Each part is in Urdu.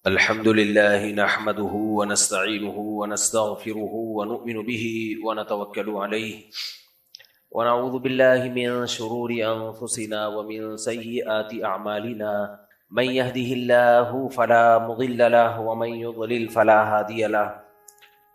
الحمد لله نحمده ونستعينه ونستغفره ونؤمن به ونتوكل عليه ونعوذ بالله من شرور أنفسنا ومن سيئات أعمالنا من يهده الله فلا مضل له ومن يضلل فلا هادي له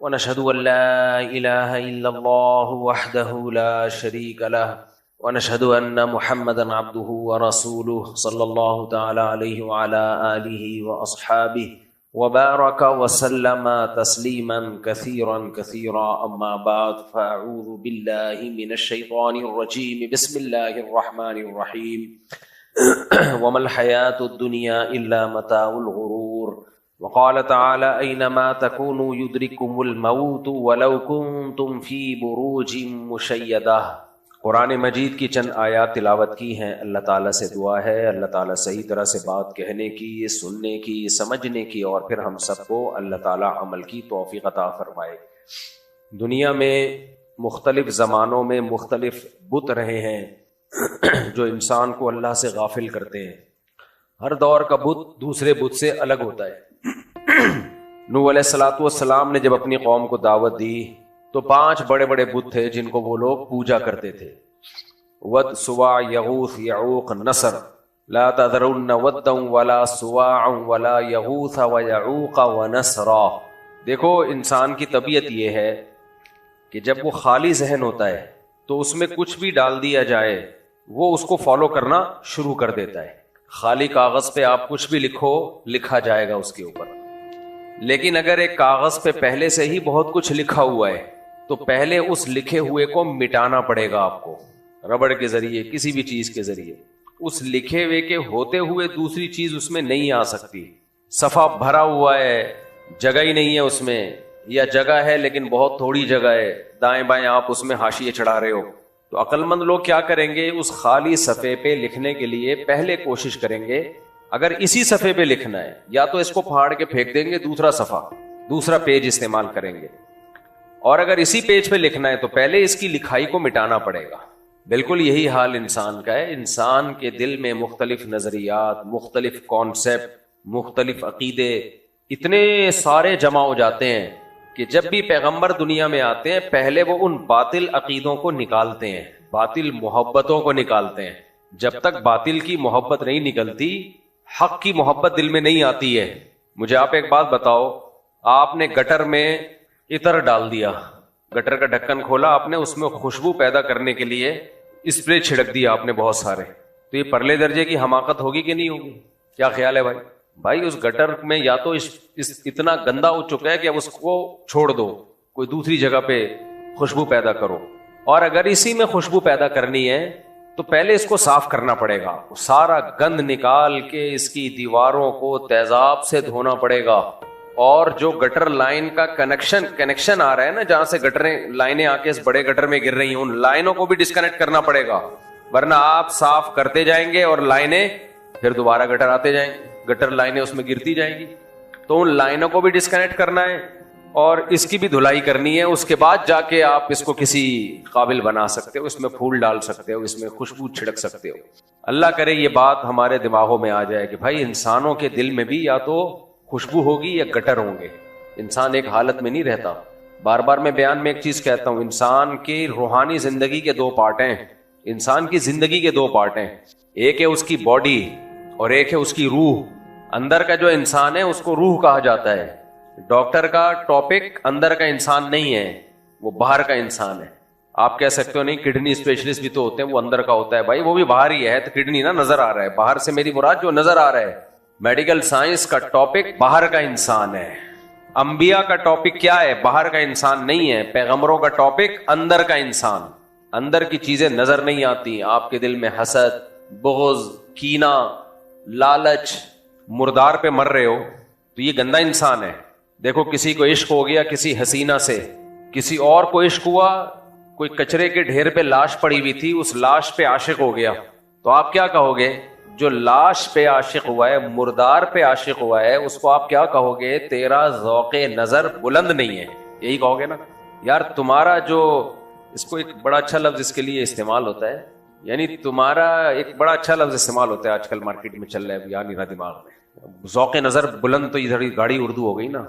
ونشهد أن لا إله إلا الله وحده لا شريك له ونشهد أن محمدا عبده ورسوله صلى الله تعالى عليه وعلى آله وأصحابه وبارك وسلم تسليما كثيرا كثيرا أما بعد فأعوذ بالله من الشيطان الرجيم بسم الله الرحمن الرحيم وما الحياة الدنيا إلا متاع الغرور وقال تعالى أينما تكونوا يدرككم الموت ولو كنتم في بروج مشيدة۔ قرآن مجید کی چند آیات تلاوت کی ہیں۔ اللہ تعالیٰ سے دعا ہے اللہ تعالیٰ صحیح طرح سے بات کہنے کی، سننے کی، سمجھنے کی، اور پھر ہم سب کو اللہ تعالیٰ عمل کی توفیق عطا فرمائے۔ دنیا میں مختلف زمانوں میں مختلف بت رہے ہیں جو انسان کو اللہ سے غافل کرتے ہیں۔ ہر دور کا بت دوسرے بت سے الگ ہوتا ہے۔ نوح علیہ السلام نے جب اپنی قوم کو دعوت دی تو 5 بڑے بڑے بت تھے جن کو وہ لوگ پوجا کرتے تھے۔ ود، سواع، یغوث، یعوق، نصر، لا تذرن ودا ولا سواع ولا یغوث ویعوق ونسرا۔ دیکھو انسان کی طبیعت یہ ہے کہ جب وہ خالی ذہن ہوتا ہے تو اس میں کچھ بھی ڈال دیا جائے وہ اس کو فالو کرنا شروع کر دیتا ہے۔ خالی کاغذ پہ آپ کچھ بھی لکھو، لکھا جائے گا اس کے اوپر۔ لیکن اگر ایک کاغذ پہ پہلے سے ہی بہت کچھ لکھا ہوا ہے تو پہلے اس لکھے ہوئے کو مٹانا پڑے گا آپ کو، ربڑ کے ذریعے، کسی بھی چیز کے ذریعے۔ اس لکھے ہوئے کے ہوتے ہوئے دوسری چیز اس میں نہیں آ سکتی۔ صفحہ بھرا ہوا ہے، جگہ ہی نہیں ہے اس میں، یا جگہ ہے لیکن بہت تھوڑی جگہ ہے، دائیں بائیں آپ اس میں حاشیے چڑھا رہے ہو، تو عقل مند لوگ کیا کریں گے؟ اس خالی صفحے پہ لکھنے کے لیے پہلے کوشش کریں گے، اگر اسی صفحے پہ لکھنا ہے یا تو اس کو پھاڑ کے پھینک دیں گے، دوسرا صفحہ، دوسرا پیج استعمال کریں گے، اور اگر اسی پیج پہ لکھنا ہے تو پہلے اس کی لکھائی کو مٹانا پڑے گا۔ بالکل یہی حال انسان کا ہے۔ انسان کے دل میں مختلف نظریات، مختلف کانسیپٹ، مختلف عقیدے اتنے سارے جمع ہو جاتے ہیں کہ جب بھی پیغمبر دنیا میں آتے ہیں پہلے وہ ان باطل عقیدوں کو نکالتے ہیں، باطل محبتوں کو نکالتے ہیں۔ جب تک باطل کی محبت نہیں نکلتی، حق کی محبت دل میں نہیں آتی ہے۔ مجھے آپ ایک بات بتاؤ، آپ نے گٹر میں عطر ڈال دیا، گٹر کا ڈھکن کھولا آپ نے، اس میں خوشبو پیدا کرنے کے لیے اسپرے چھڑک دیا آپ نے بہت سارے، تو یہ پرلے درجے کی حماقت ہوگی کہ نہیں ہوگی؟ کیا خیال ہے بھائی؟ اس گٹر میں یا تو اتنا گندا ہو چکا ہے کہ اب اس کو چھوڑ دو، کوئی دوسری جگہ پہ خوشبو پیدا کرو، اور اگر اسی میں خوشبو پیدا کرنی ہے تو پہلے اس کو صاف کرنا پڑے گا، سارا گند نکال کے اس کی دیواروں کو تیزاب سے دھونا پڑے گا، اور جو گٹر لائن کا کنیکشن آ رہا ہے نا، جہاں سے گٹریں لائنیں آ کے اس بڑے گٹر میں گر رہی ہیں، ان لائنوں کو بھی ڈسکنیکٹ کرنا پڑے گا، ورنہ آپ صاف کرتے جائیں گے اور لائنیں پھر دوبارہ گٹر آتے جائیں گے، گٹر لائنیں اس میں گرتی جائیں گی، تو ان لائنوں کو بھی ڈسکنیکٹ کرنا ہے اور اس کی بھی دھلائی کرنی ہے، اس کے بعد جا کے آپ اس کو کسی قابل بنا سکتے ہو، اس میں پھول ڈال سکتے ہو، اس میں خوشبو چھڑک سکتے ہو۔ اللہ کرے یہ بات ہمارے دماغوں میں آ جائے کہ بھائی انسانوں کے دل میں بھی یا تو خوشبو ہوگی یا گٹر ہوں گے، انسان ایک حالت میں نہیں رہتا۔ بار بار میں بیان میں ایک چیز کہتا ہوں، انسان کی روحانی زندگی کے 2 پارٹ ہیں، انسان کی زندگی کے 2 پارٹ ہیں، ایک ہے اس کی باڈی اور ایک ہے اس کی روح۔ اندر کا جو انسان ہے اس کو روح کہا جاتا ہے۔ ڈاکٹر کا ٹاپک اندر کا انسان نہیں ہے، وہ باہر کا انسان ہے۔ آپ کہہ سکتے ہو نہیں کڈنی اسپیشلسٹ بھی تو ہوتے ہیں، وہ اندر کا ہوتا ہے، بھائی وہ بھی باہر ہی ہے، تو کڈنی نا نظر آ رہا ہے، باہر سے میری مراد جو نظر آ رہا ہے۔ میڈیکل سائنس کا ٹاپک باہر کا انسان ہے، انبیاء کا ٹاپک کیا ہے؟ باہر کا انسان نہیں ہے، پیغمبروں کا ٹاپک اندر کا انسان۔ اندر کی چیزیں نظر نہیں آتی، آپ کے دل میں حسد، بغض، کینہ، لالچ، مردار پہ مر رہے ہو تو یہ گندا انسان ہے۔ دیکھو کسی کو عشق ہو گیا کسی حسینہ سے، کسی اور کو عشق ہوا، کوئی کچرے کے ڈھیر پہ لاش پڑی ہوئی تھی، اس لاش پہ عاشق ہو گیا، تو آپ کیا کہو گے؟ جو لاش پہ عاشق ہوا ہے، مردار پہ عاشق ہوا ہے، اس کو آپ کیا کہو گے؟ تیرا ذوق نظر بلند نہیں ہے، یہی کہو گے نا یار تمہارا جو، اس کو ایک بڑا اچھا لفظ اس کے لیے استعمال ہوتا ہے، یعنی تمہارا ایک بڑا اچھا لفظ استعمال ہوتا ہے آج کل مارکیٹ میں چل رہا ہے، یاد نہیں رہا دماغ میں، ذوق نظر بلند تو ادھر گاڑی اردو ہو گئی نا.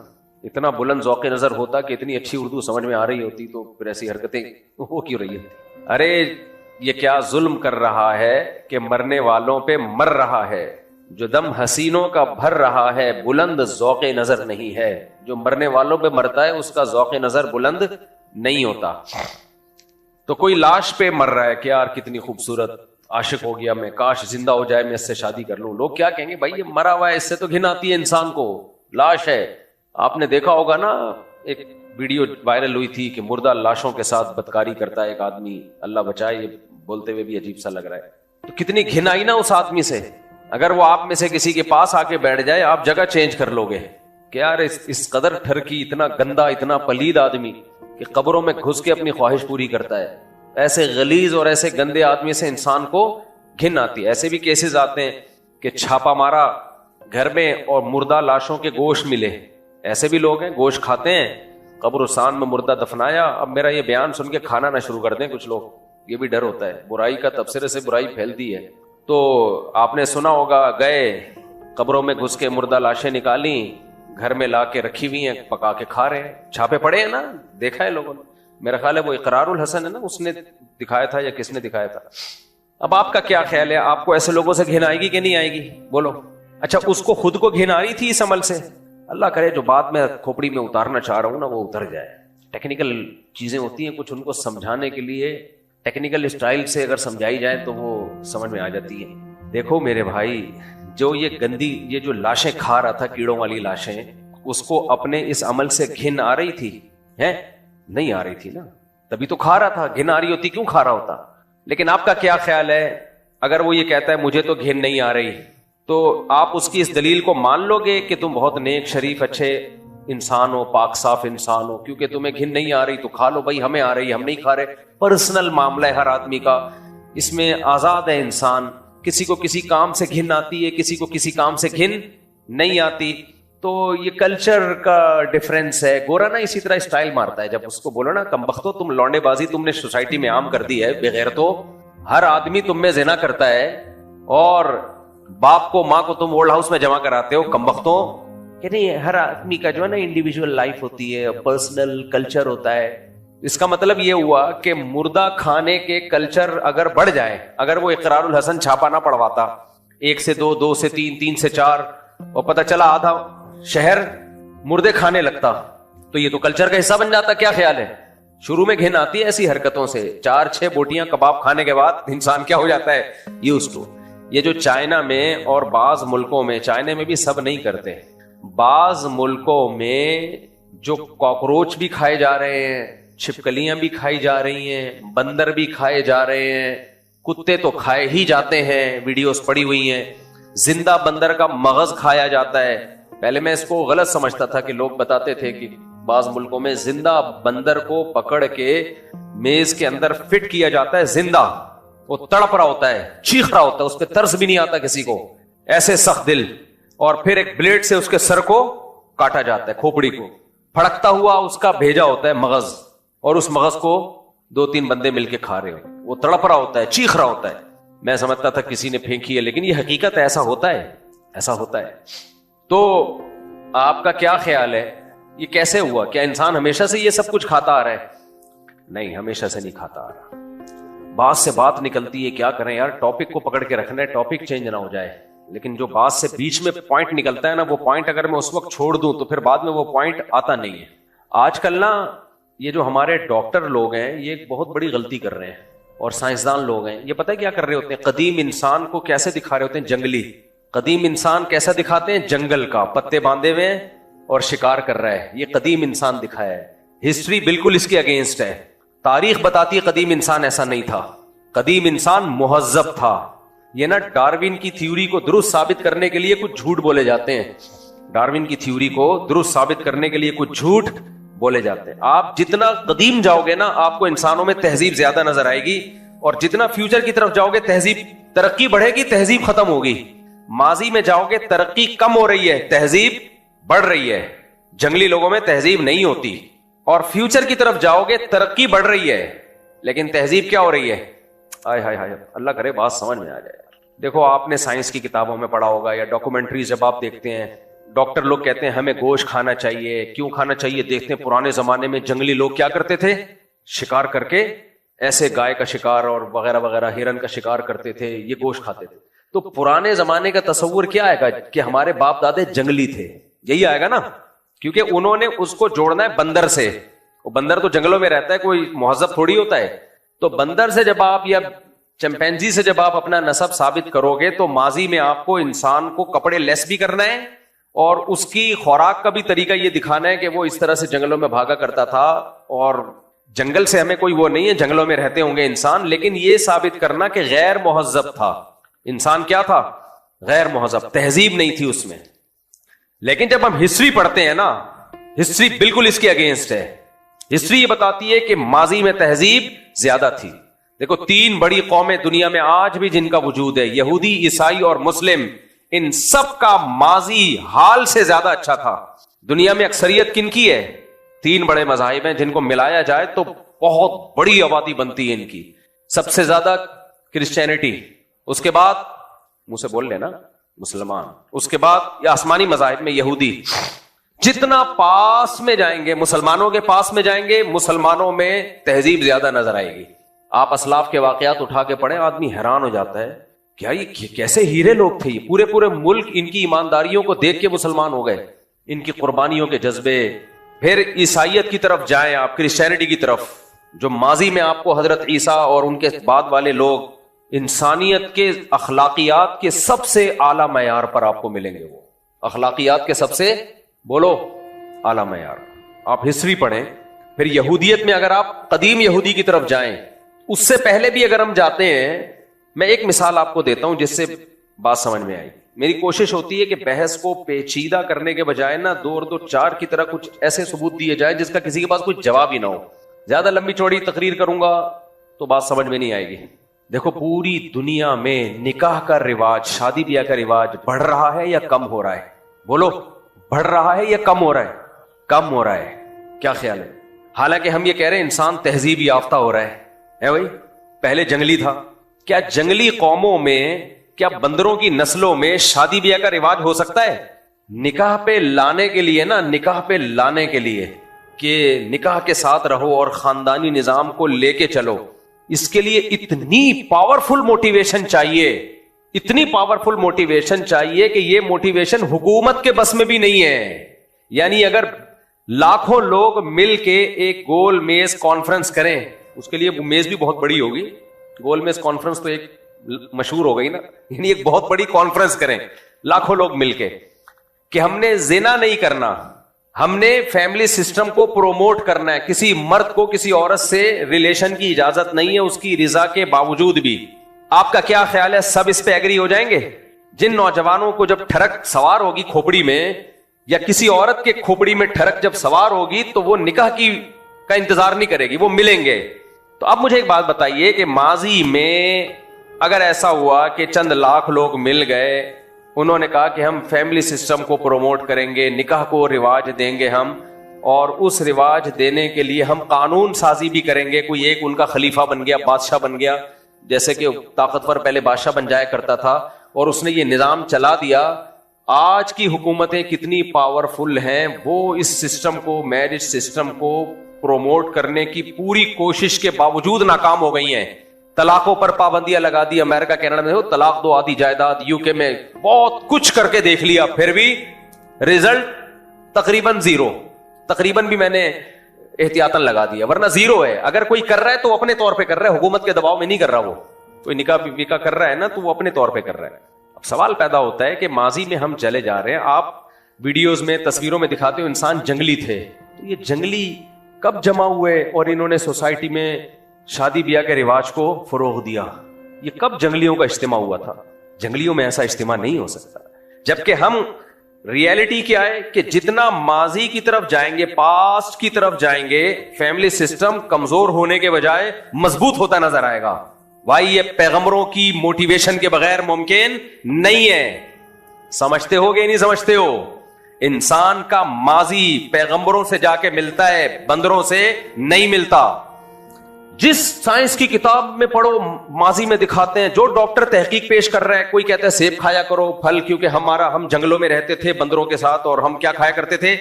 اتنا بلند ذوق نظر ہوتا کہ اتنی اچھی اردو سمجھ میں آ رہی ہوتی تو پھر ایسی حرکتیں ہو کیوں رہی ہے. ارے یہ کیا ظلم کر رہا ہے کہ مرنے والوں پہ مر رہا ہے. جو دم حسینوں کا بھر رہا ہے بلند ذوق نظر نہیں ہے. جو مرنے والوں پہ مرتا ہے اس کا ذوق نظر بلند نہیں ہوتا. تو کوئی لاش پہ مر رہا ہے کہ یار کتنی خوبصورت, عاشق ہو گیا میں, کاش زندہ ہو جائے میں اس سے شادی کر لوں. لوگ کیا کہیں گے, بھائی یہ مرا ہوا ہے, اس سے تو گھن آتی ہے انسان کو, لاش ہے. آپ نے دیکھا ہوگا نا ایک ویڈیو وائرل ہوئی تھی کہ مردہ لاشوں کے ساتھ بدکاری کرتا ہے ایک آدمی, اللہ بچائے, یہ بولتے ہوئے بھی عجیب سا لگ رہا ہے. تو کتنی گھن آئی نا اس آدمی سے. اگر وہ آپ میں سے کسی کے پاس آ کے بیٹھ جائے آپ جگہ چینج کر لو گے کہ یار اس قدر ٹھرکی, اتنا گندا, اتنا پلید آدمی کہ قبروں میں گھس کے اپنی خواہش پوری کرتا ہے. ایسے غلیظ اور ایسے گندے آدمی سے انسان کو گھن آتی ہے. ایسے بھی کیسز آتے ہیں کہ چھاپا مارا گھر میں اور مردہ لاشوں کے گوشت ملے. ایسے بھی لوگ ہیں گوشت کھاتے ہیں, قبرستان میں مردہ دفنایا. اب میرا یہ بیان سن کے کھانا نہ شروع کر دیں کچھ لوگ, یہ بھی ڈر ہوتا ہے. برائی کا تبصرے سے برائی پھیلتی ہے. تو آپ نے سنا ہوگا, گئے قبروں میں گھس کے مردہ لاشیں نکالی, گھر میں لا کے رکھی ہوئی ہیں, پکا کے کھا رہے ہیں. چھاپے پڑے ہیں نا, دیکھا ہے لوگوں نے. میرا خیال ہے وہ اقرار الحسن ہے نا, اس نے دکھایا تھا یا کس نے دکھایا تھا. اب آپ کا کیا خیال ہے, آپ کو ایسے لوگوں سے گھن آئے گی کہ نہیں آئے گی, بولو. اچھا اس کو خود کو گھن آ رہی تھی اس عمل سے, اللہ کرے جو بات میں کھوپڑی میں اتارنا چاہ رہا ہوں نا وہ اتر جائے. ٹیکنیکل چیزیں ہوتی ہیں کچھ, ان کو سمجھانے کے لیے ٹیکنیکل اسٹائل سے اگر سمجھائی جائے تو وہ سمجھ میں آ جاتی ہے. دیکھو میرے بھائی, جو یہ گندی, یہ جو لاشیں کھا رہا تھا, کیڑوں والی لاشیں, اس کو اپنے اس عمل سے گھن آ رہی تھی ہے, نہیں آ رہی تھی نا, تبھی تو کھا رہا تھا. گھن آ رہی ہوتی کیوں کھا رہا ہوتا. لیکن آپ کا کیا خیال ہے, اگر وہ یہ کہتا ہے مجھے تو گھن نہیں آ رہی, تو آپ اس کی اس دلیل کو مان لو گے کہ تم بہت نیک شریف اچھے انسان ہو, پاک صاف انسان ہو, کیونکہ تمہیں گھن نہیں آ رہی تو کھا لو. بھائی ہمیں آ رہی, ہم نہیں کھا رہے. پرسنل معاملہ ہے ہر آدمی کا, اس میں آزاد ہے انسان. کسی کو کسی کام سے گھن آتی ہے, کسی کو کسی کام سے گھن نہیں آتی. تو یہ کلچر کا ڈفرینس ہے. گورا نا اسی طرح اسٹائل مارتا ہے, جب اس کو بولو نا کمبختو تم لونڈے بازی تم نے سوسائٹی میں عام کر دی ہے, بغیر تو ہر آدمی تم میں زنا کرتا ہے, اور باپ کو ماں کو تم اولڈ ہاؤس میں جمع کراتے ہو, کمبختوں. کہ نہیں, ہر آدمی کا جو ہے نا انڈیویجول لائف ہوتی ہے, پرسنل کلچر ہوتا ہے. اس کا مطلب یہ ہوا کہ مردہ کھانے کے کلچر اگر بڑھ جائے, اگر وہ اقرار الحسن چھاپا نہ پڑواتا, 1 سے 2, 2 سے 3, 3 سے 4, اور پتہ چلا آدھا شہر مردے کھانے لگتا, تو یہ تو کلچر کا حصہ بن جاتا. کیا خیال ہے؟ شروع میں گھن آتی ہے ایسی حرکتوں سے, 4-6 بوٹیاں کباب کھانے کے بعد انسان کیا ہو جاتا ہے, یوزڈ ٹو. یہ جو چائنا میں اور بعض ملکوں میں, چائنا میں بھی سب نہیں کرتے, بعض ملکوں میں جو کاکروچ بھی کھائے جا رہے ہیں, چھپکلیاں بھی کھائی جا رہی ہیں, بندر بھی کھائے جا رہے ہیں, کتے تو کھائے ہی جاتے ہیں, ویڈیوز پڑی ہوئی ہیں. زندہ بندر کا مغز کھایا جاتا ہے. پہلے میں اس کو غلط سمجھتا تھا کہ لوگ بتاتے تھے کہ بعض ملکوں میں زندہ بندر کو پکڑ کے میز کے اندر فٹ کیا جاتا ہے, زندہ, وہ تڑپ رہا ہوتا ہے, چیخ رہا ہوتا ہے, اس پہ ترس بھی نہیں آتا کسی کو, ایسے سخت دل, اور پھر ایک بلیڈ سے اس کے سر کو کاٹا جاتا ہے, کھوپڑی کو پھڑکتا ہوا اس کا بھیجا ہوتا ہے مغز, اور اس مغز کو 2-3 بندے مل کے کھا رہے ہو. وہ تڑپ رہا ہوتا ہے, چیخ رہا ہوتا ہے. میں سمجھتا تھا کسی نے پھینکی ہے, لیکن یہ حقیقت ہے, ایسا ہوتا ہے, ایسا ہوتا ہے. تو آپ کا کیا خیال ہے, یہ کیسے ہوا؟ کیا انسان ہمیشہ سے یہ سب کچھ کھاتا آ رہا ہے؟ نہیں, ہمیشہ سے نہیں کھاتا آ رہا. بات سے بات نکلتی ہے, کیا کریں یار, ٹاپک کو پکڑ کے رکھنا ہے, ٹاپک چینج نہ ہو جائے. لیکن جو بات سے بیچ میں پوائنٹ نکلتا ہے نا, وہ پوائنٹ اگر میں اس وقت چھوڑ دوں تو پھر بعد میں وہ پوائنٹ آتا نہیں ہے. آج کل نا یہ جو ہمارے ڈاکٹر لوگ ہیں یہ ایک بہت بڑی غلطی کر رہے ہیں, اور سائنسدان لوگ ہیں, یہ پتہ ہے کیا کر رہے ہوتے ہیں, قدیم انسان کو کیسے دکھا رہے ہوتے ہیں, جنگلی. قدیم انسان کیسا دکھاتے ہیں, جنگل کا, پتے باندھے ہوئے ہیں اور شکار کر رہا ہے. یہ قدیم انسان دکھایا ہے. ہسٹری بالکل اس کے اگینسٹ ہے. تاریخ بتاتی ہے قدیم انسان ایسا نہیں تھا. قدیم انسان مہذب تھا. یہ نا ڈاروین کی تھیوری کو درست ثابت کرنے کے لیے کچھ جھوٹ بولے جاتے ہیں. ڈاروین کی تھیوری کو درست ثابت کرنے کے لیے کچھ جھوٹ بولے جاتے ہیں. آپ جتنا قدیم جاؤ گے نا, آپ کو انسانوں میں تہذیب زیادہ نظر آئے گی, اور جتنا فیوچر کی طرف جاؤ گے تہذیب, ترقی بڑھے گی, تہذیب ختم ہوگی. ماضی میں جاؤ گے ترقی کم ہو رہی ہے, تہذیب بڑھ رہی ہے. جنگلی لوگوں میں تہذیب نہیں ہوتی. اور فیوچر کی طرف جاؤ گے ترقی بڑھ رہی ہے, لیکن تہذیب کیا ہو رہی ہے, ہائے ہائے ہائے, اللہ کرے بات سمجھ میں آ جائے. دیکھو آپ نے سائنس کی کتابوں میں پڑھا ہوگا یا ڈاکومنٹریز جب آپ دیکھتے ہیں, ڈاکٹر لوگ کہتے ہیں ہمیں گوشت کھانا چاہیے. کیوں کھانا چاہیے؟ دیکھتے ہیں پرانے زمانے میں جنگلی لوگ کیا کرتے تھے, شکار کر کے ایسے گائے کا شکار اور وغیرہ وغیرہ ہرن کا شکار کرتے تھے, یہ گوشت کھاتے تھے. تو پرانے زمانے کا تصور کیا آئے گا کہ ہمارے باپ دادے جنگلی تھے, یہی آئے گا نا, کیونکہ انہوں نے اس کو جوڑنا ہے بندر سے. وہ بندر تو جنگلوں میں رہتا ہے, کوئی مہذب تھوڑی ہوتا ہے. تو بندر سے جب آپ یا چمپینزی سے جب آپ اپنا نسب ثابت کرو گے تو ماضی میں آپ کو انسان کو کپڑے لیس بھی کرنا ہے اور اس کی خوراک کا بھی طریقہ یہ دکھانا ہے کہ وہ اس طرح سے جنگلوں میں بھاگا کرتا تھا. اور جنگل سے ہمیں کوئی وہ نہیں ہے, جنگلوں میں رہتے ہوں گے انسان, لیکن یہ ثابت کرنا کہ غیر مہذب تھا انسان. کیا تھا؟ غیر مہذب, تہذیب نہیں تھی اس میں. لیکن جب ہم ہسٹری پڑھتے ہیں نا, ہسٹری بالکل اس کے اگینسٹ ہے. ہسٹری یہ بتاتی ہے کہ ماضی میں تہذیب زیادہ تھی. دیکھو 3 بڑی قومیں دنیا میں آج بھی جن کا وجود ہے, یہودی, عیسائی اور مسلم, ان سب کا ماضی حال سے زیادہ اچھا تھا. دنیا میں اکثریت کن کی ہے؟ 3 بڑے مذاہب ہیں جن کو ملایا جائے تو بہت بڑی آبادی بنتی ہے ان کی. سب سے زیادہ کرسچینٹی, اس کے بعد منہ سے بول لینا مسلمان, اس کے بعد یا آسمانی مذاہب میں یہودی. جتنا پاس میں جائیں گے, مسلمانوں کے پاس میں جائیں گے, مسلمانوں میں تہذیب زیادہ نظر آئے گی. آپ اسلاف کے واقعات اٹھا کے پڑھیں, آدمی حیران ہو جاتا ہے کیا یہ کیسے ہیرے لوگ تھے. یہ پورے ملک ان کی ایمانداریوں کو دیکھ کے مسلمان ہو گئے, ان کی قربانیوں کے جذبے. پھر عیسائیت کی طرف جائیں آپ, کرسچینٹی کی طرف, جو ماضی میں آپ کو حضرت عیسیٰ اور ان کے بعد والے لوگ انسانیت کے اخلاقیات کے سب سے اعلیٰ معیار پر آپ کو ملیں گے. وہ اخلاقیات کے سب سے بولو اعلیٰ معیار. آپ ہسٹری پڑھیں. پھر یہودیت میں اگر آپ قدیم یہودی کی طرف جائیں, اس سے پہلے بھی اگر ہم جاتے ہیں, میں ایک مثال آپ کو دیتا ہوں جس سے بات سمجھ میں آئی. میری کوشش ہوتی ہے کہ بحث کو پیچیدہ کرنے کے بجائے نا 2 اور 2 4 کی طرح کچھ ایسے ثبوت دیے جائیں جس کا کسی کے پاس کوئی جواب ہی نہ ہو. زیادہ لمبی چوڑی تقریر کروں گا تو بات سمجھ میں نہیں آئے گی. دیکھو پوری دنیا میں نکاح کا رواج, شادی بیاہ کا رواج بڑھ رہا ہے یا کم ہو رہا ہے؟ بولو, بڑھ رہا ہے یا کم ہو رہا ہے؟ کم ہو رہا ہے. کیا خیال ہے؟ حالانکہ ہم یہ کہہ رہے ہیں انسان تہذیب یافتہ ہو رہا ہے بھائی. پہلے جنگلی تھا. کیا جنگلی قوموں میں, کیا بندروں کی نسلوں میں شادی بیاہ کا رواج ہو سکتا ہے؟ نکاح پہ لانے کے لیے نا, نکاح پہ لانے کے لیے کہ نکاح کے ساتھ رہو اور خاندانی نظام کو لے کے چلو, اس کے لیے اتنی پاورفل موٹیویشن چاہیے, اتنی پاورفل موٹیویشن چاہیے کہ یہ موٹیویشن حکومت کے بس میں بھی نہیں ہے. یعنی اگر لاکھوں لوگ مل کے ایک گول میز کانفرنس کریں, اس کے لیے میز بھی بہت بڑی ہوگی, گول میز کانفرنس تو ایک مشہور ہو گئی نا, یعنی ایک بہت بڑی کانفرنس کریں لاکھوں لوگ مل کے کہ ہم نے زنا نہیں کرنا, ہم نے فیملی سسٹم کو پروموٹ کرنا ہے, کسی مرد کو کسی عورت سے ریلیشن کی اجازت نہیں ہے اس کی رضا کے باوجود بھی. آپ کا کیا خیال ہے, سب اس پہ ایگری ہو جائیں گے؟ جن نوجوانوں کو جب ٹھڑک سوار ہوگی کھوپڑی میں, یا کسی عورت کے کھوپڑی میں ٹھڑک جب سوار ہوگی, تو وہ نکاح کا انتظار نہیں کرے گی, وہ ملیں گے. تو اب مجھے ایک بات بتائیے کہ ماضی میں اگر ایسا ہوا کہ چند لاکھ لوگ مل گئے, انہوں نے کہا کہ ہم فیملی سسٹم کو پروموٹ کریں گے, نکاح کو رواج دیں گے ہم, اور اس رواج دینے کے لیے ہم قانون سازی بھی کریں گے, کوئی ایک ان کا خلیفہ بن گیا, بادشاہ بن گیا, جیسے کہ طاقتور پہلے بادشاہ بن جایا کرتا تھا, اور اس نے یہ نظام چلا دیا. آج کی حکومتیں کتنی پاورفل ہیں, وہ اس سسٹم کو, میرج سسٹم کو پروموٹ کرنے کی پوری کوشش کے باوجود ناکام ہو گئی ہیں. طلاقوں پر پابندیاں لگا دی, امریکہ کینیڈا میں طلاق دو آدھی جائیداد, یو کے میں بہت کچھ کر کے دیکھ لیا, پھر بھی رزلٹ تقریباً 0. تقریباً بھی میں نے احتیاطاً لگا دیا, ورنہ 0 ہے. اگر کوئی کر رہا ہے تو اپنے طور پہ کر رہا ہے, حکومت کے دباؤ میں نہیں کر رہا. وہ کوئی نکاح کر رہا ہے نا, تو وہ اپنے طور پہ کر رہا ہے. اب سوال پیدا ہوتا ہے کہ ماضی میں ہم چلے جا رہے ہیں, آپ ویڈیوز میں تصویروں میں دکھاتے ہو انسان جنگلی تھے, تو یہ جنگلی کب جمع ہوئے اور انہوں نے سوسائٹی میں شادی بیاہ کے رواج کو فروغ دیا؟ یہ کب جنگلیوں کا اجتماع ہوا تھا؟ جنگلیوں میں ایسا اجتماع نہیں ہو سکتا. جبکہ ہم ریئلٹی کیا ہے کہ جتنا ماضی کی طرف جائیں گے, پاسٹ کی طرف جائیں گے, فیملی سسٹم کمزور ہونے کے بجائے مضبوط ہوتا نظر آئے گا. بھائی یہ پیغمبروں کی موٹیویشن کے بغیر ممکن نہیں ہے. سمجھتے ہو گے نہیں سمجھتے ہو؟ انسان کا ماضی پیغمبروں سے جا کے ملتا ہے, بندروں سے نہیں ملتا. جس سائنس کی کتاب میں پڑھو ماضی میں دکھاتے ہیں. جو ڈاکٹر تحقیق پیش کر رہا ہے, کوئی کہتا ہے سیب کھایا کرو, پھل, کیونکہ ہم جنگلوں میں رہتے تھے بندروں کے ساتھ, اور ہم کیا کھایا کرتے تھے,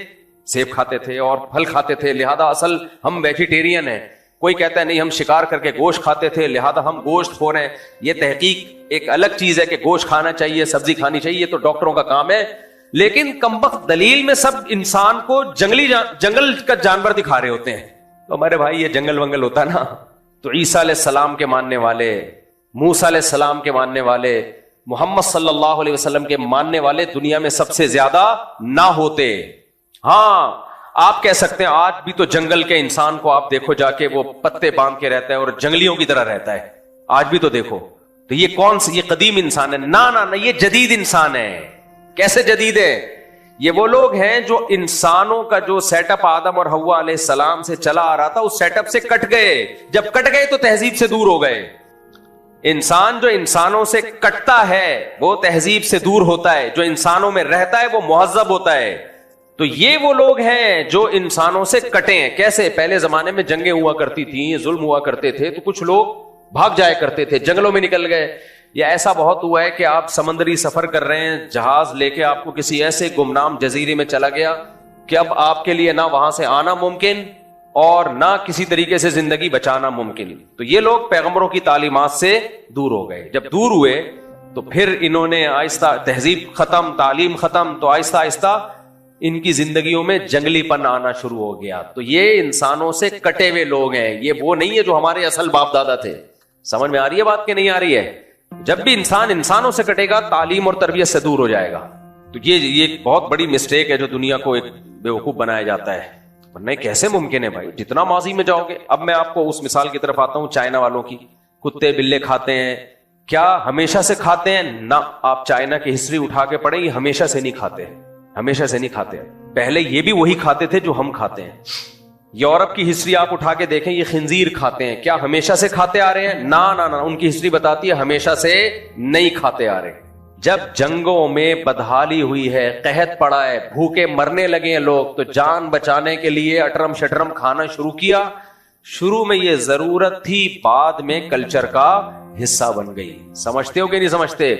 سیب کھاتے تھے اور پھل کھاتے تھے, لہذا اصل ہم ویجیٹیرین ہیں. کوئی کہتا ہے نہیں ہم شکار کر کے گوشت کھاتے تھے لہذا ہم گوشت کھور ہیں. یہ تحقیق ایک الگ چیز ہے کہ گوشت کھانا چاہیے, سبزی کھانی چاہیے, یہ تو ڈاکٹروں کا کام ہے. لیکن کمبخت دلیل میں سب انسان کو جنگل کا جانور دکھا رہے ہوتے ہیں. تو ہمارے بھائی یہ جنگل ونگل ہوتا نا, تو عیسیٰ علیہ السلام کے ماننے والے, موسیٰ علیہ السلام کے ماننے والے, محمد صلی اللہ علیہ وسلم کے ماننے والے دنیا میں سب سے زیادہ نہ ہوتے. ہاں آپ کہہ سکتے ہیں آج بھی تو جنگل کے انسان کو آپ دیکھو جا کے, وہ پتے باندھ کے رہتا ہے اور جنگلیوں کی طرح رہتا ہے, آج بھی تو دیکھو. تو یہ کون سی, یہ قدیم انسان ہے؟ نہ یہ جدید انسان ہے. کیسے جدید ہے؟ یہ وہ لوگ ہیں جو انسانوں کا جو سیٹ اپ آدم اور حوا علیہ السلام سے چلا آ رہا تھا اس سیٹ اپ سے کٹ گئے. جب کٹ گئے تو تہذیب سے دور ہو گئے. انسان جو انسانوں سے کٹتا ہے وہ تہذیب سے دور ہوتا ہے, جو انسانوں میں رہتا ہے وہ مہذب ہوتا ہے. تو یہ وہ لوگ ہیں جو انسانوں سے کٹے ہیں. کیسے؟ پہلے زمانے میں جنگیں ہوا کرتی تھیں, ظلم ہوا کرتے تھے, تو کچھ لوگ بھاگ جایا کرتے تھے, جنگلوں میں نکل گئے. یا ایسا بہت ہوا ہے کہ آپ سمندری سفر کر رہے ہیں, جہاز لے کے آپ کو کسی ایسے گمنام جزیرے میں چلا گیا کہ اب آپ کے لیے نہ وہاں سے آنا ممکن اور نہ کسی طریقے سے زندگی بچانا ممکن. تو یہ لوگ پیغمبروں کی تعلیمات سے دور ہو گئے. جب دور ہوئے تو پھر انہوں نے آہستہ تہذیب ختم, تعلیم ختم, تو آہستہ آہستہ ان کی زندگیوں میں جنگلی پن آنا شروع ہو گیا. تو یہ انسانوں سے کٹے ہوئے لوگ ہیں, یہ وہ نہیں ہے جو ہمارے اصل باپ دادا تھے. سمجھ میں آ رہی ہے بات کہ نہیں آ رہی ہے؟ جب بھی انسان انسانوں سے کٹے گا تعلیم اور تربیت سے دور ہو جائے گا. تو یہ بہت بڑی مسٹیک ہے جو دنیا کو ایک بیوقوف بنایا جاتا ہے. ورنہ کیسے ممکن ہے بھائی, جتنا ماضی میں جاؤ گے. اب میں آپ کو اس مثال کی طرف آتا ہوں چائنا والوں کی. کتے بلے کھاتے ہیں, کیا ہمیشہ سے کھاتے ہیں؟ نہ, آپ چائنا کی ہسٹری اٹھا کے پڑھیں, یہ ہمیشہ سے نہیں کھاتے, ہمیشہ سے نہیں کھاتے. پہلے یہ بھی وہی کھاتے تھے جو ہم کھاتے ہیں. یورپ کی ہسٹری آپ اٹھا کے دیکھیں, یہ خنزیر کھاتے ہیں, کیا ہمیشہ سے کھاتے آ رہے ہیں؟ نہ, ان کی ہسٹری بتاتی ہے ہمیشہ سے نہیں کھاتے آ رہے. جب جنگوں میں بدحالی ہوئی ہے, قحط پڑا ہے, بھوکے مرنے لگے ہیں لوگ, تو جان بچانے کے لیے اٹرم شٹرم کھانا شروع کیا. شروع میں یہ ضرورت تھی, بعد میں کلچر کا حصہ بن گئی. سمجھتے ہو کہ نہیں سمجھتے؟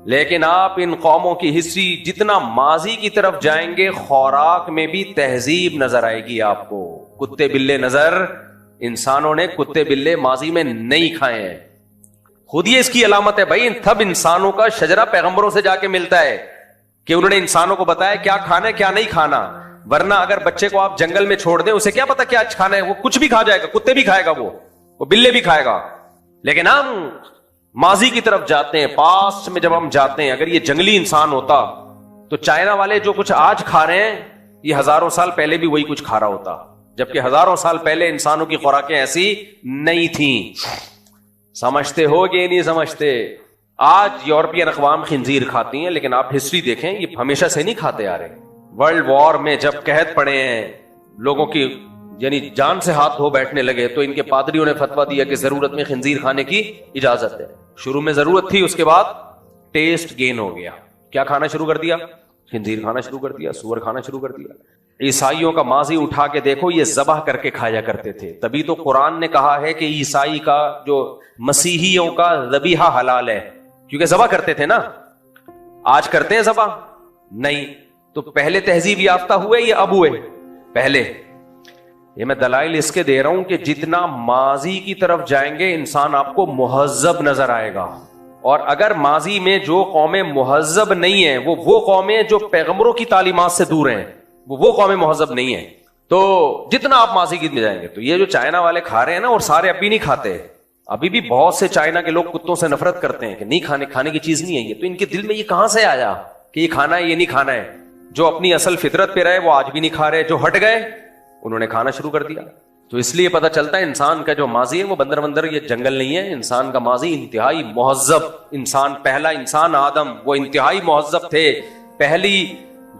لیکن آپ ان قوموں کی ہسٹری جتنا ماضی کی طرف جائیں گے, خوراک میں بھی تہذیب نظر آئے گی آپ کو. کتے بلے نظر, انسانوں نے کتے بلے ماضی میں نہیں کھائے ہیں. خود یہ اس کی علامت ہے بھائی, تب انسانوں کا شجرہ پیغمبروں سے جا کے ملتا ہے کہ انہوں نے انسانوں کو بتایا کیا کھانا ہے کیا نہیں کھانا. ورنہ اگر بچے کو آپ جنگل میں چھوڑ دیں, اسے کیا پتا کیا کھانا ہے, وہ کچھ بھی کھا جائے گا, کتے بھی کھائے گا, وہ بلے بھی کھائے گا. لیکن ہم ماضی کی طرف جاتے ہیں, پاسٹ میں جب ہم جاتے ہیں, اگر یہ جنگلی انسان ہوتا تو چائنا والے جو کچھ آج کھا رہے ہیں یہ ہزاروں سال پہلے بھی وہی کچھ کھا رہا ہوتا, جبکہ ہزاروں سال پہلے انسانوں کی خوراکیں ایسی نہیں تھیں. سمجھتے ہو کہ نہیں سمجھتے؟ آج یورپین اقوام خنزیر کھاتی ہیں, لیکن آپ ہسٹری دیکھیں یہ ہمیشہ سے نہیں کھاتے آ رہے. ورلڈ وار میں جب قحط پڑے ہیں, لوگوں کی یعنی جان سے ہاتھ دھو بیٹھنے لگے, تو ان کے پادریوں نے فتویٰ دیا کہ ضرورت میں خنزیر کھانے کی اجازت ہے. شروع میں ضرورت تھی, اس کے بعد ٹیسٹ گین ہو گیا. کیا کھانا شروع کر دیا؟ خنزیر کھانا شروع کر دیا, سور کھانا شروع کر دیا. عیسائیوں کا ماضی اٹھا کے دیکھو, یہ ذبح کر کے کھایا کرتے تھے. تبھی تو قرآن نے کہا ہے کہ عیسائی کا جو مسیحیوں کا ذبیحہ حلال ہے, کیونکہ ذبح کرتے تھے نا. آج کرتے ہیں ذبح؟ نہیں. تو پہلے تہذیب یافتہ ہوئے یا اب ہوئے؟ پہلے. یہ میں دلائل اس کے دے رہا ہوں کہ جتنا ماضی کی طرف جائیں گے انسان آپ کو مہذب نظر آئے گا. اور اگر ماضی میں جو قومیں مہذب نہیں ہیں, وہ قومیں جو پیغمبروں کی تعلیمات سے دور ہیں, وہ قومیں مہذب نہیں ہیں. تو جتنا آپ ماضی کی میں جائیں گے, تو یہ جو چائنا والے کھا رہے ہیں نا, اور سارے ابھی نہیں کھاتے, ابھی بھی بہت سے چائنا کے لوگ کتوں سے نفرت کرتے ہیں کہ نہیں کھانے کی چیز نہیں ہے یہ. تو ان کے دل میں یہ کہاں سے آیا کہ یہ کھانا ہے یہ نہیں کھانا ہے؟ جو اپنی اصل فطرت پہ رہے وہ آج بھی نہیں کھا رہے, جو ہٹ گئے انہوں نے کھانا شروع کر دیا. تو اس لیے پتہ چلتا ہے انسان کا جو ماضی ہے وہ بندر یہ جنگل نہیں ہے. انسان کا ماضی انتہائی مہذب انسان, پہلا انسان آدم وہ انتہائی مہذب تھے. پہلی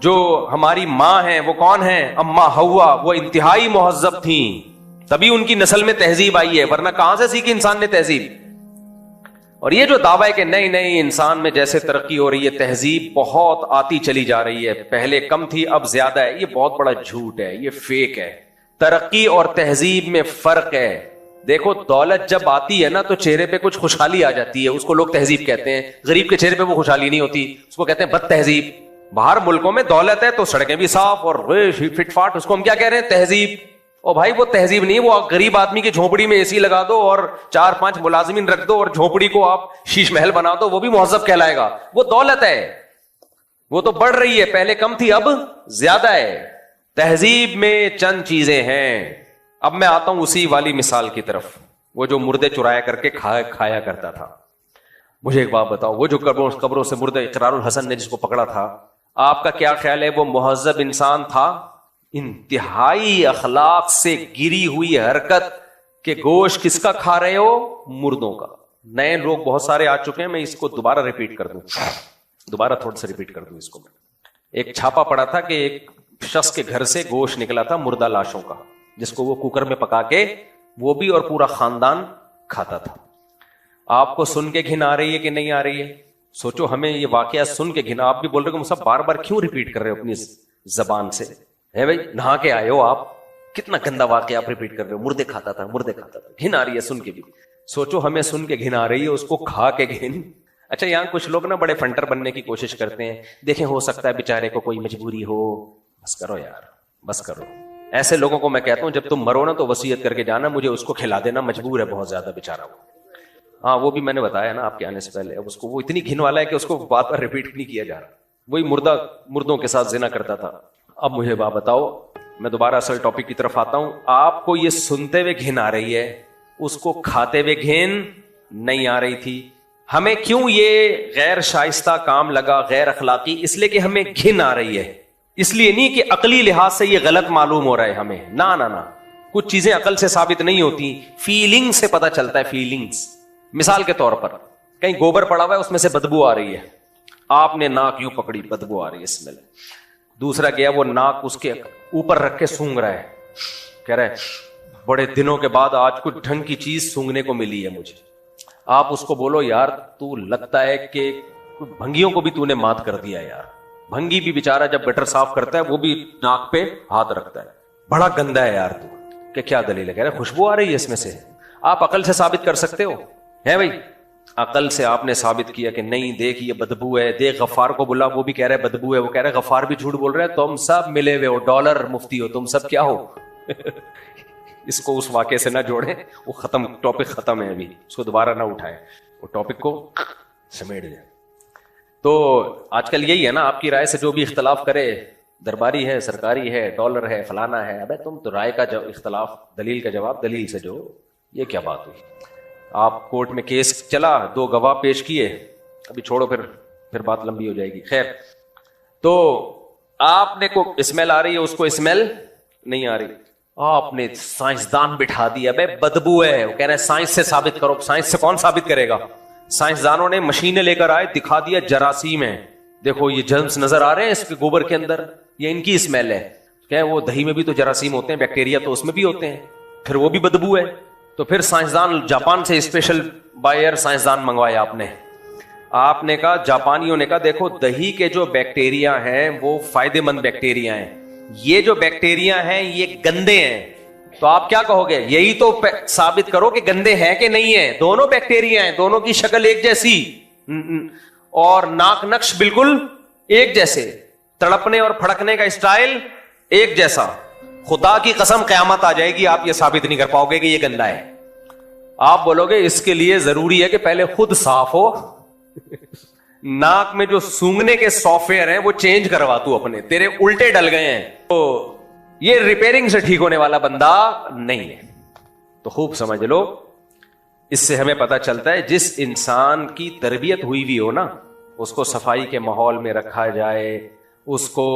جو ہماری ماں ہیں وہ کون ہیں؟ اما حوا, وہ انتہائی مہذب تھیں, تبھی ان کی نسل میں تہذیب آئی ہے, ورنہ کہاں سے سیکھی انسان نے تہذیب. اور یہ جو دعویٰ ہے کہ نہیں انسان میں جیسے ترقی ہو رہی ہے تہذیب بہت آتی چلی جا رہی ہے, پہلے کم تھی اب زیادہ ہے, یہ بہت بڑا جھوٹ ہے, یہ فیک ہے. ترقی اور تہذیب میں فرق ہے. دیکھو دولت جب آتی ہے نا تو چہرے پہ کچھ خوشحالی آ جاتی ہے, اس کو لوگ تہذیب کہتے ہیں. غریب کے چہرے پہ وہ خوشحالی نہیں ہوتی, اس کو کہتے ہیں بد تہذیب. باہر ملکوں میں دولت ہے تو سڑکیں بھی صاف اور فٹ فاٹ, اس کو ہم کیا کہہ رہے ہیں, تہذیب. او بھائی وہ تہذیب نہیں, وہ غریب آدمی کی جھونپڑی میں اے سی لگا دو اور 4-5 ملازمین رکھ دو اور جھونپڑی کو آپ شیش محل بنا دو, وہ بھی مہذب کہلائے گا. وہ دولت ہے, وہ تو بڑھ رہی ہے, پہلے کم تھی اب زیادہ ہے. تہذیب میں چند چیزیں ہیں. اب میں آتا ہوں اسی والی مثال کی طرف, وہ جو مردے چرایا کر کے کھایا کرتا تھا. مجھے ایک بات بتاؤ, وہ جو قبروں سے مردے اقرار الحسن نے جس کو پکڑا تھا, آپ کا کیا خیال ہے وہ مہذب انسان تھا؟ انتہائی اخلاق سے گری ہوئی حرکت کہ گوشت کس کا کھا رہے ہو؟ مردوں کا. نئے لوگ بہت سارے آ چکے ہیں, میں اس کو دوبارہ ریپیٹ کر دوں, تھوڑا سا ریپیٹ کر دوں اس کو. ایک چھاپا پڑا تھا کہ ایک شخص کے گھر سے گوشت نکلا تھا مردہ لاشوں کا, جس کو وہ کوکر میں پکا کے وہ بھی اور پورا خاندان کھاتا تھا. آپ کو سن کے گھن آ رہی ہے کہ نہیں آ رہی ہے؟ سوچو, ہمیں یہ واقعہ سن کے گھن, آپ بھی بول رہے ہو سب بار بار کیوں ریپیٹ کر رہے ہو اپنی زبان سے؟ ہے بھائی, نہا کے آئے ہو آپ, کتنا گندا واقعہ آپ ریپیٹ کر رہے ہو. مردے کھاتا تھا, گھن آ رہی ہے سن کے بھی. سوچو ہمیں سن کے گھن آ رہی ہے, اس کو کھا کے گھن. اچھا یہاں کچھ لوگ نا بڑے فنٹر بننے کی کوشش کرتے ہیں, دیکھیں ہو سکتا ہے بےچارے کو کوئی مجبوری ہو. بس کرو یار, بس کرو. ایسے لوگوں کو میں کہتا ہوں جب تم مرو نا تو وصیت کر کے جانا, مجھے اس کو کھلا دینا, مجبور ہے بہت زیادہ بےچارا وہ. ہاں وہ بھی میں نے بتایا نا آپ کے آنے سے پہلے. اب اس کو وہ اتنی گھن والا ہے کہ اس کو بات پر ریپیٹ نہیں کیا جا رہا. وہی مردوں کے ساتھ زنا کرتا تھا. اب مجھے بات بتاؤ, میں دوبارہ اصل ٹاپک کی طرف آتا ہوں. آپ کو یہ سنتے ہوئے گھن آ رہی ہے, اس کو کھاتے ہوئے گھن نہیں آ رہی تھی. ہمیں کیوں یہ غیر شائستہ کام لگا, غیر اخلاقی؟ اس لیے کہ ہمیں گھن آ رہی ہے. اس لیے نہیں کہ عقلی لحاظ سے یہ غلط معلوم ہو رہا ہے ہمیں, نہ. کچھ چیزیں عقل سے ثابت نہیں ہوتی, فیلنگ سے پتہ چلتا ہے, فیلنگز. مثال کے طور پر کہیں گوبر پڑا ہوا ہے, اس میں سے بدبو آ رہی ہے, آپ نے ناک یوں پکڑی, بدبو آ رہی ہے اسمیل. دوسرا گیا وہ ناک اس کے اوپر رکھ کے سونگ رہا ہے, کہہ رہا ہے بڑے دنوں کے بعد آج کچھ ڈھنگ کی چیز سونگنے کو ملی ہے مجھے. آپ اس کو بولو یار تو لگتا ہے کہ بھنگیوں کو بھی تو نے مات کر دیا یار. بھنگی بھی بیچارہ جب گٹر صاف کرتا ہے وہ بھی ناک پہ ہاتھ رکھتا ہے, بڑا گندا ہے یار تو. کہ کیا دلیل ہے؟ کہہ رہے خوشبو آ رہی ہے اس میں سے. آپ عقل سے ثابت کر سکتے ہو ہے بھائی؟ عقل سے آپ نے ثابت کیا کہ نہیں, دیکھ یہ بدبو ہے. دیکھ غفار کو بولا, وہ بھی کہہ رہا ہے بدبو ہے. وہ کہہ رہا ہے غفار بھی جھوٹ بول رہا ہے. تم سب ملے ہوئے ہو, ڈالر مفتی ہو تم سب, کیا ہو؟ اس کو اس واقعے سے نہ جوڑیں, وہ ختم, ٹاپک ختم ہے ابھی, اس کو دوبارہ نہ اٹھائیں, وہ ٹاپک کو سمیٹ دیں. تو آج کل یہی ہے نا, آپ کی رائے سے جو بھی اختلاف کرے, درباری ہے, سرکاری ہے, ڈالر ہے, فلانا ہے. ابے تم تو رائے کا اختلاف, دلیل کا جواب دلیل سے جو. یہ کیا بات ہوئی؟ آپ کورٹ میں کیس چلا, 2 گواہ پیش کیے, ابھی چھوڑو, پھر بات لمبی ہو جائے گی. خیر, تو آپ نے کو اسمیل آ رہی ہے, اس کو اسمیل نہیں آ رہی. آپ نے سائنسدان بٹھا دیا, بے بدبو ہے. وہ کہہ رہے ہیں سائنس سے ثابت کرو. سائنس سے کون ثابت کرے گا؟ سائنسدانوں نے مشینیں لے کر آئے, دکھا دیا جراثیم ہے, دیکھو یہ جرمز نظر آ رہے ہیں اس کے گوبر کے اندر, یہ ان کی اسمیل ہے. کہ وہ دہی میں بھی تو جراثیم ہوتے ہیں, بیکٹیریا تو اس میں بھی ہوتے ہیں, پھر وہ بھی بدبو ہے. تو پھر سائنسدان جاپان سے اسپیشل بائر سائنسدان منگوایا آپ نے کہا, جاپانیوں نے کہا دیکھو دہی کے جو بیکٹیریا ہیں وہ فائدے مند بیکٹیریا ہیں, یہ جو بیکٹیریا ہیں یہ گندے ہیں. تو آپ کیا کہو گے؟ یہی تو ثابت کرو کہ گندے ہیں کہ نہیں ہیں. دونوں بیکٹیریا ہیں, دونوں کی شکل ایک جیسی اور ناک نقش بالکل ایک جیسے, تڑپنے اور پھڑکنے کا اسٹائل ایک جیسا. خدا کی قسم قیامت آ جائے گی, آپ یہ ثابت نہیں کر پاؤ گے کہ یہ گندا ہے. آپ بولو گے اس کے لیے ضروری ہے کہ پہلے خود صاف ہو, ناک میں جو سونگنے کے سافٹ ویئر ہیں وہ چینج کروا تو اپنے, تیرے الٹے ڈل گئے ہیں, تو یہ ریپیئرنگ سے ٹھیک ہونے والا بندہ نہیں ہے. تو خوب سمجھ لو, اس سے ہمیں پتہ چلتا ہے جس انسان کی تربیت ہوئی بھی ہو نا, اس کو صفائی کے ماحول میں رکھا جائے, اس کو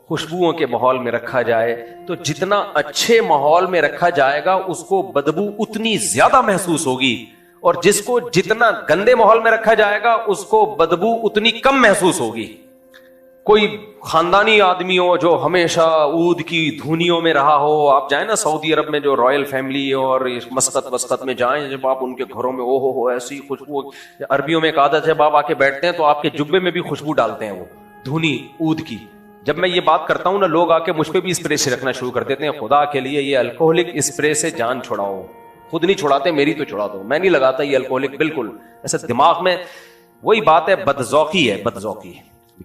خوشبوؤں کے ماحول میں رکھا جائے, تو جتنا اچھے ماحول میں رکھا جائے گا اس کو بدبو اتنی زیادہ محسوس ہوگی, اور جس کو جتنا گندے ماحول میں رکھا جائے گا اس کو بدبو اتنی کم محسوس ہوگی. کوئی خاندانی آدمی ہو جو ہمیشہ عود کی دھونیوں میں رہا ہو, آپ جائیں نا سعودی عرب میں جو رائل فیملی اور مسقط میں جائیں, جب آپ ان کے گھروں میں ہو ایسی خوشبو, عربیوں میں ایک عادت ہے, آپ آ کے بیٹھتے ہیں تو آپ کے جبے میں بھی خوشبو ڈالتے ہیں, وہ دھونی عود کی. جب میں یہ بات کرتا ہوں نا, لوگ آ کے مجھ پہ بھی اسپرے سے رکھنا شروع کر دیتے ہیں. خدا کے لیے یہ الکوہلک اسپرے سے جان چھڑاؤ, خود نہیں چھڑاتے میری تو چھڑا دو, میں نہیں لگاتا یہ الکوہلک, بالکل ایسا دماغ میں. وہی بات ہے, بدذوقی ہے, بدذوقی.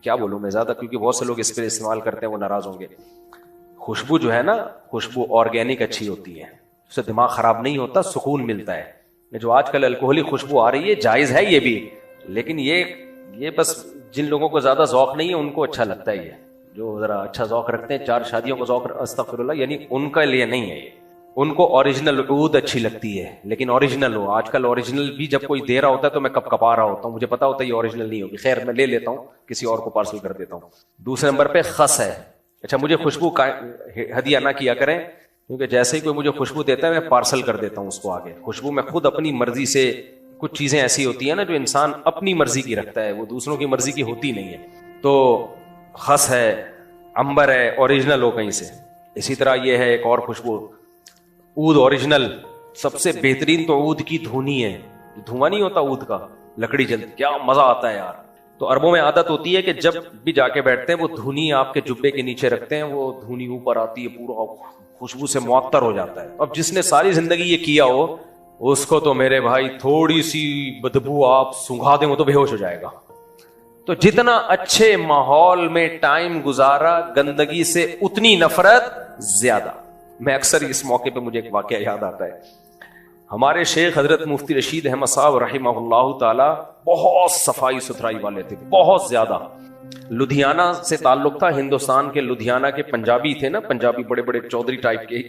کیا بولوں میں زیادہ, کیونکہ بہت سے لوگ اس پہ استعمال کرتے ہیں, وہ ناراض ہوں گے. خوشبو جو ہے نا, خوشبو آرگینک اچھی ہوتی ہے, اس سے دماغ خراب نہیں ہوتا, سکون ملتا ہے. جو آج کل الکوہلک خوشبو آ رہی ہے جائز ہے یہ بھی, لیکن یہ بس جن لوگوں کو زیادہ ذوق نہیں ہے ان کو اچھا لگتا ہے. یہ جو ذرا اچھا ذوق رکھتے ہیں, 4 شادیوں کا ذوق, استغفر اللہ, یعنی ان کے لیے نہیں ہے یہ. ان کو اوریجنل عود اچھی لگتی ہے, لیکن اوریجنل ہو. آج کل اوریجنل بھی جب کوئی دے رہا ہوتا ہے تو میں کپ کپا رہا ہوتا ہوں, مجھے پتا ہوتا ہے یہ اوریجنل نہیں ہوگی, خیر میں لے لیتا ہوں, کسی اور کو پارسل کر دیتا ہوں. دوسرے نمبر پہ خس ہے. اچھا مجھے خوشبو ہدیہ نہ کیا کریں, کیونکہ جیسے ہی کوئی مجھے خوشبو دیتا ہے میں پارسل کر دیتا ہوں اس کو آگے. خوشبو میں خود اپنی مرضی سے, کچھ چیزیں ایسی ہوتی ہیں نا جو انسان اپنی مرضی کی رکھتا ہے, وہ دوسروں کی مرضی کی ہوتی نہیں ہے. تو خس ہے, عنبر ہے, اوریجنل ہو کہیں سے. اسی طرح یہ ہے ایک اور خوشبو, عود اوریجنل. سب سے بہترین تو عود کی دھونی ہے. دھواں نہیں ہوتا عود کا, لکڑی جلتی, کیا مزہ آتا ہے یار. تو عربوں میں عادت ہوتی ہے کہ جب بھی جا کے بیٹھتے ہیں وہ دھونی آپ کے جبے کے نیچے رکھتے ہیں, وہ دھونی اوپر آتی ہے, پورا خوشبو سے معطر ہو جاتا ہے. اب جس نے ساری زندگی یہ کیا ہو اس کو تو میرے بھائی تھوڑی سی بدبو آپ سنگھا دیں وہ تو بے ہوش ہو جائے گا. تو جتنا اچھے ماحول میں ٹائم گزارا, گندگی سے اتنی نفرت زیادہ. میں اکثر اس موقع پہ مجھے ایک واقعہ یاد آتا ہے. ہمارے شیخ حضرت مفتی رشید احمد صاحب رحمہ اللہ تعالی بہت صفائی ستھرائی والے تھے, بہت زیادہ. لدھیانہ سے تعلق تھا, ہندوستان کے لدھیانہ کے پنجابی تھے نا, پنجابی بڑے بڑے چودھری ٹائپ کے,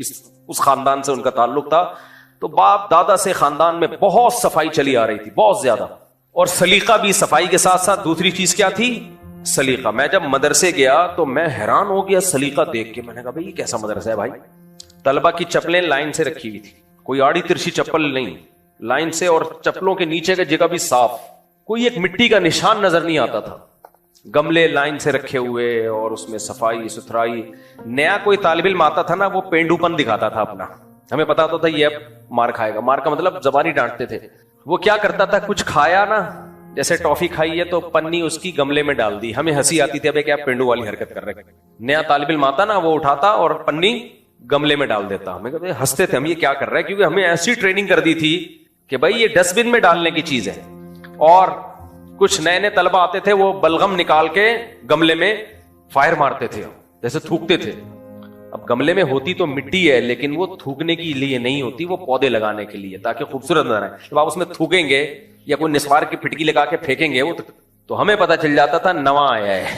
اس خاندان سے ان کا تعلق تھا. تو باپ دادا سے خاندان میں بہت صفائی چلی آ رہی تھی, بہت زیادہ. اور سلیقہ بھی صفائی کے ساتھ ساتھ دوسری چیز کیا تھی, سلیقہ. میں جب مدرسے گیا تو میں حیران ہو گیا سلیقہ دیکھ کے. میں نے کہا بھائی یہ کیسا مدرسہ ہے بھائی. طلبہ کی چپلیں لائن سے رکھی ہوئی تھی, کوئی آڑی ترچھی چپل نہیں, لائن سے. اور چپلوں کے نیچے کا جگہ بھی صاف, کوئی ایک مٹی کا نشان نظر نہیں آتا تھا. گملے لائن سے رکھے ہوئے اور اس میں صفائی ستھرائی. نیا کوئی طالب علم آتا تھا نا, وہ پینڈو پن دکھاتا تھا اپنا, ہمیں پتا ہوتا تھا یہ اب مار کھائے گا. مار کا مطلب زبانی ڈانٹتے تھے. وہ کیا کرتا تھا, کچھ کھایا نا, جیسے ٹافی کھائی ہے تو پنی اس کی گملے میں ڈال دی. ہمیں ہنسی آتی تھی, ابے کیا پینڈو والی حرکت کر رہے. نیا طالب علم آتا نا, وہ اٹھاتا اور پنی گملے میں ڈال دیتا. ہمیں کہتے ہنستے تھے ہم, یہ کیا کر رہے ہیں, کیونکہ ہمیں ایسی ٹریننگ کر دی تھی کہ بھائی یہ ڈسٹ بن میں ڈالنے کی چیز ہے. اور کچھ نئے نئے طلبہ آتے تھے, وہ بلغم نکال کے گملے میں فائر مارتے تھے, جیسے تھوکتے تھے. اب گملے میں ہوتی تو مٹی ہے, لیکن وہ تھوکنے کے لیے نہیں ہوتی, وہ پودے لگانے کے لیے, تاکہ خوبصورت نظر آئے. جب آپ اس میں تھوکیں گے یا کوئی نسوار کی پھٹکی لگا کے پھینکیں گے, وہ تو ہمیں پتا چل جاتا تھا نواں آیا ہے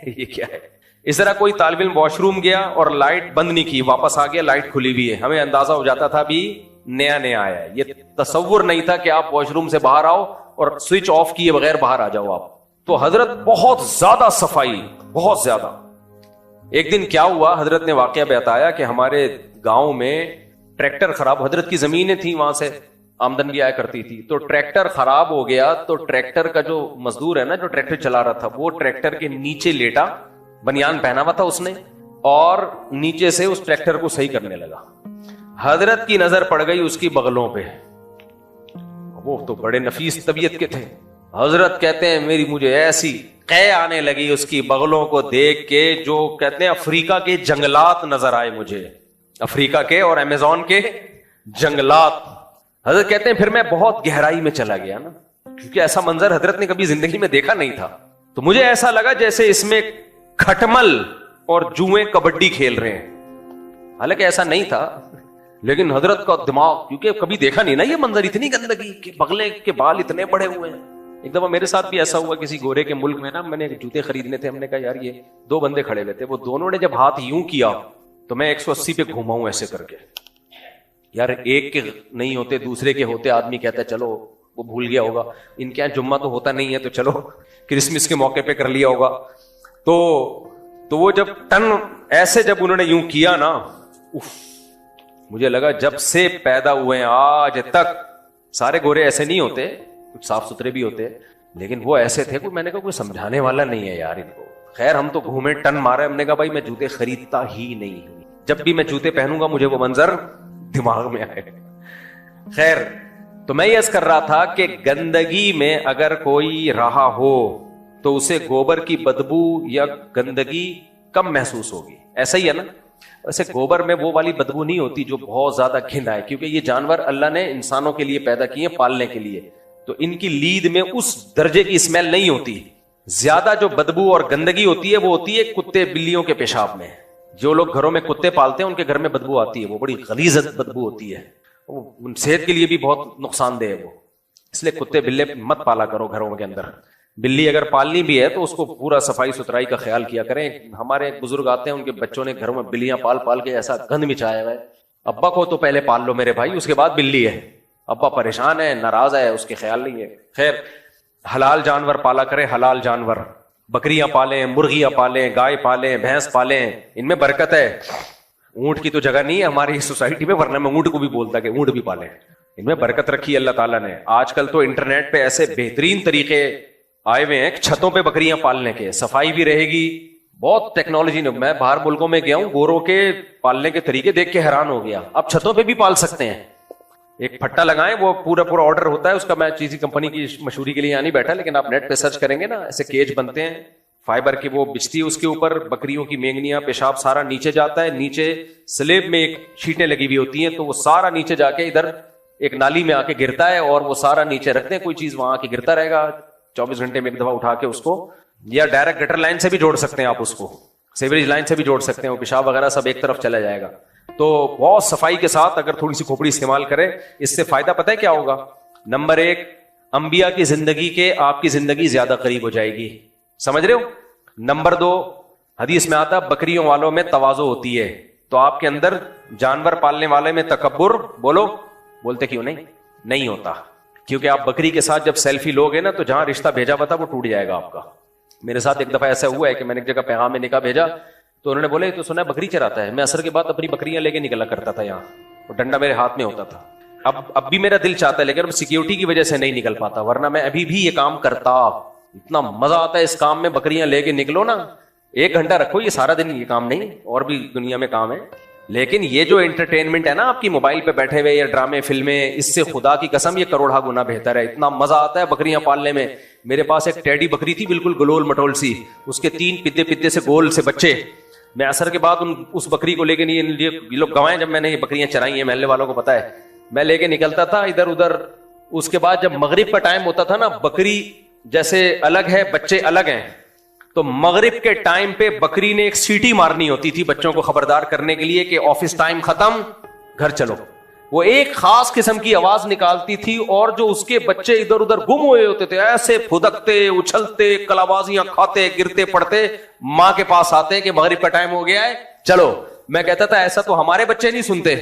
یہ کیا ہے. اس طرح کوئی طالب علم واش روم گیا اور لائٹ بند نہیں کی, واپس آ گیا لائٹ کھلی ہوئی ہے, ہمیں اندازہ ہو جاتا تھا بھی نیا نیا آیا ہے. یہ تصور نہیں تھا کہ آپ واش روم سے باہر آؤ اور سوئچ آف کیے بغیر باہر آ جاؤ آپ. تو حضرت بہت زیادہ صفائی, بہت زیادہ. ایک دن کیا ہوا, حضرت نے واقعہ بتایا کہ ہمارے گاؤں میں ٹریکٹر خراب, حضرت کی زمینیں تھیں, وہاں سے آمدن بھی آیا کرتی تھی. تو ٹریکٹر خراب ہو گیا, تو ٹریکٹر کا جو مزدور ہے نا, جو ٹریکٹر چلا رہا تھا, وہ ٹریکٹر کے نیچے لیٹا, بنیان پہنا ہوا تھا اس نے, اور نیچے سے اس ٹریکٹر کو صحیح کرنے لگا. حضرت کی نظر پڑ گئی اس کی بغلوں پہ, وہ تو بڑے نفیس طبیعت کے تھے. حضرت کہتے ہیں میری مجھے ایسی قے آنے لگی اس کی بغلوں کو دیکھ کے, جو کہتے ہیں افریقہ کے جنگلات نظر آئے مجھے, افریقہ کے اور امیزون کے جنگلات. حضرت کہتے ہیں پھر میں بہت گہرائی میں چلا گیا نا, کیونکہ ایسا منظر حضرت نے کبھی زندگی میں دیکھا نہیں تھا. تو مجھے ایسا لگا جیسے اس میں کھٹمل اور جوئیں کبڈی کھیل رہے ہیں. حالانکہ ایسا نہیں تھا, لیکن حضرت کا دماغ, کیونکہ کبھی دیکھا نہیں نا یہ منظر, اتنی گندگی کہ بغلے کے بال اتنے بڑے ہوئے ہیں. ایک دفعہ میرے ساتھ بھی ایسا ہوا, کسی گورے کے ملک میں نا, میں نے جوتے خریدنے تھے, ہم نے کہا یار یہ 2 بندے کھڑے ہوئے تھے, وہ دونوں نے جب ہاتھ یوں کیا تو میں 180 پہ گھوما ہوں ایسے کر کے. یار ایک کے نہیں ہوتے دوسرے کے ہوتے, آدمی کہتا ہے چلو وہ بھول گیا ہوگا, ان کے یہاں جمعہ تو ہوتا نہیں ہے تو چلو کرسمس کے موقع پہ کر لیا ہوگا. تو وہ جب ٹن ایسے جب انہوں نے یوں کیا نا, مجھے لگا جب سے پیدا ہوئے آج تک سارے گورے ایسے نہیں ہوتے, کچھ صاف ستھرے بھی ہوتے, لیکن وہ ایسے تھے. میں نے کہا کوئی سمجھانے والا نہیں ہے یار ان کو. خیر ہم تو گھومے, ٹن مارے, ہم نے کہا بھائی میں جوتے خریدتا ہی نہیں, جب بھی میں جوتے پہنوں گا مجھے وہ منظر دماغ میں آئے. خیر تو میں یہ عرض کر رہا تھا کہ گندگی میں اگر کوئی رہا ہو تو اسے گوبر کی بدبو یا گندگی کم محسوس ہوگی, ایسا ہی ہے نا. ویسے گوبر میں وہ والی بدبو نہیں ہوتی جو بہت زیادہ گھن آئے، کیونکہ یہ جانور اللہ نے انسانوں کے لیے پیدا کیے پالنے کے لیے، تو ان کی لید میں اس درجے کی اسمیل نہیں ہوتی. زیادہ جو بدبو اور گندگی ہوتی ہے وہ ہوتی ہے کتے بلیوں کے پیشاب میں. جو لوگ گھروں میں کتے پالتے ہیں ان کے گھر میں بدبو آتی ہے، وہ بڑی غلیظ بدبو ہوتی ہے، وہ صحت کے لیے بھی بہت نقصان دہ ہے وہ. اس لیے کتے بلے مت پالا کرو گھروں کے اندر. بلی اگر پالنی بھی ہے تو اس کو پورا صفائی ستھرائی کا خیال کیا کریں. ہمارے ایک بزرگ آتے ہیں، ان کے بچوں نے گھروں میں بلیاں پال پال کے ایسا گند مچایا ہوا ہے. ابا کو تو پہلے پال لو میرے بھائی، اس کے بعد بلی ہے. ابا پریشان ہے، ناراض ہے، اس کے خیال نہیں ہے. خیر، حلال جانور پالا کریں، حلال جانور. بکریاں پالیں، مرغیاں پالیں، گائے پالیں، بھینس پالیں، ان میں برکت ہے. اونٹ کی تو جگہ نہیں ہے ہماری سوسائٹی میں، ورنہ میں اونٹ کو بھی بولتا کہ اونٹ بھی پالیں. ان میں برکت رکھی اللہ تعالیٰ نے. آج کل تو انٹرنیٹ پہ ایسے بہترین طریقے آئے ہوئے ہیں چھتوں پہ بکریاں پالنے کے، صفائی بھی رہے گی. بہت ٹیکنالوجی نے، میں باہر ملکوں میں گیا ہوں، گوروں کے پالنے کے طریقے دیکھ کے حیران ہو گیا. اب چھتوں پہ بھی پال سکتے ہیں. ایک پھٹا لگائیں، وہ پورا آرڈر ہوتا ہے اس کا. میں کسی کمپنی کی مشہوری کے لیے یہاں نہیں بیٹھا، لیکن آپ نیٹ پہ سرچ کریں گے نا، ایسے کیج بنتے ہیں فائبر کی، وہ بچتی ہے اس کے اوپر، بکریوں کی مینگنیاں پیشاب سارا نیچے جاتا ہے. نیچے سلیب میں ایک شیٹیں لگی ہوئی ہوتی ہیں، تو وہ سارا نیچے جا کے ادھر ایک نالی میں آ کے گرتا ہے، اور وہ سارا نیچے رکھتے ہیں. کوئی چیز وہاں آ کے گرتا رہے گا 24 گھنٹے میں ایک دفعہ اٹھا کے اس کو، یا ڈائریکٹ گٹر لائن سے بھی جوڑ سکتے ہیں آپ اس کو، سیوریج لائن سے بھی جوڑ سکتے ہیں، وہ پیشاب وغیرہ سب ایک طرف چلا جائے گا. تو بہت صفائی کے ساتھ اگر تھوڑی سی کھوپڑی استعمال کریں، اس سے فائدہ پتہ ہے کیا ہوگا؟ نمبر 1، انبیاء کی زندگی کے آپ کی زندگی زیادہ قریب ہو جائے گی. سمجھ رہے ہو؟ نمبر 2، حدیث میں آتا بکریوں والوں میں تواضع ہوتی ہے. تو آپ کے اندر جانور پالنے والے میں تکبر، بولو، بولتے کیوں نہیں ہوتا. کیونکہ آپ بکری کے ساتھ جب سیلفی لوگے نا، تو جہاں رشتہ بھیجا ہوا تھا وہ ٹوٹ جائے گا آپ کا. میرے ساتھ ایک دفعہ ایسا ہوا ہے کہ میں نے ایک جگہ پیغام میں نکاح بھیجا، تو انہوں نے بولے تو سنا بکری چراتا ہے. میں عصر کے بعد اپنی بکریاں لے کے نکلا کرتا تھا یہاں، وہ ڈنڈا میرے ہاتھ میں ہوتا تھا. اب بھی میرا دل چاہتا ہے، لیکن اب سیکیورٹی کی وجہ سے نہیں نکل پاتا، ورنہ میں ابھی بھی یہ کام کرتا. اتنا مزہ آتا ہے اس کام میں، بکریاں لے کے نکلو نا، 1 گھنٹہ رکھو، یہ سارا دن یہ کام نہیں، اور بھی دنیا میں کام ہے. لیکن یہ جو انٹرٹینمنٹ ہے نا آپ کی موبائل پہ بیٹھے ہوئے، یا ڈرامے فلمیں، اس سے خدا کی قسم یہ کروڑا گنا بہتر ہے. اتنا مزہ آتا ہے بکریاں پالنے میں. میرے پاس ایک ٹیڈی بکری تھی، بالکل گلول مٹول سی، اس کے 3 پتے پتے سے گول سے بچے. میں عصر کے بعد اس بکری کو لے کے، یہ لوگ گوائیں، جب میں نے یہ بکریاں چرائی ہیں محلے والوں کو پتا ہے، میں لے کے نکلتا تھا ادھر ادھر. اس کے بعد جب مغرب کا ٹائم ہوتا تھا نا، بکری جیسے الگ ہے، بچے الگ ہیں، تو مغرب کے ٹائم پہ بکری نے ایک سیٹی مارنی ہوتی تھی بچوں کو خبردار کرنے کے لیے کہ آفس ٹائم ختم، گھر چلو. وہ ایک خاص قسم کی آواز نکالتی تھی، اور جو اس کے بچے ادھر ادھر گم ہوئے ہوتے تھے، ایسے پھدکتے، اچھلتے، کلابازیاں کھاتے، گرتے پڑتے، ماں کے پاس آتے کہ مغرب کا ٹائم ہو گیا ہے چلو. میں کہتا تھا ایسا تو ہمارے بچے نہیں سنتے.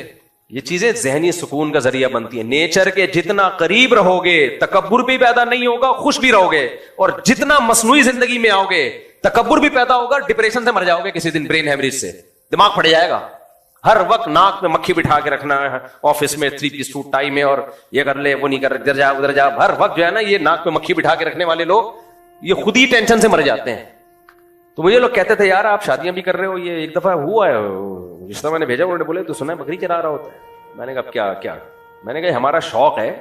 یہ چیزیں ذہنی سکون کا ذریعہ بنتی ہیں. نیچر کے جتنا قریب رہو گے تکبر بھی پیدا نہیں ہوگا، خوش بھی رہو گے. اور جتنا مصنوعی زندگی میں آؤ گے تکبر بھی پیدا ہوگا، ڈپریشن سے مر جاؤ گے کسی دن، برین ہیمریج سے دماغ پھٹ جائے گا. ہر وقت ناک میں مکھی بٹھا کے رکھنا ہے، آفس میں 3 پیس سوٹ ٹائی میں، اور یہ کر لے، وہ نہیں کر، ادھر جا ادھر جا. ہر وقت جو ہے نا یہ ناک میں مکھی بٹھا کے رکھنے والے لوگ، یہ خود ہی ٹینشن سے مر جاتے ہیں. تو مجھے لوگ کہتے تھے یار آپ شادیاں بھی کر رہے ہو. یہ ایک دفعہ ہوا ہے رشتہ میں نے بھیجا، انہوں نے بولے تو سنا ہے بکری چرا رہا ہوتا ہے. میں نے کہا کیا میں نے کہا ہمارا شوق ہے،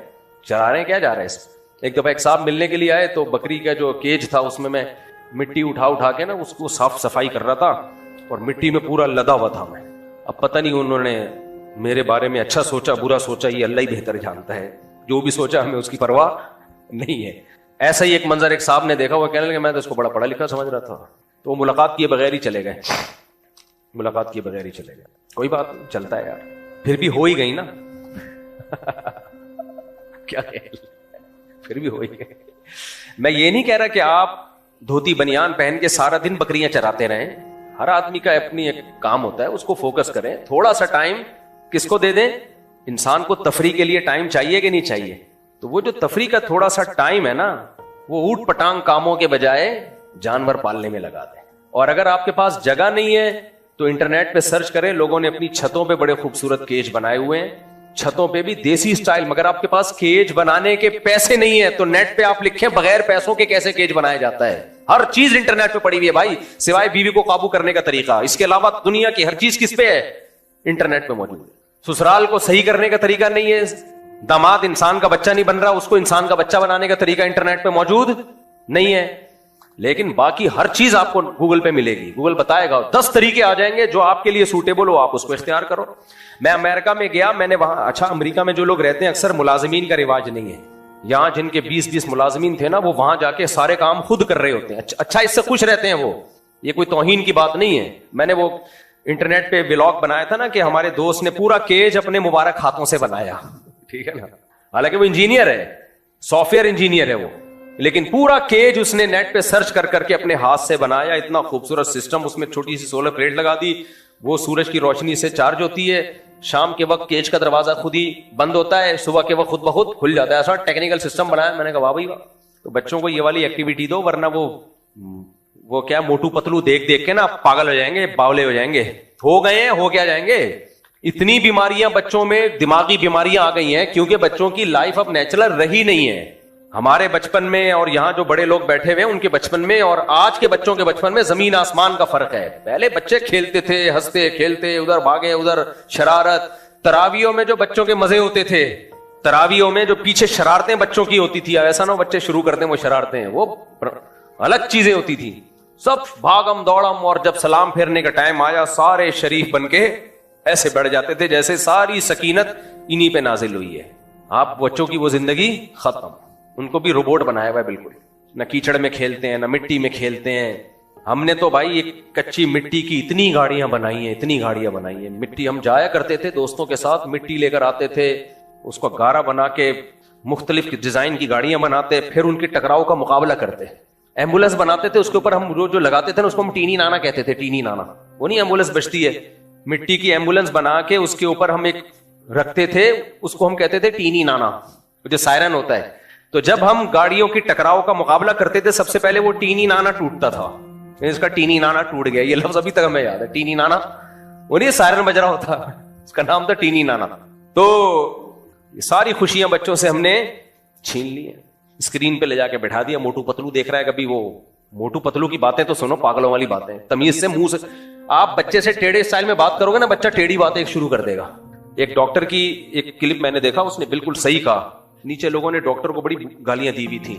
چرا رہے ہیں، کیا جا رہا ہے اس میں. ایک دفعہ ایک صاحب ملنے کے لیے آئے، تو بکری کا جو کیج تھا اس میں مٹی اٹھا کے نا اس کو صاف صفائی کر رہا تھا، اور مٹی میں پورا لدا ہوا تھا میں. اب پتہ نہیں انہوں نے میرے بارے میں اچھا سوچا برا سوچا، یہ اللہ ہی بہتر جانتا ہے. جو بھی سوچا ہمیں اس کی پرواہ نہیں ہے. ایسا ہی ایک منظر ایک صاحب نے دیکھا، وہ کہنے لگے میں تو اس کو بڑا پڑھا لکھا سمجھ رہا تھا. تو وہ ملاقات کیے بغیر ہی چلے گئے، کوئی بات نہیں، چلتا ہے یار. پھر بھی ہو ہی گئی نا کیا پھر بھی ہو ہی گئی. میں یہ نہیں کہہ رہا کہ آپ دھوتی بنیان پہن کے سارا دن بکریاں چراتے رہیں. ہر آدمی کا اپنی ایک کام ہوتا ہے، اس کو فوکس کریں. تھوڑا سا ٹائم کس کو دے دیں؟ انسان کو تفریح کے لیے ٹائم چاہیے کہ نہیں چاہیے؟ تو وہ جو تفریح کا تھوڑا سا ٹائم ہے نا، وہ اوٹ پٹانگ کاموں کے بجائے جانور پالنے میں لگا دیں. اور اگر آپ کے پاس جگہ نہیں ہے تو انٹرنیٹ پہ سرچ کریں، لوگوں نے اپنی چھتوں پہ بڑے خوبصورت کیج بنائے ہوئے ہیں، چھتوں پہ بھی دیسی سٹائل. مگر آپ کے پاس کیج بنانے کے پیسے نہیں ہے تو نیٹ پہ آپ لکھیں بغیر پیسوں کے کیسے کیج بنایا جاتا ہے. ہر چیز انٹرنیٹ پہ پڑی ہوئی ہے بھائی، سوائے بیوی کو قابو کرنے کا طریقہ. اس کے علاوہ دنیا کی ہر چیز کس پہ ہے؟ انٹرنیٹ پہ موجود ہے. سسرال کو صحیح کرنے کا طریقہ نہیں ہے، داماد انسان کا بچہ نہیں بن رہا، اس کو انسان کا بچہ بنانے کا طریقہ انٹرنیٹ پہ موجود نہیں ہے. لیکن باقی ہر چیز آپ کو گوگل پہ ملے گی. گوگل بتائے گا, 10 طریقے آ جائیں گے جو آپ کے لیے سوٹیبل ہو, آپ اس کو اختیار کرو. میں امریکہ میں گیا, میں نے وہاں, اچھا امریکہ میں جو لوگ رہتے ہیں اکثر ملازمین کا رواج نہیں ہے. یہاں جن کے 20 ملازمین تھے نا, وہ وہاں جا کے سارے کام خود کر رہے ہوتے ہیں. اچھا اس سے خوش رہتے ہیں وہ, یہ کوئی توہین کی بات نہیں ہے. میں نے وہ انٹرنیٹ پہ ولاگ بنایا تھا نا کہ ہمارے دوست نے پورا کیج اپنے مبارک ہاتھوں سے بنایا, ٹھیک ہے نا, حالانکہ وہ انجینئر ہے, سافٹ ویئر انجینئر ہے وہ, لیکن پورا کیج اس نے نیٹ پہ سرچ کر کے اپنے ہاتھ سے بنایا. اتنا خوبصورت سسٹم, اس میں چھوٹی سی سولر پلیٹ لگا دی, وہ سورج کی روشنی سے چارج ہوتی ہے. شام کے وقت کیج کا دروازہ خود ہی بند ہوتا ہے, صبح کے وقت خود بخود کھل جاتا ہے. ایسا ٹیکنیکل سسٹم بنایا. میں نے کہا واہ بھائی واہ. تو بچوں کو یہ والی ایکٹیویٹی دو, ورنہ وہ کیا موٹو پتلو دیکھ کے نا پاگل ہو جائیں گے, باولے ہو جائیں گے. ہو گئے ہیں, ہو کیا جائیں گے. اتنی بیماریاں بچوں میں, دماغی بیماریاں آ گئی ہیں کیونکہ بچوں کی لائف اب نیچرل رہی نہیں ہے. ہمارے بچپن میں اور یہاں جو بڑے لوگ بیٹھے ہوئے ہیں ان کے بچپن میں اور آج کے بچوں کے بچپن میں زمین آسمان کا فرق ہے. پہلے بچے کھیلتے تھے, ہنستے کھیلتے, ادھر بھاگے ادھر شرارت. تراویوں میں جو بچوں کے مزے ہوتے تھے, تراویوں میں جو پیچھے شرارتیں بچوں کی ہوتی تھی, ایسا نہ بچے شروع کرتے ہیں وہ شرارتیں, وہ الگ چیزیں ہوتی تھی. سب بھاگم دوڑم, اور جب سلام پھیرنے کا ٹائم آیا سارے شریف بن کے ایسے بڑھ جاتے تھے جیسے ساری سکینت انہی پہ نازل ہوئی ہے. آپ بچوں کی وہ زندگی ختم, ان کو بھی روبوٹ بنایا ہوا ہے بالکل. نہ کیچڑ میں کھیلتے ہیں, نہ مٹی میں کھیلتے ہیں. ہم نے تو بھائی ایک کچی مٹی کی اتنی گاڑیاں بنائی ہیں. مٹی, ہم جایا کرتے تھے دوستوں کے ساتھ, مٹی لے کر آتے تھے, اس کو گارا بنا کے مختلف ڈیزائن کی گاڑیاں بناتے, پھر ان کے ٹکراؤ کا مقابلہ کرتے. ایمبولینس بناتے تھے, اس کے اوپر ہم جو لگاتے تھے نا اس کو ہم ٹینی نانا کہتے تھے. ٹینی نانا, وہ نہیں ایمبولینس بچتی ہے, مٹی کی ایمبولینس بنا کے اس کے اوپر ہم ایک رکھتے تھے, اس کو ہم کہتے تھے ٹینی نانا, جو سائرن ہوتا ہے. تو جب ہم گاڑیوں کی ٹکراؤ کا مقابلہ کرتے تھے, سب سے پہلے وہ ٹینی نانا ٹوٹتا تھا. اس کا ٹینی نانا ٹوٹ گیا, یہ لفظ ابھی تک ہمیں یاد ہے. ٹینی نانا, وہ نہیں سائرن بج رہا ہوتا, اس کا نام تھا ٹینی نانا. تو یہ ساری خوشیاں بچوں سے ہم نے چھین لی ہیں. اسکرین پہ لے جا کے بیٹھا دیا, موٹو پتلو دیکھ رہا ہے. کبھی وہ موٹو پتلو کی باتیں تو سنو, پاگلوں والی باتیں, تمیز سے منہ سے. آپ بچے سے ٹیڑھے اسٹائل میں بات کرو گے نا, بچہ ٹیڑھی باتیں شروع کر دے گا. ایک ڈاکٹر کی ایک کلپ میں نے دیکھا, اس نے بالکل صحیح کہا. نیچے لوگوں نے ڈاکٹر کو بڑی گالیاں دی ہوئی تھی,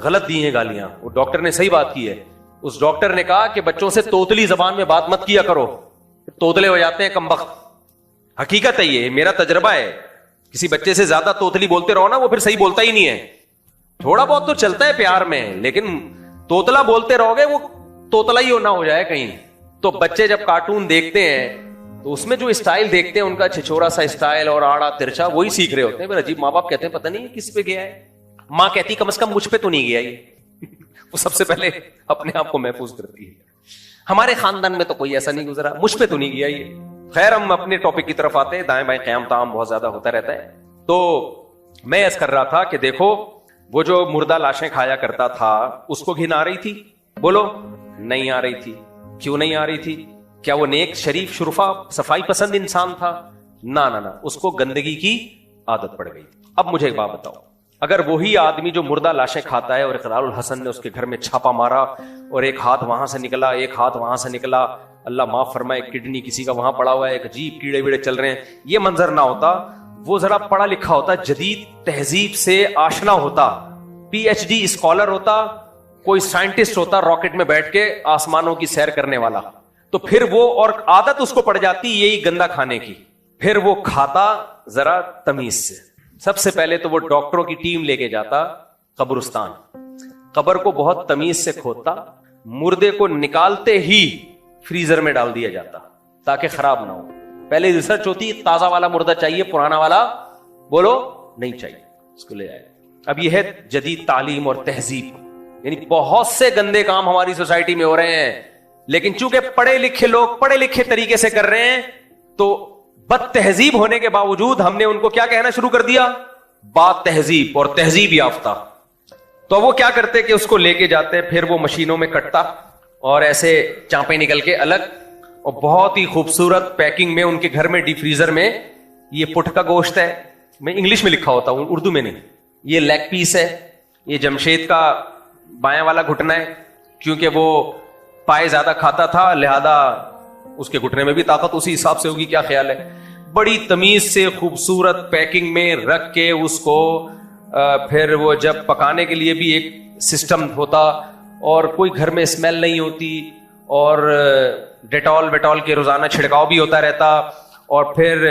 غلط دی ہیں گالیاں, وہ ڈاکٹر نے صحیح بات کی ہے. اس ڈاکٹر نے کہا کہ بچوں سے توتلی زبان میں بات مت کیا کرو, توتلے ہو جاتے ہیں کمبخت. حقیقت ہے, یہ میرا تجربہ ہے. کسی بچے سے زیادہ توتلی بولتے رہو نا, وہ پھر صحیح بولتا ہی نہیں ہے. تھوڑا بہت تو چلتا ہے پیار میں, لیکن توتلا بولتے رہو گے وہ توتلا ہی نہ ہو جائے کہیں. تو بچے جب کارٹون دیکھتے ہیں تو اس میں جو اسٹائل دیکھتے ہیں ان کا چھچورا سا اسٹائل اور آڑا ترچا, وہی سیکھ رہے ہوتے ہیں. پھر عجیب, ماں باپ کہتے ہیں پتہ نہیں کس پہ گیا ہے. ماں کہتی کم از کم مجھ پہ تو نہیں گیا یہ. وہ سب سے پہلے اپنے آپ کو محفوظ کرتی ہے. ہمارے خاندان میں تو کوئی ایسا نہیں گزرا, مجھ پہ تو نہیں گیا یہ. خیر, ہم اپنے ٹاپک کی طرف آتے ہیں. دائیں بائیں قیام تام بہت زیادہ ہوتا رہتا ہے. تو میں عرض کر رہا تھا کہ دیکھو, وہ جو مردہ لاشیں کھایا کرتا تھا اس کو گھن آ رہی تھی؟ بولو, نہیں آ رہی تھی. کیوں نہیں آ رہی تھی؟ کیا وہ نیک شریف شرفا صفائی پسند انسان تھا؟ نہ, اس کو گندگی کی عادت پڑ گئی. اب مجھے ایک بات بتاؤ, اگر وہی آدمی جو مردہ لاشیں کھاتا ہے, اور اقرار الحسن نے اس کے گھر میں چھاپا مارا اور ایک ہاتھ وہاں سے نکلا, ایک ہاتھ وہاں سے نکلا, اللہ معاف فرمائے, کڈنی کسی کا وہاں پڑا ہوا ہے, ایک عجیب کیڑے ویڑے چل رہے ہیں, یہ منظر نہ ہوتا, وہ ذرا پڑھا لکھا ہوتا, جدید تہذیب سے آشنا ہوتا, PhD اسکالر ہوتا, کوئی سائنٹسٹ ہوتا, راکٹ میں بیٹھ کے آسمانوں کی سیر کرنے والا, تو پھر وہ, اور عادت اس کو پڑ جاتی یہی گندا کھانے کی, پھر وہ کھاتا ذرا تمیز سے. سب سے پہلے تو وہ ڈاکٹروں کی ٹیم لے کے جاتا قبرستان, قبر کو بہت تمیز سے کھودتا, مردے کو نکالتے ہی فریزر میں ڈال دیا جاتا تاکہ خراب نہ ہو. پہلے ریسرچ ہوتی, تازہ والا مردہ چاہیے, پرانا والا بولو نہیں چاہیے, اس کو لے آئے. اب یہ ہے جدید تعلیم اور تہذیب. یعنی بہت سے گندے کام ہماری سوسائٹی میں ہو رہے ہیں, لیکن چونکہ پڑھے لکھے لوگ پڑھے لکھے طریقے سے کر رہے ہیں, تو بد تہذیب ہونے کے باوجود ہم نے ان کو کیا کہنا شروع کر دیا؟ بات تہذیب اور تہذیب یافتہ. تو وہ کیا کرتے کہ اس کو لے کے جاتے, پھر وہ مشینوں میں کٹتا اور ایسے چانپیں نکل کے الگ, اور بہت ہی خوبصورت پیکنگ میں ان کے گھر میں ڈی فریزر میں, یہ پٹ کا گوشت ہے, میں انگلش میں لکھا ہوتا ہوں, اردو میں نہیں, یہ لیگ پیس ہے, یہ جمشید کا بایاں والا گھٹنا ہے, کیونکہ وہ پائے زیادہ کھاتا تھا لہذا اس کے گھٹنے میں بھی طاقت اسی حساب سے ہوگی, کیا خیال ہے. بڑی تمیز سے خوبصورت پیکنگ میں رکھ کے اس کو, پھر وہ جب پکانے کے لیے بھی ایک سسٹم ہوتا, اور کوئی گھر میں اسمیل نہیں ہوتی, اور ڈیٹول ویٹول کے روزانہ چھڑکاؤ بھی ہوتا رہتا, اور پھر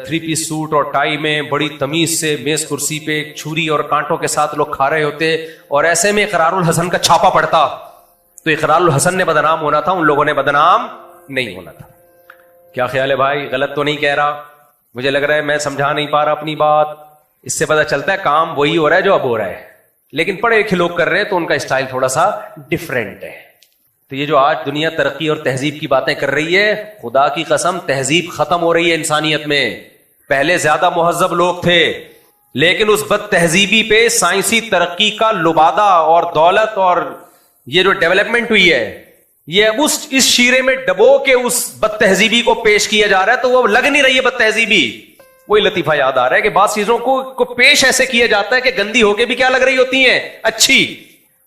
3 پیس سوٹ اور ٹائی میں بڑی تمیز سے میز کرسی پہ چھری اور کانٹوں کے ساتھ لوگ کھا رہے ہوتے, اور ایسے میں اقرار الحسن کا چھاپا پڑتا, تو اقرار الحسن نے بدنام ہونا تھا, ان لوگوں نے بدنام نہیں ہونا تھا. کیا خیال ہے بھائی؟ غلط تو نہیں کہہ رہا؟ مجھے لگ رہا ہے میں سمجھا نہیں پا رہا اپنی بات. اس سے پتہ چلتا ہے کام وہی ہو رہا ہے جو اب ہو رہا ہے, لیکن پڑھے لکھے لوگ کر رہے ہیں تو ان کا اسٹائل تھوڑا سا ڈفرینٹ ہے. تو یہ جو آج دنیا ترقی اور تہذیب کی باتیں کر رہی ہے, خدا کی قسم تہذیب ختم ہو رہی ہے انسانیت میں. پہلے زیادہ مہذب لوگ تھے, لیکن اس بد تہذیبی پہ سائنسی ترقی کا لبادہ اور دولت اور یہ جو ڈیولپمنٹ ہوئی ہے, یہ اس شیرے میں ڈبو کے اس بد تہذیبی کو پیش کیا جا رہا ہے, تو وہ لگ نہیں رہی ہے بد تہذیبی. وہی لطیفہ یاد آ رہا ہے کہ بعض چیزوں کو پیش ایسے کیا جاتا ہے کہ گندی ہو کے بھی کیا لگ رہی ہوتی ہیں اچھی.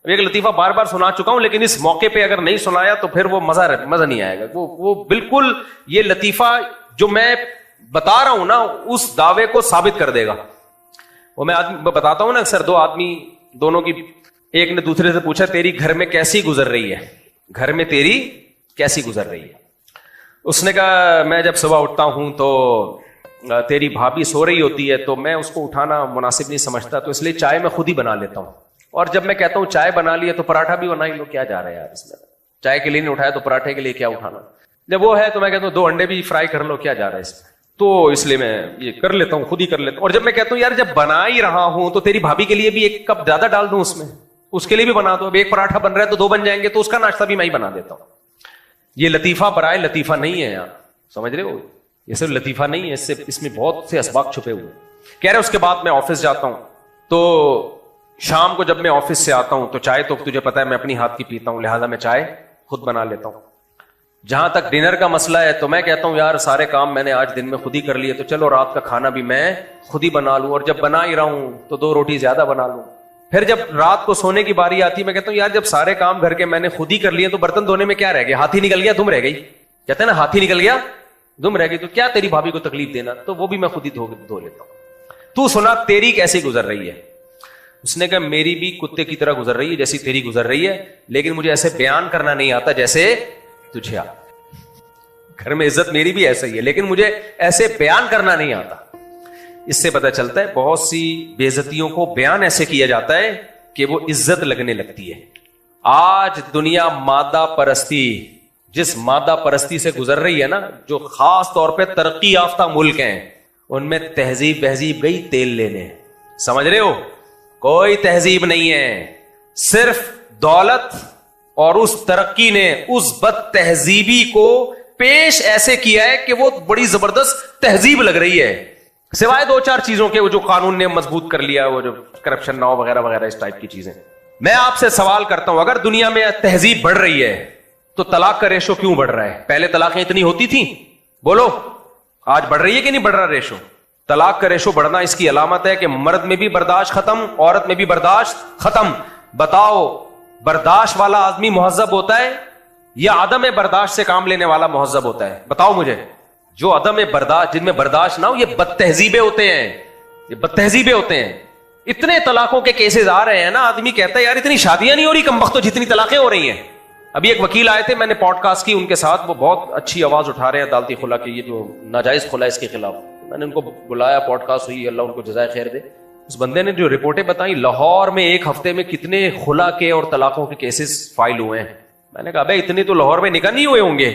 ایک لطیفہ بار بار سنا چکا ہوں, لیکن اس موقع پہ اگر نہیں سنایا تو پھر وہ مزہ نہیں آئے گا. وہ بالکل یہ لطیفہ جو میں بتا رہا ہوں نا, اس دعوے کو ثابت کر دے گا. وہ میں بتاتا ہوں نا, اکثر دو آدمی, دونوں کی, ایک نے دوسرے سے پوچھا تیری گھر میں کیسی گزر رہی ہے, گھر میں تیری کیسی گزر رہی ہے. اس نے کہا میں جب صبح اٹھتا ہوں تو تیری بھابھی سو رہی ہوتی ہے, تو میں اس کو اٹھانا مناسب نہیں سمجھتا, تو اس لیے چائے میں خود ہی بنا لیتا ہوں. اور جب میں کہتا ہوں چائے بنا لی ہے تو پراٹھا بھی بنا ہی لو, کیا جا رہا ہے یار اس میں, چائے کے لیے نہیں اٹھایا تو پراٹھے کے لیے کیا اٹھانا. جب وہ ہے تو میں کہتا ہوں 2 انڈے بھی فرائی کر لو, کیا جا رہا ہے اس میں, تو اس لیے میں یہ کر لیتا ہوں, خود ہی کر لیتا ہوں. اور جب میں کہتا ہوں یار جب بنا ہی رہا ہوں تو تیری بھابھی کے لیے بھی 1 کپ زیادہ ڈال دوں اس میں, اس کے لیے بھی بنا دو. اب ایک پراٹھا بن رہا ہے تو 2 بن جائیں گے, تو اس کا ناشتہ بھی میں ہی بنا دیتا ہوں. یہ لطیفہ برائے لطیفہ نہیں ہے یار, سمجھ رہے ہو؟ یہ صرف لطیفہ نہیں ہے, اس میں بہت سے اسباق چھپے ہوئے. کہہ رہے اس کے بعد میں آفس جاتا ہوں, تو شام کو جب میں آفس سے آتا ہوں تو چائے تو تجھے پتا ہے میں اپنی ہاتھ کی پیتا ہوں, لہٰذا میں چائے خود بنا لیتا ہوں. جہاں تک ڈنر کا مسئلہ ہے تو میں کہتا ہوں یار سارے کام میں نے آج دن میں خود ہی کر لیے, تو چلو رات کا کھانا بھی میں خود ہی بنا لوں, اور جب بنا ہی رہا ہوں تو 2 روٹی زیادہ بنا لوں. پھر جب رات کو سونے کی باری آتی ہے میں کہتا ہوں یار جب سارے کام گھر کے میں نے خود ہی کر لیے تو برتن دھونے میں کیا رہ گیا, ہاتھ ہی نکل گیا دم رہ گئی. کہتے ہیں نا ہاتھ ہی نکل گیا دم رہ گئی, تو کیا تیری بھابھی کو تکلیف دینا, تو وہ بھی میں خود ہی دھو لیتا ہوں. تو سنا تیری کیسی گزر رہی ہے؟ اس نے کہا میری بھی کتے کی طرح گزر رہی ہے جیسی تیری گزر رہی ہے, لیکن مجھے ایسے بیان کرنا نہیں آتا جیسے تجھے آتا. گھر میں عزت میری بھی ایسا ہی ہے, لیکن مجھے ایسے بیان کرنا نہیں آتا. اس سے پتہ چلتا ہے بہت سی بے عزتیوں کو بیان ایسے کیا جاتا ہے کہ وہ عزت لگنے لگتی ہے. آج دنیا مادہ پرستی, جس مادہ پرستی سے گزر رہی ہے نا, جو خاص طور پہ ترقی یافتہ ملک ہیں, ان میں تہذیب گئی تیل لینے. سمجھ رہے ہو؟ کوئی تہذیب نہیں ہے, صرف دولت اور اس ترقی نے اس بد تہذیبی کو پیش ایسے کیا ہے کہ وہ بڑی زبردست تہذیب لگ رہی ہے, سوائے 2-4 چیزوں کے وہ جو قانون نے مضبوط کر لیا, وہ جو کرپشن نہ ہو وغیرہ وغیرہ اس ٹائپ کی چیزیں. میں آپ سے سوال کرتا ہوں, اگر دنیا میں تہذیب بڑھ رہی ہے تو طلاق کا ریشو کیوں بڑھ رہا ہے؟ پہلے طلاقیں اتنی ہوتی تھیں؟ بولو, آج بڑھ رہی ہے کہ نہیں بڑھ رہا ریشو؟ طلاق کا ریشو بڑھنا اس کی علامت ہے کہ مرد میں بھی برداشت ختم, عورت میں بھی برداشت ختم. بتاؤ برداشت والا آدمی مہذب ہوتا ہے یا عدم برداشت سے کام لینے والا مہذب ہوتا ہے؟ بتاؤ مجھے. جو عدم برداشت, جن میں برداشت نہ ہو, یہ بد تہذیبے ہوتے ہیں, یہ بد تہذیبے ہوتے ہیں. اتنے طلاقوں کے کیسز آ رہے ہیں نا, آدمی کہتا ہے یار اتنی شادیاں نہیں ہو رہی کم وقت جتنی طلاقیں ہو رہی ہیں. ابھی ایک وکیل آئے تھے, میں نے پوڈ کاسٹ کی ان کے ساتھ, وہ بہت اچھی آواز اٹھا رہے ہیں عدالتی خلا کی, یہ جو ناجائز خلا اس کے خلاف. میں نے ان کو بلایا, پوڈ کاسٹ ہوئی, اللہ ان کو جزائے خیر دے. اس بندے نے جو رپورٹیں بتائیں, لاہور میں 1 ہفتے میں کتنے خلا کے اور طلاقوں کے کیسز فائل ہوئے ہیں. میں نے کہا بھائی اتنے تو لاہور میں نکاح نہیں ہوئے ہوں گے.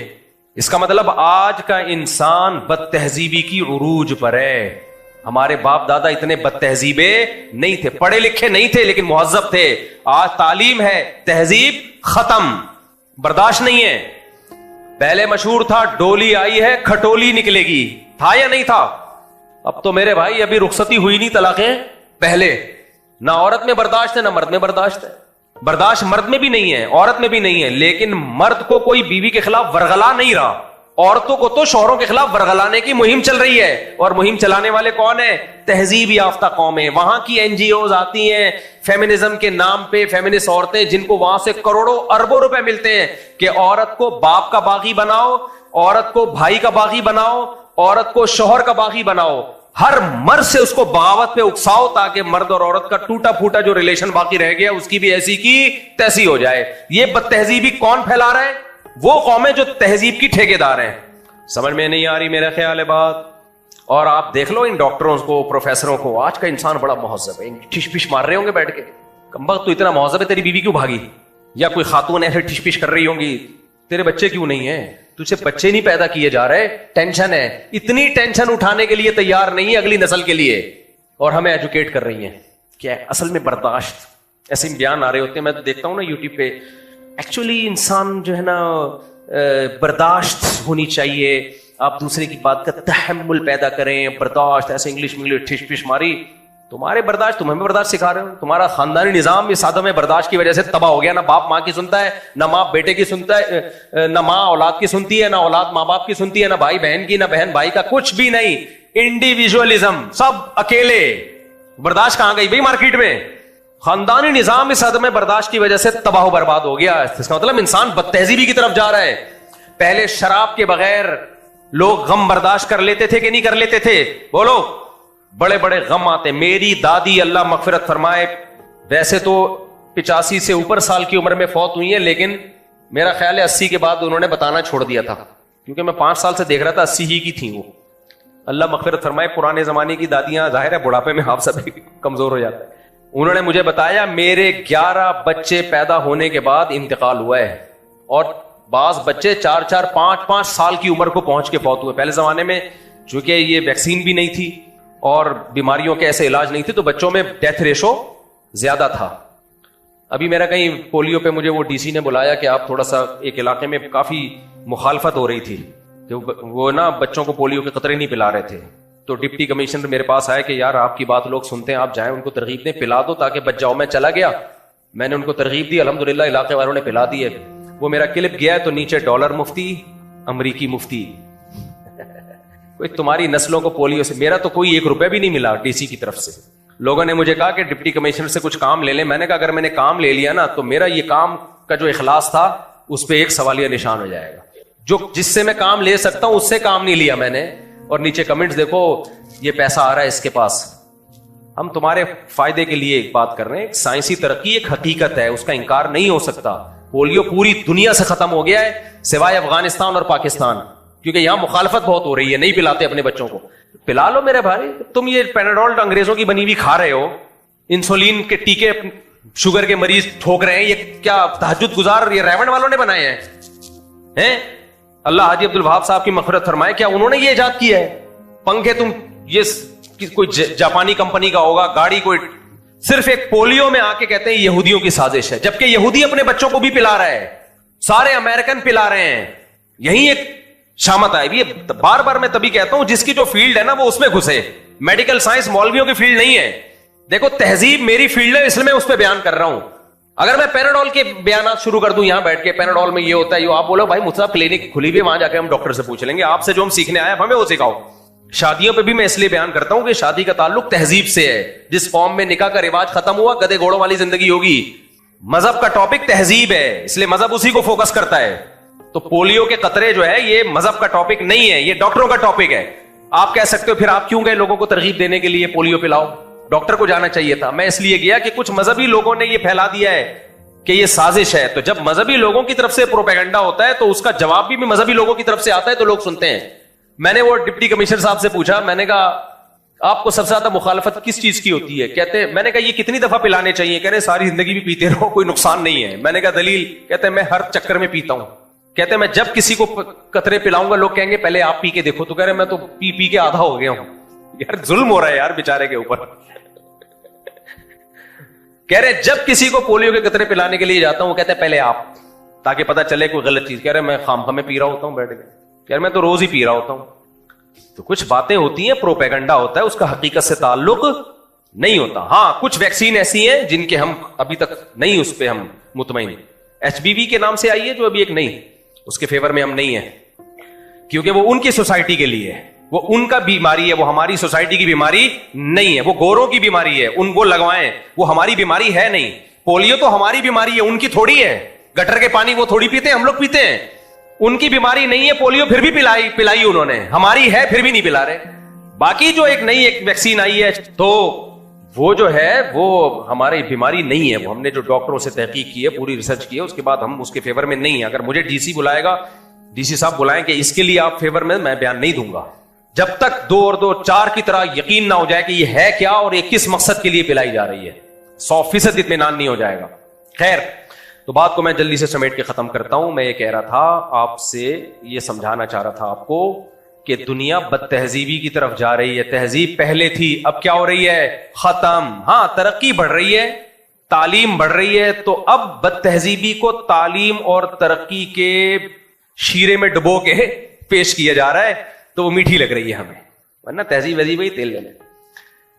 اس کا مطلب آج کا انسان بد تہذیبی کی عروج پر ہے. ہمارے باپ دادا اتنے بد تہذیبے نہیں تھے, پڑھے لکھے نہیں تھے لیکن مہذب تھے. آج تعلیم ہے, تہذیب ختم, برداشت نہیں ہے. پہلے مشہور تھا ڈولی آئی ہے کھٹولی نکلے گی, تھا یا نہیں تھا؟ اب تو میرے بھائی ابھی رخصتی ہوئی نہیں طلاقیں. پہلے نہ عورت میں برداشت ہے نہ مرد میں برداشت ہے. برداشت مرد میں بھی نہیں ہے, عورت میں بھی نہیں ہے, لیکن مرد کو کوئی بیوی کے خلاف ورغلا نہیں رہا. عورتوں کو تو شوہروں کے خلاف ورغلانے کی مہم چل رہی ہے, اور مہم چلانے والے کون ہیں؟ تہذیب یافتہ قومیں. وہاں کی NGOs آتی ہیں فیمنزم کے نام پہ, فیمنسٹ عورتیں, جن کو وہاں سے کروڑوں اربوں روپے ملتے ہیں کہ عورت کو باپ کا باغی بناؤ, عورت کو بھائی کا باغی بناؤ, عورت کو شوہر کا باغی بناؤ. ہر مرد سے اس کو بغاوت پہ اکساؤ تاکہ مرد اور عورت کا ٹوٹا پھوٹا جو ریلیشن باقی رہ گیا اس کی بھی ایسی کی تیسی ہو جائے. یہ بد تہذیبی کون پھیلا رہا ہے؟ وہ قومیں جو تہذیب کی ٹھیکیدار ہیں. سمجھ میں نہیں آ رہی میرا خیال ہے بات. اور آپ دیکھ لو ان ڈاکٹروں کو, پروفیسروں کو, آج کا انسان بڑا مہذب ہے, ٹھش پش مار رہے ہوں گے بیٹھ کے, کمبخت تو اتنا مہذب ہے تیری بیوی کیوں بھاگی, یا کوئی خاتون ایسے ٹھش پش کر رہی ہوں گی تیرے بچے کیوں نہیں ہیں, تجھے بچے نہیں پیدا کیے جا رہے, ٹینشن ہے. اتنی ٹینشن اٹھانے کے لیے تیار نہیں ہے اگلی نسل کے لیے, اور ہمیں ایجوکیٹ کر رہی ہیں. کیا ہے اصل میں برداشت. ایسے بیان آ رہے ہوتے ہیں, میں تو دیکھتا ہوں نا یوٹیوب پہ, ایکچولی انسان جو ہے نا برداشت ہونی چاہیے, آپ دوسرے کی بات کا تحمل پیدا کریں, برداشت. ایسے انگلش ٹھش پش ماری, تمہارے برداشت تم ہمیں برداشت سکھا رہے ہو. تمہارا خاندانی نظام اس عدم برداشت کی وجہ سے تباہ ہو گیا. نہ باپ ماں کی سنتا ہے, نہ ماں بیٹے کی سنتا ہے, نہ ماں اولاد کی سنتی ہے, نہ اولاد ماں باپ کی سنتی ہے, نہ بھائی بہن کی, نہ بہن بھائی کا, کچھ بھی نہیں. انڈیویجولزم, سب اکیلے. برداشت کہاں گئی بھائی مارکیٹ میں؟ خاندانی نظام اس عدم برداشت کی وجہ سے تباہ و برباد ہو گیا. اس کا مطلب انسان بد تہذیبی کی طرف جا رہا ہے. پہلے شراب کے بغیر لوگ غم برداشت کر لیتے تھے کہ نہیں کر لیتے تھے؟ بولو. بڑے بڑے غم آتے. میری دادی اللہ مغفرت فرمائے ویسے تو 85 سے اوپر سال کی عمر میں فوت ہوئی ہیں, لیکن میرا خیال ہے 80 کے بعد انہوں نے بتانا چھوڑ دیا تھا, کیونکہ میں 5 سال سے دیکھ رہا تھا 80 ہی کی تھیں وہ. اللہ مغفرت فرمائے. پرانے زمانے کی دادیاں ظاہر ہے بڑھاپے میں حافظہ بھی کمزور ہو جاتا ہے. انہوں نے مجھے بتایا میرے 11 بچے پیدا ہونے کے بعد انتقال ہوا ہے, اور بعض بچے 4-4, 5-5 سال کی عمر کو پہنچ کے فوت ہوئے. پہلے زمانے میں چونکہ یہ ویکسین بھی نہیں تھی اور بیماریوں کے ایسے علاج نہیں تھے, تو بچوں میں ڈیتھ ریشو زیادہ تھا. ابھی میرا کہیں پولیو پہ مجھے وہ ڈی سی نے بلایا کہ آپ تھوڑا سا, ایک علاقے میں کافی مخالفت ہو رہی تھی کہ وہ نا بچوں کو پولیو کے قطرے نہیں پلا رہے تھے, تو ڈپٹی کمشنر میرے پاس آئے کہ یار آپ کی بات لوگ سنتے ہیں, آپ جائیں ان کو ترغیب دیں, پلا دو تاکہ بچ جاؤ. میں چلا گیا, میں نے ان کو ترغیب دی, الحمدللہ علاقے والوں نے پلا دی ہے. وہ میرا کلپ گیا ہے تو نیچے ڈالر مفتی, امریکی مفتی. کوئی تمہاری نسلوں کو پولیو سے, میرا تو کوئی 1 روپے بھی نہیں ملا ڈی سی کی طرف سے. لوگوں نے مجھے کہا کہ ڈپٹی کمشنر سے کچھ کام لے لیں. میں نے کہا اگر میں نے کام لے لیا نا تو میرا یہ کام کا جو اخلاص تھا اس پہ ایک سوالیہ نشان ہو جائے گا. جو جس سے میں کام لے سکتا ہوں اس سے کام نہیں لیا میں نے. اور نیچے کمنٹس دیکھو, یہ پیسہ آ رہا ہے اس کے پاس. ہم تمہارے فائدے کے لیے ایک بات کر رہے ہیں. ایک سائنسی ترقی ایک حقیقت ہے, اس کا انکار نہیں ہو سکتا. پولیو پوری دنیا سے ختم ہو گیا ہے سوائے افغانستان اور پاکستان, کیونکہ یہاں مخالفت بہت ہو رہی ہے, نہیں پلاتے اپنے بچوں کو. پلا لو میرے بھائی. تم یہ پیناڈول انگریزوں کی بنی ہوئی کھا رہے ہو, انسولین کے ٹیکے شوگر کے مریض ٹھوک رہے ہیں, یہ کیا تہجد گزار یہ ریونڈ والوں نے بنائے ہیں؟ اللہ حاجی عبد الوہاب صاحب کی مغفرت فرمائے, کیا انہوں نے یہ ایجاد کیا ہے؟ پنکھے تم یہ کوئی جاپانی کمپنی کا ہوگا, گاڑی کوئی, صرف ایک پولیو میں آ کے کہتے ہیں یہودیوں کی سازش ہے, جبکہ یہودی اپنے بچوں کو بھی پلا رہا ہے, سارے امریکن پلا رہے ہیں. یہی ایک شامت آئے بھی. بار بار میں تبھی کہتا ہوں جس کی جو فیلڈ ہے نا وہ اس میں گھسے. میڈیکل سائنس مولویوں کی فیلڈ نہیں ہے. دیکھو تہذیب میری فیلڈ ہے, اس لیے میں اس پہ بیان کر رہا ہوں. اگر میں پیناڈول کے بیانات شروع کر دوں یہاں بیٹھ کے, پیناڈول میں یہ ہوتا ہے, آپ بولو بھائی مجھ سے کلینک کھلی بھی, وہاں جا کے ہم ڈاکٹر سے پوچھ لیں گے, آپ سے جو ہم سیکھنے آئے ہمیں وہ سکھاؤ. شادیوں پہ بھی میں اس لیے بیان کرتا ہوں کہ شادی کا تعلق تہذیب سے ہے. جس قوم میں نکاح کا رواج ختم ہوا, گدے گھوڑوں والی زندگی ہوگی. مذہب کا ٹاپک تہذیب ہے, اس لیے مذہب اسی کو فوکس کرتا ہے. تو پولیو کے قطرے جو ہے یہ مذہب کا ٹاپک نہیں ہے, یہ ڈاکٹروں کا ٹاپک ہے. آپ کہہ سکتے ہو پھر آپ کیوں گئے لوگوں کو ترغیب دینے کے لیے پولیو پلاؤ؟ ڈاکٹر کو جانا چاہیے تھا. میں اس لیے گیا کہ کچھ مذہبی لوگوں نے یہ پھیلا دیا ہے کہ یہ سازش ہے. تو جب مذہبی لوگوں کی طرف سے پروپیگنڈا ہوتا ہے تو اس کا جواب بھی مذہبی لوگوں کی طرف سے آتا ہے, تو لوگ سنتے ہیں. میں نے وہ ڈپٹی کمشنر صاحب سے پوچھا, میں نے کہا آپ کو سب سے زیادہ مخالفت کس چیز کی ہوتی ہے؟ کہتے, میں نے کہا یہ کتنی دفعہ پلانے چاہیے؟ کہہ رہے ساری زندگی بھی پیتے رہو, کوئی نقصان نہیں ہے. میں نے کہا دلیل؟ کہتے میں ہر چکر میں پیتا ہوں. کہتے میں جب کسی کو قطرے پلاؤں گا لوگ کہیں گے پہلے آپ پی کے دیکھو. تو کہہ رہے میں تو پی پی کے آدھا ہو گیا ہوں. یار ظلم ہو رہا ہے یار بیچارے کے اوپر. کہہ رہے جب کسی کو پولیو کے قطرے پلانے کے لیے جاتا ہوں کہتے پہلے آپ, تاکہ پتہ چلے کوئی غلط چیز. کہہ رہے میں خام میں پی رہا ہوتا ہوں بیٹھ کے. کہہ رہے میں تو روز ہی پی رہا ہوتا ہوں. تو کچھ باتیں ہوتی ہیں, پروپیگنڈا ہوتا ہے, اس کا حقیقت سے تعلق نہیں ہوتا. ہاں کچھ ویکسین ایسی ہیں جن کے ہم ابھی تک نہیں اس پہ ہم مطمئن. HPV کے نام سے آئی ہے جو ابھی ایک نہیں, اس کے فیور میں ہم نہیں ہیں, کیونکہ وہ ان کی سوسائٹی کے لیے ہے, وہ ان کا بیماری ہے, وہ ہماری سوسائٹی کی بیماری نہیں ہے. وہ گوروں کی بیماری ہے, ان کو لگوائیں, وہ ہماری بیماری ہے نہیں. پولیو تو ہماری بیماری ہے, ان کی تھوڑی ہے. گٹر کے پانی وہ تھوڑی پیتے ہیں, ہم لوگ پیتے ہیں. ان کی بیماری نہیں ہے پولیو, پھر بھی پلائی انہوں نے. ہماری ہے پھر بھی نہیں پلا رہے. باقی جو ایک نئی ایک ویکسین آئی ہے تو وہ جو ہے وہ ہماری بیماری نہیں ہے, وہ ہم نے جو ڈاکٹروں سے تحقیق کی ہے, پوری ریسرچ کی ہے, اس کے بعد ہم اس کے فیور میں نہیں ہیں. اگر مجھے ڈی سی بلائے گا, ڈی سی صاحب بلائیں کہ اس کے لیے آپ فیور میں بیان نہیں دوں گا جب تک 2 اور 2 4 کی طرح یقین نہ ہو جائے کہ یہ ہے کیا اور یہ کس مقصد کے لیے پلائی جا رہی ہے. 100% اطمینان نہیں ہو جائے گا. خیر, تو بات کو میں جلدی سے سمیٹ کے ختم کرتا ہوں. میں یہ کہہ رہا تھا آپ سے, یہ سمجھانا چاہ رہا تھا آپ کو کہ دنیا بد تہذیبی کی طرف جا رہی ہے. تہذیب پہلے تھی, اب کیا ہو رہی ہے؟ ختم. ہاں, ترقی بڑھ رہی ہے, تعلیم بڑھ رہی ہے, تو اب بد تہذیبی کو تعلیم اور ترقی کے شیرے میں ڈبو کے پیش کیا جا رہا ہے, تو وہ میٹھی لگ رہی ہے ہمیں, ورنہ تہذیب وہی تیل لے لیں.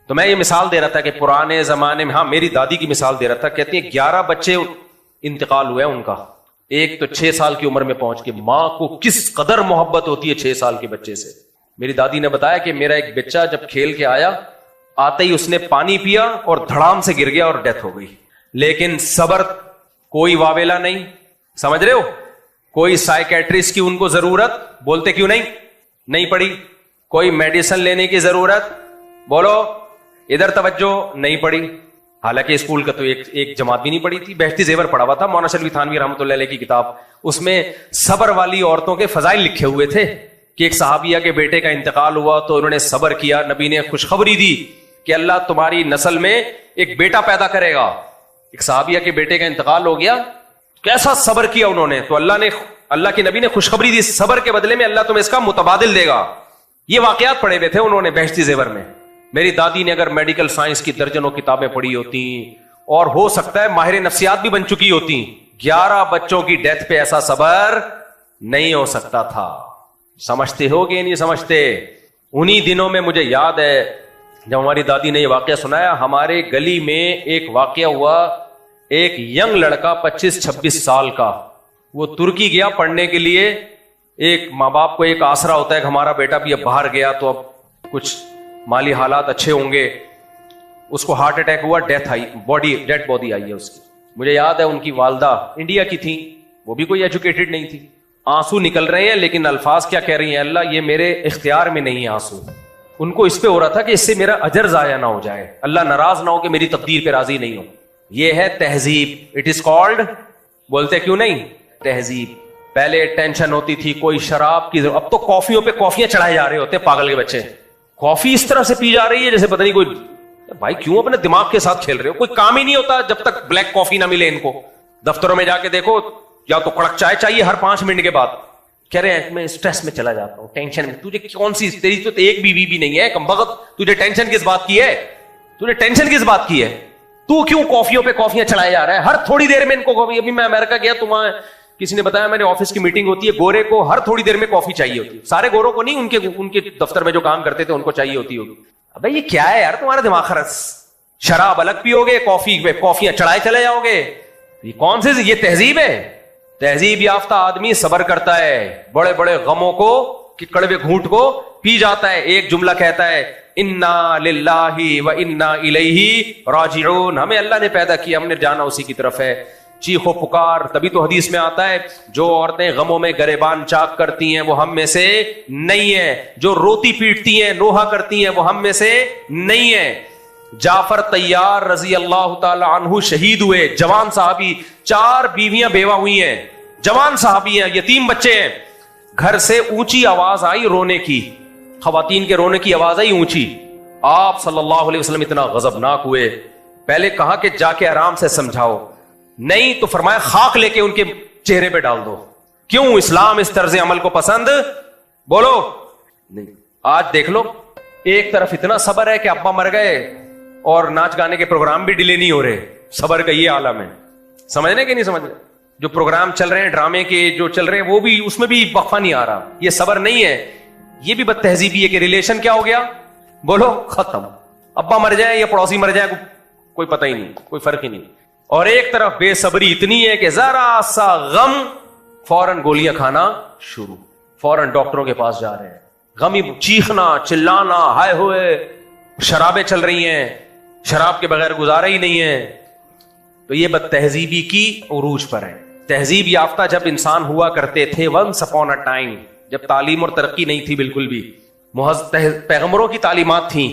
تو میں یہ مثال دے رہا تھا کہ پرانے زمانے میں, ہاں میری دادی کی مثال دے رہا تھا, کہتی ہیں 11 بچے انتقال ہوا ہے ان کا, ایک تو 6 سال کی عمر میں پہنچ کے. ماں کو کس قدر محبت ہوتی ہے 6 سال کے بچے سے. میری دادی نے بتایا کہ میرا ایک بچہ جب کھیل کے آیا, آتے ہی اس نے پانی پیا اور دھڑام سے گر گیا اور ڈیتھ ہو گئی. لیکن صبر, کوئی واویلا نہیں, سمجھ رہے ہو, کوئی سائیکیٹرسٹ کی ان کو ضرورت, بولتے کیوں نہیں پڑی, کوئی میڈیسن لینے کی ضرورت, بولو ادھر توجہ نہیں پڑی. حالانکہ اسکول کا تو ایک جماعت بھی نہیں پڑی تھی. بہشتی زیور پڑھا ہوا تھا مولانا شلوی تھانوی رحمۃ اللہ علیہ کی کتاب, اس میں صبر والی عورتوں کے فضائل لکھے ہوئے تھے کہ ایک صحابیہ کے بیٹے کا انتقال ہوا تو انہوں نے صبر کیا. نبی نے خوشخبری دی کہ اللہ تمہاری نسل میں ایک بیٹا پیدا کرے گا. ایک صحابیہ کے بیٹے کا انتقال ہو گیا, کیسا صبر کیا انہوں نے, تو اللہ کے نبی نے خوشخبری دی, صبر کے بدلے میں اللہ تمہیں اس کا متبادل دے گا. یہ واقعات پڑھے ہوئے تھے انہوں نے بہشتی زیور میں. میری دادی نے اگر میڈیکل سائنس کی درجنوں کتابیں پڑھی ہوتی اور ہو سکتا ہے ماہر نفسیات بھی بن چکی ہوتی, 11 بچوں کی ڈیتھ پہ ایسا صبر نہیں ہو سکتا تھا. سمجھتے ہو کہ نہیں سمجھتے؟ انہی دنوں میں مجھے یاد ہے جب ہماری دادی نے یہ واقعہ سنایا, ہمارے گلی میں ایک واقعہ ہوا, ایک ینگ لڑکا 25-26 سال کا, وہ ترکی گیا پڑھنے کے لیے. ایک ماں باپ کو ایک آسرا ہوتا ہے کہ ہمارا بیٹا بھی اب باہر گیا تو اب کچھ مالی حالات اچھے ہوں گے. اس کو ہارٹ اٹیک ہوا, ڈیتھ آئی, ڈیڈ باڈی آئی ہے اس کی. مجھے یاد ہے ان کی والدہ انڈیا کی تھی, وہ بھی کوئی ایجوکیٹڈ نہیں تھی. آنسو نکل رہے ہیں لیکن الفاظ کیا کہہ رہی ہیں, اللہ یہ میرے اختیار میں نہیں ہے آنسو. ان کو اس پہ ہو رہا تھا کہ اس سے میرا اجر ضائع نہ ہو جائے, اللہ ناراض نہ ہو کہ میری تقدیر پہ راضی نہیں ہو. یہ ہے تہذیب. اٹ از کالڈ, بولتے کیوں نہیں, تہذیب. پہلے ٹینشن ہوتی تھی کوئی شراب کی, اب تو کافیوں پہ کافیاں چڑھائے جا رہے ہوتے پاگل کے بچے. کافی اس طرح سے پی جا رہی ہے جیسے پتہ نہیں کوئی. بھائی کیوں اپنے دماغ کے ساتھ کھیل رہے ہو؟ کوئی کام ہی نہیں ہوتا جب تک بلیک کافی نہ ملے ان کو. دفتروں میں جا کے دیکھو, یا تو کڑک چائے چاہیے ہر 5 منٹ کے بعد. کہہ رہے ہیں میں اسٹریس میں چلا جاتا ہوں, ٹینشن میں. تجھے کون سی, تیری تو ایک بیوی بھی نہیں ہے کمبخت, تجھے ٹینشن کس بات کی ہے؟ تجھے ٹینشن کس بات کی ہے؟ تو کیوں کافیوں پہ کافیاں چڑھائے جا رہا ہے ہر تھوڑی دیر میں ان کو کافی. ابھی میں امریکہ گیا تو وہاں کسی نے بتایا, میں نے آفس کی میٹنگ ہوتی ہے, گورے کو ہر تھوڑی دیر میں کافی چاہیے ہوتی ہے. سارے گوروں کو نہیں, ان کے دفتر میں جو کام کرتے تھے ان کو چاہیے ہوتی ہوگی. ابے یہ کیا ہے یار تمہارا دماغ خرس, شراب الگ پیو گے, کافی پہ کافیاں چڑھائے چلے جاؤ گے. یہ کون سی, یہ تہذیب ہے؟ تہذیب یافتہ آدمی صبر کرتا ہے, بڑے بڑے غموں کو, کڑوے گھونٹ کو پی جاتا ہے. ایک جملہ کہتا ہے, انا للہ و انا الیہ راجعون. ہمیں اللہ نے پیدا کیا, ہم نے جانا اسی کی طرف ہے. چیخو پکار, تبھی تو حدیث میں آتا ہے جو عورتیں غموں میں گریبان چاک کرتی ہیں وہ ہم میں سے نہیں ہیں, جو روتی پیٹتی ہیں نوحہ کرتی ہیں وہ ہم میں سے نہیں ہیں. جعفر طیار رضی اللہ تعالی عنہ شہید ہوئے, جوان صحابی, 4 بیویاں بیوہ ہوئی ہیں, جوان صحابی ہیں, یتیم بچے ہیں. گھر سے اونچی آواز آئی رونے کی, خواتین کے رونے کی آواز آئی اونچی. آپ صلی اللہ علیہ وسلم اتنا غضبناک ہوئے, پہلے کہا کہ جا کے آرام سے سمجھاؤ, نہیں تو فرمایا خاک لے کے ان کے چہرے پہ ڈال دو. کیوں؟ اسلام اس طرز عمل کو پسند, بولو نہیں. آج دیکھ لو, ایک طرف اتنا صبر ہے کہ ابا مر گئے اور ناچ گانے کے پروگرام بھی ڈیلے نہیں ہو رہے. صبر کا یہ عالم ہے, سمجھنے کہ نہیں سمجھنے؟ جو پروگرام چل رہے ہیں ڈرامے کے جو چل رہے ہیں وہ بھی, اس میں بھی وقفہ نہیں آ رہا. یہ صبر نہیں ہے, یہ بھی بد تہذیبی ہے کہ ریلیشن کیا ہو گیا, بولو ختم. ابا مر جائے یا پڑوسی مر جائے کوئی پتہ ہی نہیں, کوئی فرق ہی نہیں. اور ایک طرف بے صبری اتنی ہے کہ ذرا سا غم فوراً گولیاں کھانا شروع, فوراً ڈاکٹروں کے پاس جا رہے ہیں. غمی چیخنا چلانا, ہائے ہوئے شرابیں چل رہی ہیں, شراب کے بغیر گزارا ہی نہیں ہے. تو یہ بد تہذیبی کی عروج پر ہے. تہذیب یافتہ جب انسان ہوا کرتے تھے ونس اپون اے ٹائم, جب تعلیم اور ترقی نہیں تھی بالکل بھی, پیغمبروں کی تعلیمات تھیں،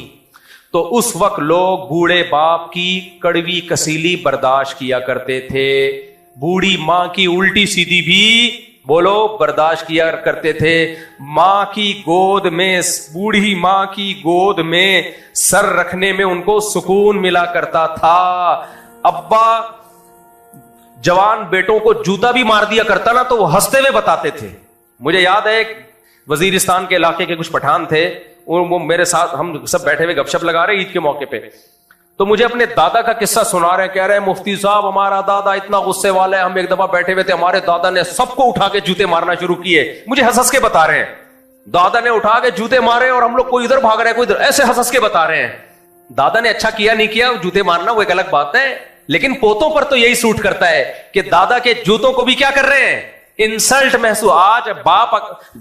تو اس وقت لوگ بوڑھے باپ کی کڑوی کسیلی برداشت کیا کرتے تھے، بوڑھی ماں کی الٹی سیدھی بھی بولو برداشت کیا کرتے تھے، ماں کی گود میں، بوڑھی ماں کی گود میں سر رکھنے میں ان کو سکون ملا کرتا تھا۔ ابا جوان بیٹوں کو جوتا بھی مار دیا کرتا نا تو وہ ہنستے ہوئے بتاتے تھے۔ مجھے یاد ہے ایک وزیرستان کے علاقے کے کچھ پٹھان تھے، وہ میرے ساتھ ہم سب بیٹھے ہوئے گپ شپ لگا رہے عید کے موقع پہ، تو مجھے اپنے دادا کا قصہ سنا رہے ہیں، کہہ رہے ہیں مفتی صاحب ہمارا دادا اتنا غصے والا ہے، ہم ایک دفعہ بیٹھے ہوئے تھے، ہمارے دادا نے سب کو اٹھا کے جوتے مارنا شروع کیے۔ مجھے ہنس ہنس کے بتا رہے ہیں دادا نے اٹھا کے جوتے مارے اور ہم لوگ کوئی ادھر بھاگ رہے ہیں کوئی ادھر، ایسے ہنس ہنس کے بتا رہے ہیں۔ دادا نے اچھا کیا نہیں کیا، جوتے مارنا وہ ایک الگ بات ہے، لیکن پوتوں پر تو یہی سوٹ کرتا ہے کہ دادا کے جوتوں کو بھی کیا کر رہے ہیں، انسلٹ محسوس۔ آج باپ،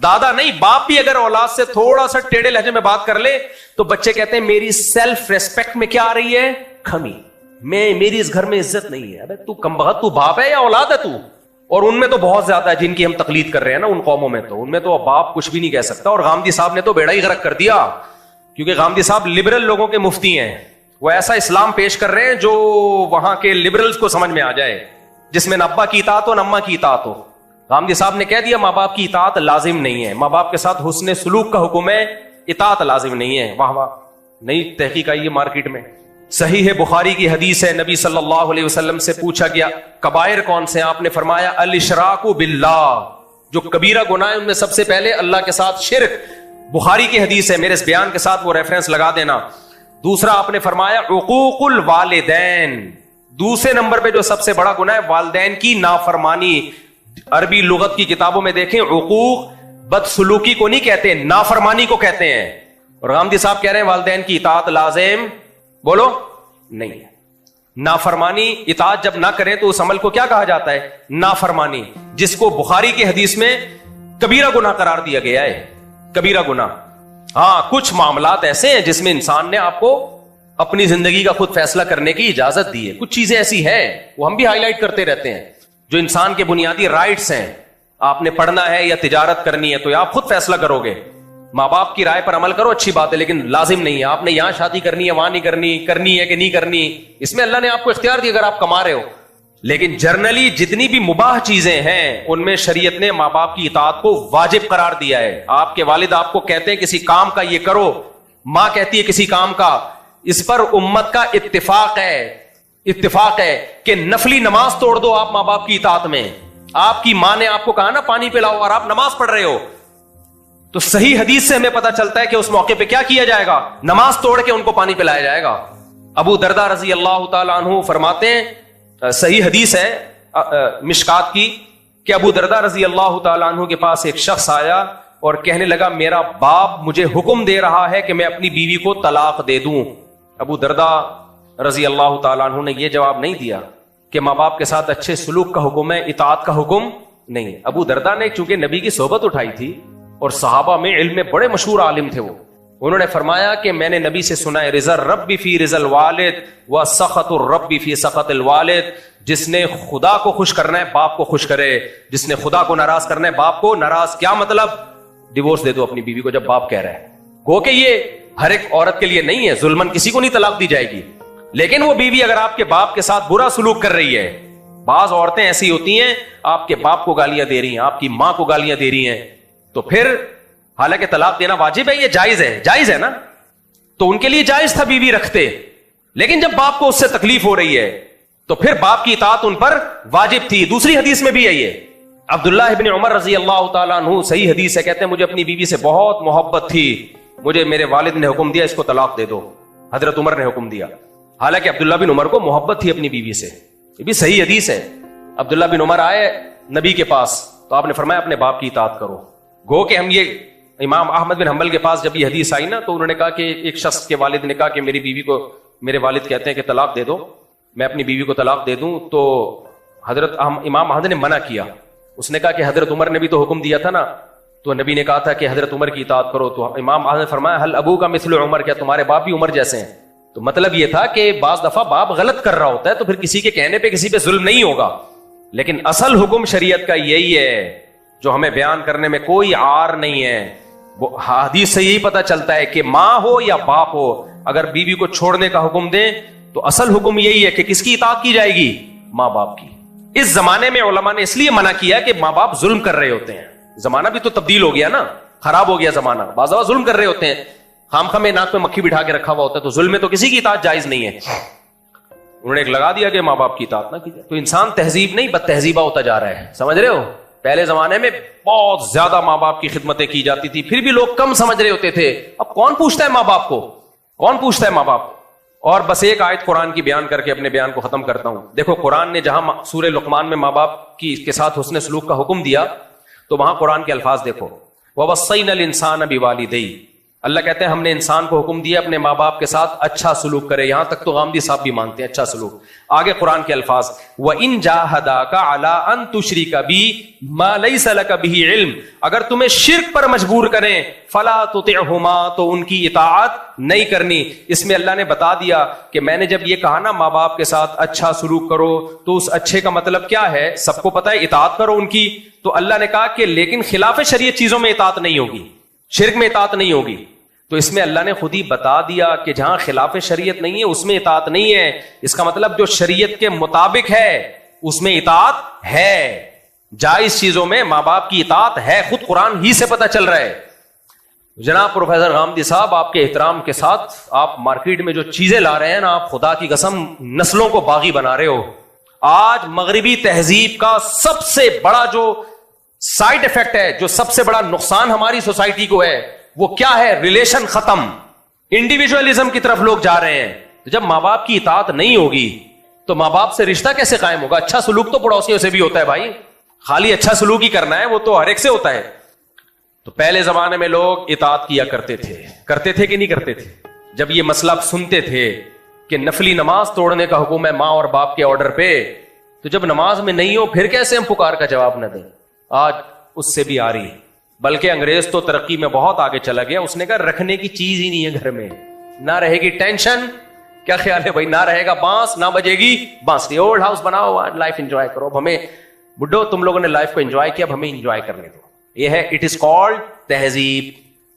دادا نہیں، باپ بھی اگر اولاد سے تھوڑا سا ٹیڑھے لہجے میں بات کر لے تو بچے کہتے ہیں میری سیلف ریسپیکٹ میں کیا آ رہی ہے، کمی، میری اس گھر میں عزت نہیں ہے۔ ابے تو کمبخت، تو باپ ہے یا اولاد ہے تو؟ اور ان میں تو بہت زیادہ ہے جن کی ہم تقلید کر رہے ہیں نا، ان قوموں میں تو ان میں تو باپ کچھ بھی نہیں کہہ سکتا۔ اور غامدی صاحب نے تو بیڑا ہی غرق کر دیا، کیونکہ غامدی صاحب لبرل لوگوں کے مفتی ہیں، وہ ایسا اسلام پیش کر رہے ہیں جو وہاں کے لبرلز کو سمجھ میں آ جائے، جس میں نہ ابا کی اطاعت ہو نہ اماں کی اطاعت ہو۔ غامدی صاحب نے کہہ دیا ماں باپ کی اطاعت لازم نہیں ہے، ماں باپ کے ساتھ حسن سلوک کا حکم ہے، اطاعت لازم نہیں ہے۔ واہ واہ، نئی تحقیق آئی ہے مارکیٹ میں۔ صحیح بخاری کی حدیث ہے، نبی صلی اللہ علیہ وسلم سے پوچھا گیا کبائر کون سے ہیں، آپ نے فرمایا الاشراک باللہ، جو کبیرہ گناہ ہے ان میں سب سے پہلے اللہ کے ساتھ شرک۔ بخاری کی حدیث ہے، میرے اس بیان کے ساتھ وہ ریفرنس لگا دینا۔ دوسرا آپ نے فرمایا عقوق الوالدین، دوسرے نمبر پہ جو سب سے بڑا گناہ ہے والدین کی نافرمانی۔ عربی لغت کی کتابوں میں دیکھیں عقوق بدسلوکی کو نہیں کہتے، نافرمانی کو کہتے ہیں۔ اور غامدی صاحب کہہ رہے ہیں والدین کی اطاعت لازم بولو نہیں ہے۔ نافرمانی، اطاعت جب نہ کریں تو اس عمل کو کیا کہا جاتا ہے، نافرمانی، جس کو بخاری کی حدیث میں کبیرہ گناہ قرار دیا گیا ہے، کبیرہ گناہ۔ ہاں کچھ معاملات ایسے ہیں جس میں انسان نے آپ کو اپنی زندگی کا خود فیصلہ کرنے کی اجازت دی ہے، کچھ چیزیں ایسی ہیں وہ ہم بھی ہائی لائٹ کرتے رہتے ہیں جو انسان کے بنیادی رائٹس ہیں۔ آپ نے پڑھنا ہے یا تجارت کرنی ہے تو آپ خود فیصلہ کرو گے، ماں باپ کی رائے پر عمل کرو اچھی بات ہے، لیکن لازم نہیں ہے آپ نے یہاں شادی کرنی ہے وہاں نہیں کرنی، کرنی ہے کہ نہیں کرنی، اس میں اللہ نے آپ کو اختیار دی اگر آپ کما رہے ہو۔ لیکن جرنلی جتنی بھی مباح چیزیں ہیں ان میں شریعت نے ماں باپ کی اطاعت کو واجب قرار دیا ہے۔ آپ کے والد آپ کو کہتے ہیں کسی کام کا یہ کرو، ماں کہتی ہے کسی کام کا، اس پر امت کا اتفاق ہے کہ نفلی نماز توڑ دو آپ ماں باپ کی اطاعت میں۔ آپ کی ماں نے آپ کو کہا نا پانی پلاؤ اور آپ نماز پڑھ رہے ہو، تو صحیح حدیث سے ہمیں پتا چلتا ہے کہ اس موقع پہ کیا کیا جائے گا، نماز توڑ کے ان کو پانی پلایا جائے گا۔ ابو دردہ رضی اللہ تعالیٰ عنہ فرماتے ہیں، صحیح حدیث ہے مشکات کی، کہ ابو دردہ رضی اللہ تعالیٰ عنہ کے پاس ایک شخص آیا اور کہنے لگا میرا باپ مجھے حکم دے رہا ہے کہ میں اپنی بیوی کو طلاق دے دوں۔ ابو دردہ رضی اللہ تعالیٰ عنہ نے یہ جواب نہیں دیا کہ ماں باپ کے ساتھ اچھے سلوک کا حکم ہے، اطاعت کا حکم نہیں۔ ابو دردہ نے چونکہ نبی کی صحبت اٹھائی تھی اور صحابہ میں علم میں بڑے مشہور عالم تھے، وہ انہوں نے فرمایا کہ میں نے نبی سے سنا ہے رضا الرب فی رضا الوالد و سخط الرب فی سخط الوالد، جس نے خدا کو خوش کرنا ہے باپ کو خوش کرے، جس نے خدا کو ناراض کرنا ہے باپ کو ناراض۔ کیا مطلب، ڈیورس دے دو اپنی بیوی کو جب باپ کہہ رہا ہے۔ گو کہ یہ ہر ایک عورت کے لیے نہیں ہے، ظلمن کسی کو نہیں طلاق دی جائے گی، لیکن وہ بیوی اگر آپ کے باپ کے ساتھ برا سلوک کر رہی ہے، بعض عورتیں ایسی ہوتی ہیں آپ کے باپ کو گالیاں دے رہی ہیں، آپ کی ماں کو گالیاں دے رہی ہیں، تو پھر حالانکہ طلاق دینا واجب ہے، یہ جائز ہے نا، تو ان کے لیے جائز تھا بیوی رکھتے، لیکن جب باپ کو اس سے تکلیف ہو رہی ہے تو پھر باپ کی اطاعت ان پر واجب تھی۔ دوسری حدیث میں بھی ہے یہ، عبداللہ ابن عمر رضی اللہ تعالیٰ عنہ، صحیح حدیث ہے، کہتے ہیں مجھے اپنی بیوی سے بہت محبت تھی، مجھے میرے والد نے حکم دیا اس کو طلاق دے دو، حضرت عمر نے حکم دیا، حالانکہ عبداللہ بن عمر کو محبت تھی اپنی بیوی سے، یہ بھی صحیح حدیث ہے۔ عبداللہ بن عمر آئے نبی کے پاس تو آپ نے فرمایا اپنے باپ کی اطاعت کرو۔ گو کہ ہم یہ امام احمد بن حنبل کے پاس جب یہ حدیث آئی نا تو انہوں نے کہا کہ ایک شخص کے والد نے کہا کہ میری بیوی کو میرے والد کہتے ہیں کہ طلاق دے دو، میں اپنی بیوی کو طلاق دے دوں، تو حضرت امام احمد نے منع کیا، اس نے کہا کہ حضرت عمر نے بھی تو حکم دیا تھا نا، تو نبی نے کہا تھا کہ حضرت عمر کی اطاعت کرو، تو امام احمد نے فرمایا حل ابو کا مثل عمر، کیا تمہارے باپ بھی عمر جیسے ہیں؟ تو مطلب یہ تھا کہ بعض دفعہ باپ غلط کر رہا ہوتا ہے تو پھر کسی کے کہنے پہ کسی پہ ظلم نہیں ہوگا، لیکن اصل حکم شریعت کا یہی ہے جو ہمیں بیان کرنے میں کوئی عار نہیں ہے۔ وہ حدیث سے یہی پتا چلتا ہے کہ ماں ہو یا باپ ہو، اگر بیوی کو چھوڑنے کا حکم دیں تو اصل حکم یہی ہے کہ کس کی اطاعت کی جائے گی؟ ماں باپ کی۔ اس زمانے میں علماء نے اس لیے منع کیا کہ ماں باپ ظلم کر رہے ہوتے ہیں، زمانہ بھی تو تبدیل ہو گیا نا، خراب ہو گیا زمانہ، بعض اوقات ظلم کر رہے ہوتے ہیں، خام میں ناک میں مکھی بٹھا کے رکھا ہوا ہوتا ہے، تو ظلم میں تو کسی کی اطاعت جائز نہیں ہے، انہوں نے ایک لگا دیا کہ ماں باپ کی اطاعت نہ کی جائے، تو انسان تہذیب نہیں بد تہذیبہ ہوتا جا رہا ہے، سمجھ رہے ہو؟ پہلے زمانے میں بہت زیادہ ماں باپ کی خدمتیں کی جاتی تھی، پھر بھی لوگ کم سمجھ رہے ہوتے تھے، اب کون پوچھتا ہے ماں باپ کو؟ کون پوچھتا ہے ماں باپ کو؟ اور بس ایک آیت قرآن کی بیان کر کے اپنے بیان کو ختم کرتا ہوں۔ دیکھو قرآن نے جہاں سورہ لقمان میں ماں باپ کی کے ساتھ حسن سلوک کا حکم دیا، تو وہاں قرآن کے الفاظ دیکھو، وَوَصَّيْنَا الْإِنسَانَ بِوَالِدَيْهِ، اللہ کہتے ہیں ہم نے انسان کو حکم دیا اپنے ماں باپ کے ساتھ اچھا سلوک کرے، یہاں تک تو غامدی صاحب بھی مانتے ہیں اچھا سلوک۔ آگے قرآن کے الفاظ، وَإِن جَاهَدَاكَ عَلَىٰ أَن تُشْرِكَ بِي مَا لَيْسَ لَكَ بِهِ عِلْم، اگر تمہیں شرک پر مجبور کریں فَلَا تُطِعْهُمَا، تو ان کی اطاعت نہیں کرنی۔ اس میں اللہ نے بتا دیا کہ میں نے جب یہ کہا نا ماں باپ کے ساتھ اچھا سلوک کرو، تو اس اچھے کا مطلب کیا ہے؟ سب کو پتہ ہے، اطاعت کرو ان کی۔ تو اللہ نے کہا کہ لیکن خلاف شریعت چیزوں میں اطاعت نہیں ہوگی، شرک میں اطاعت نہیں ہوگی۔ تو اس میں اللہ نے خود ہی بتا دیا کہ جہاں خلاف شریعت نہیں ہے اس میں اطاعت نہیں ہے، اس کا مطلب جو شریعت کے مطابق ہے اس میں اطاعت ہے، جائز چیزوں میں ماں باپ کی اطاعت ہے، خود قرآن ہی سے پتہ چل رہا ہے۔ جناب پروفیسر غامدی صاحب، آپ کے احترام کے ساتھ، آپ مارکیٹ میں جو چیزیں لا رہے ہیں نا، آپ خدا کی قسم نسلوں کو باغی بنا رہے ہو۔ آج مغربی تہذیب کا سب سے بڑا جو سائیڈ افیکٹ ہے، جو سب سے بڑا نقصان ہماری سوسائٹی کو ہے، وہ کیا ہے؟ ریلیشن ختم، انڈیویجولزم کی طرف لوگ جا رہے ہیں۔ تو جب ماں باپ کی اطاعت نہیں ہوگی تو ماں باپ سے رشتہ کیسے قائم ہوگا؟ اچھا سلوک تو پڑوسیوں سے بھی ہوتا ہے بھائی، خالی اچھا سلوک ہی کرنا ہے وہ تو ہر ایک سے ہوتا ہے۔ تو پہلے زمانے میں لوگ اطاعت کیا کرتے تھے کہ نہیں کرتے تھے؟ جب یہ مسئلہ سنتے تھے کہ نفلی نماز توڑنے کا حکم ہے ماں اور باپ کے آرڈر پہ، تو جب نماز میں نہیں ہو پھر کیسے ہم پکار کا جواب نہ دیں؟ آج اس سے بھی آ رہی ہے، بلکہ انگریز تو ترقی میں بہت آگے چلا گیا، اس نے کہا رکھنے کی چیز ہی نہیں ہے گھر میں، نہ رہے گی ٹینشن، کیا خیال ہے بھائی؟ نہ رہے گا بانس، نہ بجے گی بانسری، اولڈ ہاؤس بناؤ، لائف انجوائے کرو۔ اب ہمیں بڈھو تم لوگوں نے لائف کو انجوائے کیا، اب ہمیں انجوائے کرنے دو، یہ ہے اٹ از کالڈ تہذیب۔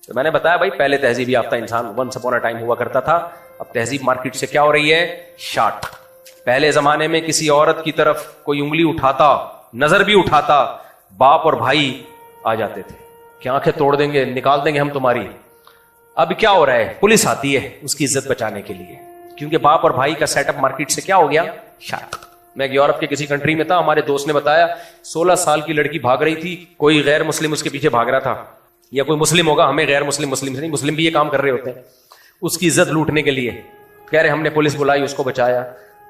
تو میں نے بتایا بھائی پہلے تہذیب یافتہ انسان ونس اپون اے ٹائم ہوا کرتا تھا، اب تہذیب مارکیٹ سے کیا ہو رہی ہے؟ شارٹ۔ پہلے زمانے میں کسی عورت کی طرف کوئی انگلی اٹھاتا، نظر بھی اٹھاتا، باپ اور بھائی آ جاتے تھے کہ آنکھیں توڑ دیں گے، نکال دیں گے ہم تمہاری۔ اب کیا ہو رہا ہے؟ پولیس آتی ہے اس کی عزت بچانے کے لیے، کیونکہ باپ اور بھائی کا سیٹ اپ مارکیٹ سے کیا ہو گیا؟ شارٹ۔ میں یورپ کے کسی کنٹری میں تھا، ہمارے دوست نے بتایا 16 سال کی لڑکی بھاگ رہی تھی، کوئی غیر مسلم اس کے پیچھے بھاگ رہا تھا، یا کوئی مسلم ہوگا، ہمیں غیر مسلم سے نہیں، مسلم بھی یہ کام کر رہے ہوتے ہیں، اس کی عزت لوٹنے کے لیے۔ کہہ رہے ہم نے پولیس بلائی، اس کو بچایا۔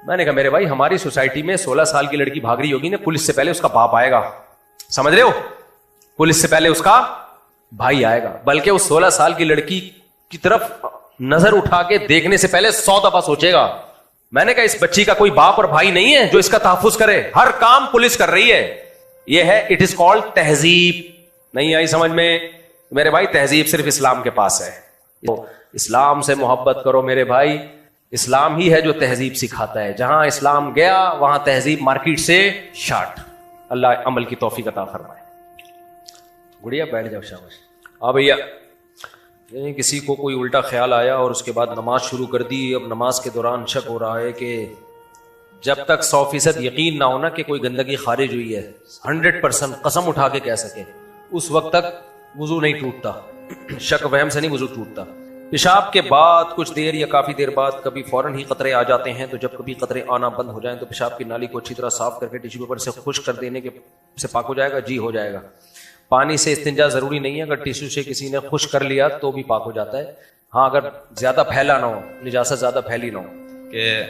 میں نے کہا میرے بھائی ہماری سوسائٹی میں 16 سال کی لڑکی بھاگ رہی ہوگی نا، پولیس سے پہلے اس کا باپ آئے گا، سمجھ رہے ہو؟ پولیس سے پہلے اس کا بھائی آئے گا، بلکہ اس 16 سال کی لڑکی کی طرف نظر اٹھا کے دیکھنے سے پہلے 100 دفعہ سوچے گا۔ میں نے کہا اس بچی کا کوئی باپ اور بھائی نہیں ہے جو اس کا تحفظ کرے، ہر کام پولیس کر رہی ہے۔ یہ ہے اٹ از کالڈ تہذیب۔ نہیں آئی سمجھ میں میرے بھائی؟ تہذیب صرف اسلام کے پاس ہے۔ تو اسلام سے محبت کرو میرے بھائی، اسلام ہی ہے جو تہذیب سکھاتا ہے، جہاں اسلام گیا وہاں تہذیب مارکیٹ سے شارٹ۔ اللہ عمل کی توفیق عطا فرمائے۔ گڑیا بیٹھ جاؤ، شاباش۔ ہاں بھیا، کسی کو کوئی الٹا خیال آیا اور اس کے بعد نماز شروع کر دی، اب نماز کے دوران شک ہو رہا ہے کہ جب تک 100% یقین نہ ہونا کہ کوئی گندگی خارج ہوئی ہے، 100% قسم اٹھا کے کہہ سکے، اس وقت تک وضو نہیں ٹوٹتا، شک وہم سے نہیں وضو ٹوٹتا۔ پیشاب کے بعد کچھ دیر یا کافی دیر بعد کبھی فوراً ہی قطرے آ جاتے ہیں، تو جب کبھی قطرے آنا بند ہو جائیں تو پیشاب کی نالی کو اچھی طرح صاف کر کے ٹیشو پیپر سے خشک کر دینے کے سے پاک ہو جائے گا؟ جی ہو جائے گا۔ پانی سے استنجا ضروری نہیں ہے، اگر ٹیشو سے کسی نے خشک کر لیا تو بھی پاک ہو جاتا ہے، ہاں اگر زیادہ پھیلا نہ ہو، نجاست زیادہ پھیلی نہ ہو۔ کہ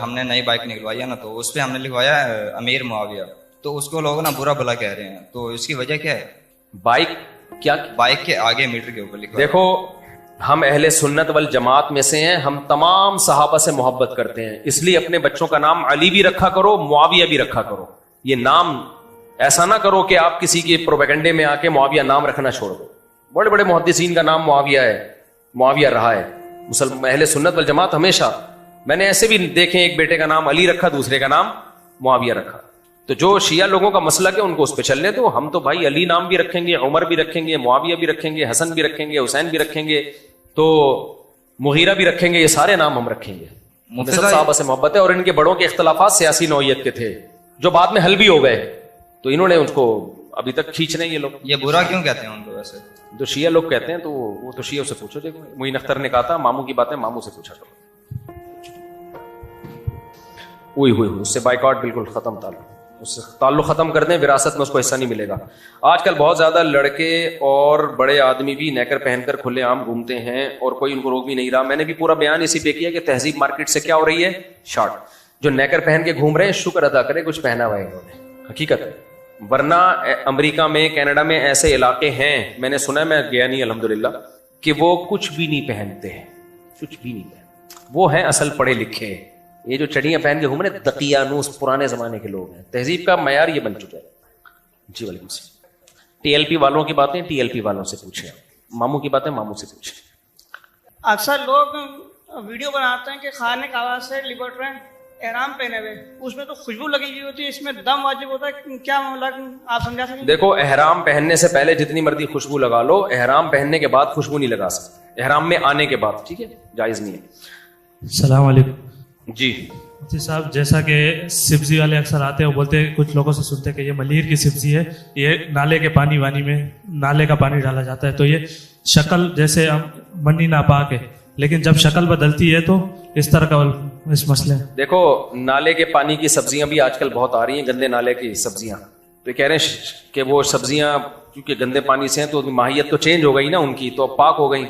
ہم نے نئی بائک نکلوائی ہے نا، تو اس پہ ہم نے لکھوایا امیر معاویہ، تو اس کو لوگ نا برا بھلا کہہ رہے ہیں، تو اس کی وجہ کیا ہے؟ بائک کیا؟ بائک کے آگے میٹر کے اوپر لکھا۔ دیکھو ہم اہل سنت والجماعت میں سے ہیں، ہم تمام صحابہ سے محبت کرتے ہیں، اس لیے اپنے بچوں کا نام علی بھی رکھا کرو، معاویہ بھی رکھا کرو۔ یہ نام ایسا نہ کرو کہ آپ کسی کے پروپیگنڈے میں آ کے معاویہ نام رکھنا چھوڑ دو۔ بڑے بڑے محدثین کا نام معاویہ ہے، معاویہ رہا ہے۔ اہل سنت والجماعت ہمیشہ، میں نے ایسے بھی دیکھے ایک بیٹے کا نام علی رکھا، دوسرے کا نام معاویہ رکھا۔ تو تو جو شیعہ لوگوں کا مسلک ہے ان کو اس پہ چلنے دو. ہم تو بھائی علی نام بھی رکھیں گے, عمر بھی رکھیں گے, معاویہ بھی رکھیں گے, حسن بھی رکھیں گے, حسین بھی رکھیں گے, تو مغیرہ بھی رکھیں گے, یہ سارے نام ہم رکھیں گے. سب صحابہ سے محبت ہے, اور ان کے بڑوں کے اختلافات سیاسی نوعیت کے تھے جو بعد میں حل بھی ہو گئے, تو انہوں نے اس کو ابھی تک کھینچ رہے ہیں یہ لوگ. یہ برا کیوں کہتے ہیں ان کو ویسے؟ جو شیعہ لوگ کہتے ہیں تو وہ تو شیعہ سے پوچھو. دیکھو معین اختر نے کہا تھا ماموں کی باتیں ماموں سے پوچھا کرو. ہوئی اس سے بائیکاٹ بالکل ختم, اس سے تعلق ختم کر دیں, وراثت میں اس کو حصہ نہیں ملے گا. آج کل بہت زیادہ لڑکے اور بڑے آدمی بھی نیکر پہن کر کھلے عام گھومتے ہیں اور کوئی ان کو روک بھی نہیں رہا. میں نے بھی پورا بیان اسی پہ کیا کہ تہذیب مارکیٹ سے کیا ہو رہی ہے, شارٹ. جو نیکر پہن کے گھوم رہے ہیں شکر ادا کریں کچھ پہنا ہوا ہے انہوں نے, حقیقت ہے. ورنہ امریکہ میں, کینیڈا میں ایسے علاقے ہیں, میں نے سنا, میں گیا نہیں الحمدللہ, کہ وہ کچھ بھی نہیں پہنتے ہیں, کچھ بھی نہیں پہنتے. وہ ہیں اصل پڑھے لکھے. یہ جو چڑیاں پہن کے گھوم رہے دقیانوس پرانے زمانے کے لوگ ہیں. تہذیب کا معیار یہ بن چکا ہے. جی وعلیکم السلام. ٹی ایل پی والوں کی باتیں ٹی ایل پی والوں سے پوچھیں, ماموں کی باتیں ماموں سے پوچھیں. اکثر لوگ ویڈیو بناتے ہیں کہ خانے کعبہ سے لپٹ رہے ہیں احرام پہنے ہوئے, اس میں تو خوشبو لگی ہوئی ہوتی ہے, اس میں دم واجب ہوتا ہے, کیا معاملہ آپ سمجھا سکیں؟ دیکھو احرام پہننے سے پہلے جتنی مرضی خوشبو لگا لو, احرام پہننے کے بعد خوشبو نہیں لگا سکتے, احرام میں آنے کے بعد, ٹھیک ہے, جائز نہیں ہے. السلام علیکم. جی مفتی صاحب, جیسا کہ سبزی والے اکثر آتے ہیں وہ بولتے ہیں, کچھ لوگوں سے سنتے ہیں کہ یہ ملیر کی سبزی ہے, یہ نالے کے پانی وانی میں نالے کا پانی ڈالا جاتا ہے, تو یہ شکل جیسے منی ناپاک ہے, لیکن جب شکل بدلتی ہے تو اس طرح کا اس مسئلے. دیکھو نالے کے پانی کی سبزیاں بھی آج کل بہت آ رہی ہیں, گندے نالے کی سبزیاں. تو کہہ رہے ہیں کہ وہ سبزیاں کیونکہ گندے پانی سے ہیں تو ماہیت تو چینج ہو گئی نا ان کی, تو پاک ہو گئی.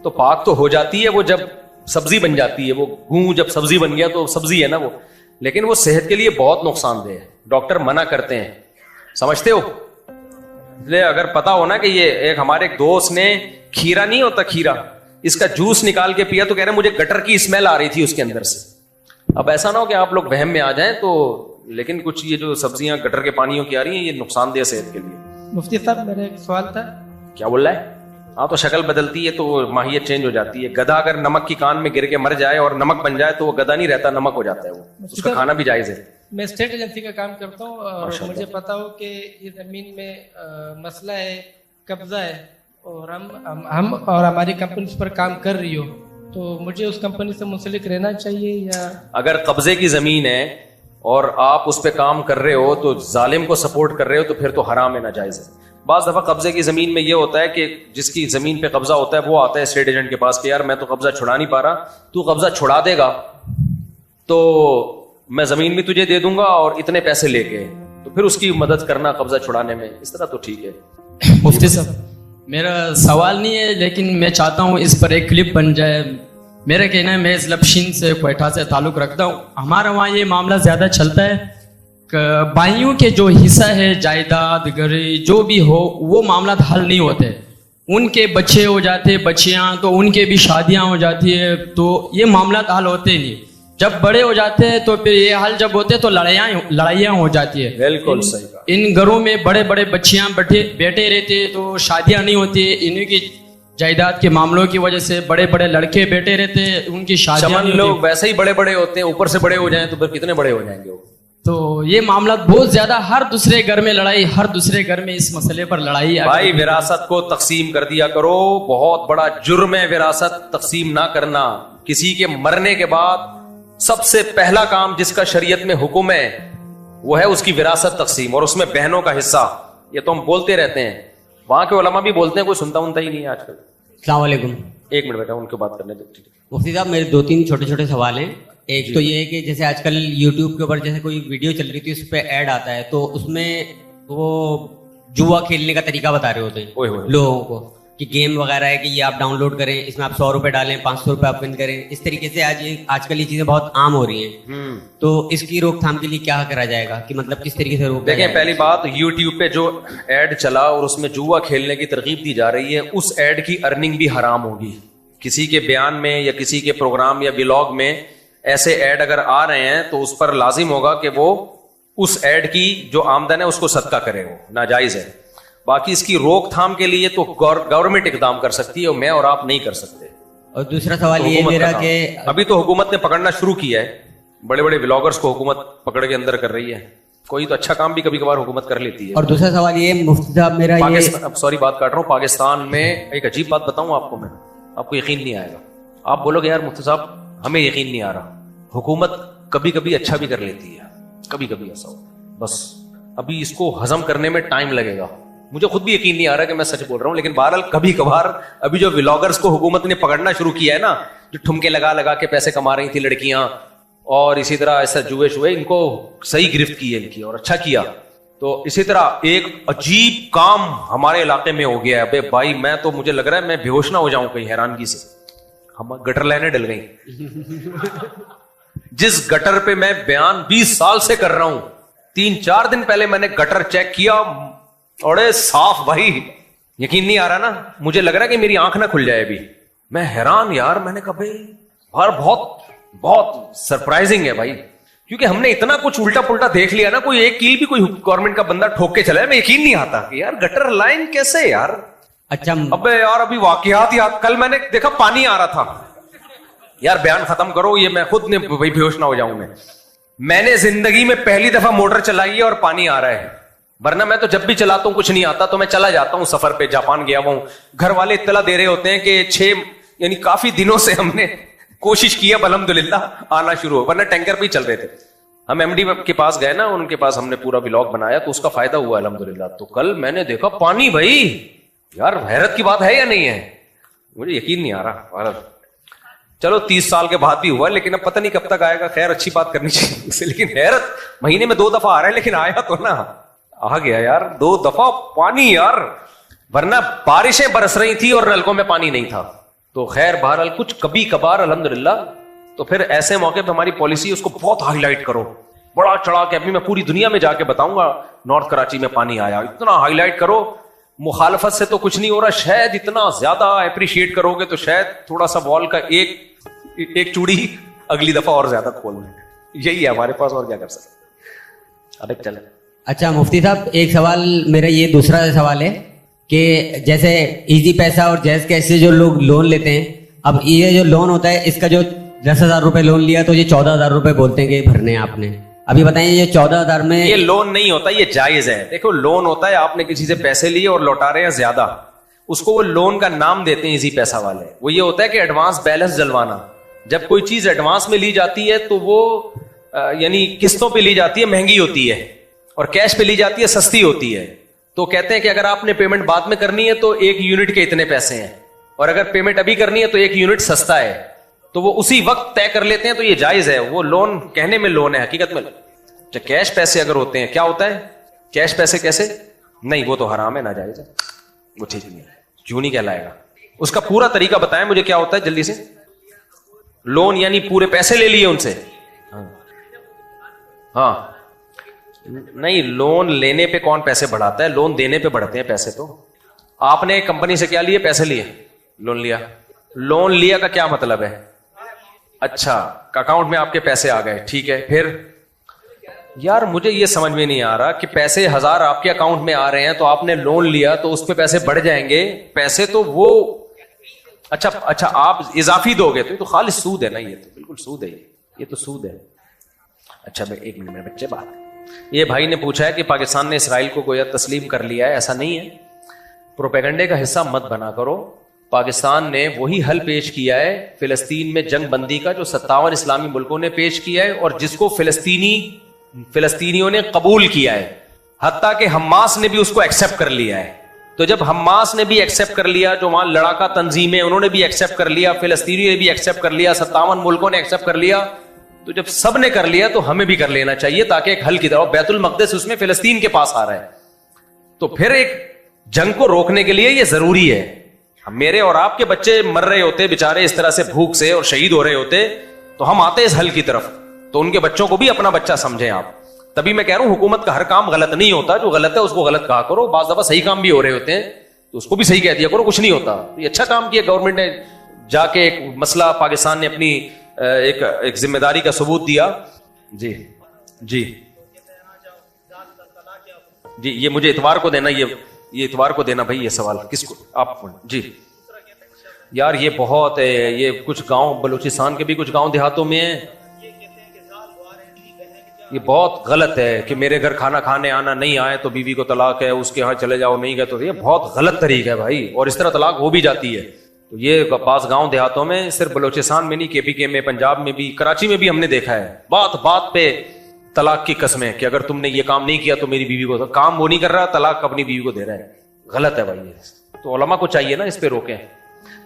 تو پاک تو ہو جاتی ہے وہ جب سبزی بن جاتی ہے, وہ گوں جب سبزی بن گیا تو سبزی ہے نا وہ, لیکن وہ صحت کے لیے بہت نقصان دہ ہے. ڈاکٹر منع کرتے ہیں, سمجھتے ہو. اس لیے اگر پتا ہو نا کہ یہ ایک ہمارے ایک دوست نے کھیرا نہیں ہوتا, کھیرا, اس کا جوس نکال کے پیا تو کہہ رہے ہیں مجھے گٹر کی اسمیل آ رہی تھی اس کے اندر سے. اب ایسا نہ ہو کہ آپ لوگ وہم میں آ جائیں تو, لیکن کچھ یہ جو سبزیاں گٹر کے پانیوں کی آ رہی ہیں یہ نقصان دہ صحت کے لیے. مفتی صاحب میرا ایک سوال تھا. کیا بول رہا ہے؟ ہاں تو شکل بدلتی ہے تو ماہیت چینج ہو جاتی ہے. گدھا اگر نمک کی کان میں گر کے مر جائے اور نمک بن جائے تو وہ گدھا نہیں رہتا, نمک ہو جاتا ہے وہ, اس کا کھانا بھی جائز ہے. میں اسٹیٹ ایجنسی کا کام کرتا ہوں اور مجھے پتا ہو کہ یہ زمین میں مسئلہ ہے, قبضہ ہے, اور ہم اور ہماری کمپنی اس پر کام کر رہی ہو, تو مجھے اس کمپنی سے منسلک رہنا چاہیے یا؟ اگر قبضے کی زمین ہے اور آپ اس پہ کام کر رہے ہو تو ظالم کو سپورٹ کر رہے ہو تو پھر تو حرام ہے, ناجائز ہے. بعض دفعہ قبضے کی زمین میں یہ ہوتا ہے کہ جس کی زمین پہ قبضہ ہوتا ہے وہ آتا ہے اسٹیٹ ایجنٹ کے پاس کہ یار میں تو قبضہ چھڑا نہیں پا رہا, تو قبضہ چھڑا دے گا تو میں زمین بھی تجھے دے دوں گا اور اتنے پیسے لے کے, تو پھر اس کی مدد کرنا قبضہ چھڑانے میں, اس طرح تو ٹھیک ہے. مفتی صاحب میرا سوال نہیں ہے, لیکن میں چاہتا ہوں اس پر ایک کلپ بن جائے. میرا کہنا ہے, میں لپشین سے کوئٹہ سے تعلق رکھتا ہوں, ہمارا وہاں یہ معاملہ زیادہ چلتا ہے کہ بھائیوں کے جو حصہ ہے, جائیداد گھری جو بھی ہو, وہ معاملات حل نہیں ہوتے. ان کے بچے ہو جاتے, بچیاں, تو ان کے بھی شادیاں ہو جاتی ہے, تو یہ معاملات حل ہوتے نہیں. جب بڑے ہو جاتے ہیں تو پھر یہ حل جب ہوتے تو لڑائیاں ہو جاتی ہے. بالکل صحیح. ان گھروں میں بڑے بڑے بچیاں بیٹے رہتے تو شادیاں نہیں ہوتی, انہیں کی جائیداد کے معاملوں کی وجہ سے بڑے بڑے لڑکے بیٹے رہتے, ان کی شادیاں نہیں ہوتی. لوگ ویسے ہی بڑے بڑے ہوتے ہیں, اوپر سے بڑے ہو جائیں تو پھر کتنے بڑے ہو جائیں گے وہ. تو یہ معاملات بہت زیادہ, ہر دوسرے گھر میں لڑائی, ہر دوسرے گھر میں اس مسئلے پر لڑائی. بھائی وراثت کو تقسیم کر دیا کرو, بہت بڑا جرم ہے وراثت تقسیم نہ کرنا. کسی کے مرنے کے بعد سب سے پہلا کام جس کا شریعت میں حکم ہے وہ ہے اس کی وراثت تقسیم, اور اس میں بہنوں کا حصہ. یہ تو ہم بولتے رہتے ہیں, وہاں کے علماء بھی بولتے ہیں, کوئی سنتا ہی نہیں ہے آج کل. السلام علیکم. ایک منٹ بیٹا, ان کو بات کرنے دو. مفتی صاحب میرے 2-3 چھوٹے سوال ہیں. ایک تو یہ ہے کہ جیسے آج کل یوٹیوب کے اوپر جیسے کوئی ویڈیو چل رہی تھی, اس پہ ایڈ آتا ہے, تو اس میں وہ جوا کھیلنے کا طریقہ بتا رہے ہوتے ہیں لوگوں کو کہ گیم وغیرہ ہے کہ یہ آپ ڈاؤن لوڈ کریں, اس میں آپ 100 روپے ڈالیں, 500 روپے آپ ون کریں. اس طریقے سے آج کل یہ چیزیں بہت عام ہو رہی ہیں, تو اس کی روک تھام کے لیے کیا کرا جائے گا, کہ مطلب کس طریقے سے روک؟ دیکھیں پہلی بات, یوٹیوب پہ جو ایڈ چلا اور اس میں جوا کھیلنے کی ترغیب دی جا رہی ہے, اس ایڈ کی ارننگ بھی حرام ہوگی. کسی کے بیان میں یا کسی کے پروگرام یا ولاگ میں ایسے ایڈ اگر آ رہے ہیں تو اس پر لازم ہوگا کہ وہ اس ایڈ کی جو آمدن ہے اس کو صدقہ کرے, وہ ناجائز ہے. باقی اس کی روک تھام کے لیے تو گورنمنٹ اقدام کر سکتی ہے, اور میں اور آپ نہیں کر سکتے. اور دوسرا سوال یہ میرا کہ ابھی تو حکومت نے پکڑنا شروع کیا ہے, بڑے بڑے ولاگرز کو حکومت پکڑ کے اندر کر رہی ہے. کوئی تو اچھا کام بھی کبھی کبھار حکومت کر لیتی ہے. اور دوسرا سوال یہ مفتی صاحب میرا اب سوری بات کاٹ رہا ہوں, پاکستان میں ایک عجیب بات بتاؤں آپ کو, میں آپ کو یقین نہیں آئے گا. آپ بولو گے یار مفتی صاحب ہمیں یقین نہیں آ رہا, حکومت کبھی کبھی اچھا بھی کر لیتی ہے, کبھی کبھی ایسا ہو, بس ابھی اس کو ہضم کرنے میں ٹائم لگے گا. مجھے خود بھی یقین نہیں آ رہا کہ میں سچ بول رہا ہوں, لیکن بہرحال کبھی کبھار ابھی جو ولاگرز کو حکومت نے پکڑنا شروع کیا ہے نا, جو ٹھمکے لگا لگا کے پیسے کما رہی تھی لڑکیاں, اور اسی طرح ایسا جوئے شوئے, ان کو صحیح گرفت کی ہے ان کی, اور اچھا کیا. تو اسی طرح ایک عجیب کام ہمارے علاقے میں ہو گیا ہے. ابے بھائی میں تو مجھے لگ رہا ہے میں بے ہوش نہ ہو جاؤں کہیں حیرانگی سے. ہم گٹر لائنیں ڈل گئی. جس گٹر پہ میں بیان 20 سال سے کر رہا ہوں, 3-4 دن پہلے میں نے گٹر چیک کیا, اور صاف بھائی, یقین نہیں آ رہا نا, مجھے لگ رہا ہے کہ میری آنکھ نہ کھل جائے ابھی. میں حیران یار, میں نے کہا بھائی بہت بہت سرپرائزنگ ہے بھائی, کیونکہ ہم نے اتنا کچھ الٹا پلٹا دیکھ لیا نا, کوئی ایک کیل بھی کوئی گورنمنٹ کا بندہ ٹھوک کے چلا ہے, میں یقین نہیں آتا کہ یار گٹر لائن کیسے یار. اچھا ابے یار ابھی واقعات یاد, کل میں نے دیکھا پانی آ رہا تھا. یار بیان ختم کرو, یہ میں خود نے بھائی بے ہوش نہ ہو جاؤں. میں نے زندگی میں پہلی دفعہ موٹر چلائی ہے اور پانی آ رہا ہے, ورنہ میں تو جب بھی چلاتا ہوں کچھ نہیں آتا تو میں چلا جاتا ہوں سفر پہ. جاپان گیا ہوں, گھر والے اطلاع دے رہے ہوتے ہیں کہ 6 یعنی کافی دنوں سے ہم نے کوشش کی اب الحمدللہ آنا شروع ہو, ورنہ ٹینکر پہ ہی چل رہے تھے. ہم ایم ڈی کے پاس گئے نا, ان کے پاس ہم نے پورا ولاگ بنایا تو اس کا فائدہ ہوا الحمدللہ. تو کل میں نے دیکھا پانی, بھائی یار حیرت کی بات ہے یا نہیں ہے, مجھے یقین نہیں آ رہا. چلو 30 سال کے بعد بھی ہوا, لیکن اب پتہ نہیں کب تک آئے گا. خیر اچھی بات کرنی چاہیے, لیکن حیرت مہینے میں 2 دفعہ آ رہا ہے, لیکن آیا تو نا, آ گیا یار 2 دفعہ پانی یار, ورنہ بارشیں برس رہی تھی اور نلکوں میں پانی نہیں تھا. تو خیر بہرحال کچھ کبھی کبھار الحمدللہ. تو پھر ایسے موقع پہ ہماری پالیسی اس کو بہت ہائی لائٹ کرو, بڑا چڑھا کے. ابھی میں پوری دنیا میں جا کے بتاؤں گا نارتھ کراچی میں پانی آیا, اتنا ہائی لائٹ کرو. مخالفت سے تو کچھ نہیں ہو رہا, شاید اتنا زیادہ اپریشیٹ کرو گے تو شاید تھوڑا سا وال کا ایک چوڑی اگلی دفعہ اور زیادہ کھول لیں. یہی ہے ہمارے پاس, اور کیا کر سکتے. اب چلیں. اچھا مفتی صاحب ایک سوال میرا, یہ دوسرا سوال ہے کہ جیسے ایزی پیسہ اور جیز کیش سے جو لوگ لون لیتے ہیں, اب یہ جو لون ہوتا ہے اس کا جو 10,000 روپے لون لیا تو یہ 14,000 روپے بولتے ہیں کہ بھرنے آپ نے. ابھی بتائیں یہ 14,000 میں, یہ لون نہیں ہوتا, یہ جائز ہے. دیکھو لون ہوتا ہے آپ نے کسی سے پیسے لیے اور لوٹا رہے ہیں زیادہ, اس کو وہ لون کا نام دیتے ہیں ایزی پیسہ والے. وہ یہ ہوتا ہے کہ ایڈوانس بیلنس جلوانا. جب کوئی چیز ایڈوانس میں لی جاتی ہے تو وہ یعنی قسطوں پہ لی جاتی ہے مہنگی ہوتی ہے, اور کیش پہ لی جاتی ہے سستی ہوتی ہے. تو کہتے ہیں کہ اگر آپ نے پیمنٹ بعد میں کرنی ہے تو 1 یونٹ کے اتنے پیسے ہیں, اور اگر پیمنٹ ابھی کرنی ہے تو 1 یونٹ سستا ہے. تو وہ اسی وقت طے کر لیتے ہیں, تو یہ جائز ہے. وہ لون کہنے میں لون ہے, حقیقت میں کیش پیسے اگر ہوتے ہیں. کیا ہوتا ہے کیش پیسے؟ کیسے نہیں, وہ تو حرام ہے, ناجائز ہے, وہ ٹھیک نہیں ہے, کیوں نہیں کہلائے گا. اس کا پورا طریقہ بتائیں مجھے کیا ہوتا ہے جلدی سے. لون یعنی پورے پیسے لے لیے ان سے. ہاں نہیں, لون لینے پہ کون پیسے بڑھاتا ہے, لون دینے پہ بڑھتے ہیں پیسے. تو آپ نے کمپنی سے کیا لیے, پیسے لیے, لون لیا. لون لیا کا کیا مطلب ہے؟ اچھا اکاؤنٹ میں آپ کے پیسے آ گئے, ٹھیک ہے. پھر یار مجھے یہ سمجھ میں نہیں آ رہا کہ پیسے 1000 آپ کے اکاؤنٹ میں آ رہے ہیں تو آپ نے لون لیا تو اس پہ پیسے بڑھ جائیں گے. پیسے تو وہ اچھا آپ اضافی دو گے تو خالص سود ہے نا, یہ تو بالکل سود ہے, یہ تو سود ہے. اچھا میں 1 منٹ میں بچے بات, یہ بھائی نے پوچھا ہے کہ پاکستان نے اسرائیل کو گویا تسلیم کر لیا ہے. ایسا نہیں ہے, پروپیگنڈے کا حصہ مت بنا کرو. پاکستان نے وہی حل پیش کیا ہے فلسطین میں جنگ بندی کا جو 57 اسلامی ملکوں نے پیش کیا ہے, اور جس کو فلسطینیوں نے قبول کیا ہے, حتیٰ کہ حماس نے بھی اس کو ایکسپٹ کر لیا ہے. تو جب حماس نے بھی ایکسپٹ کر لیا, جو وہاں لڑاکا تنظیمیں انہوں نے بھی ایکسپٹ کر لیا, فلسطینیوں نے بھی ایکسپٹ کر لیا, 57 ملکوں نے ایکسپٹ کر لیا, تو جب سب نے کر لیا تو ہمیں بھی کر لینا چاہیے, تاکہ ایک حل کی طرف. بیت المقدس اس میں فلسطین کے پاس آ رہا ہے, تو پھر ایک جنگ کو روکنے کے لیے یہ ضروری ہے. میرے اور آپ کے بچے مر رہے ہوتے بےچارے اس طرح سے بھوک سے اور شہید ہو رہے ہوتے, تو ہم آتے اس حل کی طرف. تو ان کے بچوں کو بھی اپنا بچہ سمجھیں آپ. تبھی میں کہہ رہا ہوں حکومت کا ہر کام غلط نہیں ہوتا, جو غلط ہے اس کو غلط کہا کرو. بعض دفعہ صحیح کام بھی ہو رہے ہوتے ہیں تو اس کو بھی صحیح کہہ دیا کرو, کچھ نہیں ہوتا. یہ اچھا کام کیا گورنمنٹ نے, جا کے ایک مسئلہ پاکستان نے اپنی ایک ذمہ داری کا ثبوت دیا. جی جی جی, یہ مجھے اتوار کو دینا, یہ اتوار کو دینا بھائی. یہ سوال کس کو آپ؟ جی یار یہ بہت ہے, یہ کچھ گاؤں بلوچستان کے بھی کچھ گاؤں دیہاتوں میں ہیں. یہ بہت غلط ہے کہ میرے گھر کھانا کھانے آنا نہیں آئے تو بیوی کو طلاق ہے, اس کے ہاں چلے جاؤ نہیں گئے تو, یہ بہت غلط طریقہ ہے بھائی, اور اس طرح طلاق ہو بھی جاتی ہے. تو یہ بعض گاؤں دیہاتوں میں, صرف بلوچستان میں نہیں, کے پی کے میں, پنجاب میں بھی, کراچی میں بھی ہم نے دیکھا ہے, بات بات پہ طلاق کی قسمیں کہ اگر تم نے یہ کام نہیں کیا تو میری بیوی کو, کام وہ نہیں کر رہا, طلاق اپنی بیوی کو دے رہا ہے. غلط ہے بھائی. تو علماء کو چاہیے نا اس پہ روکیں.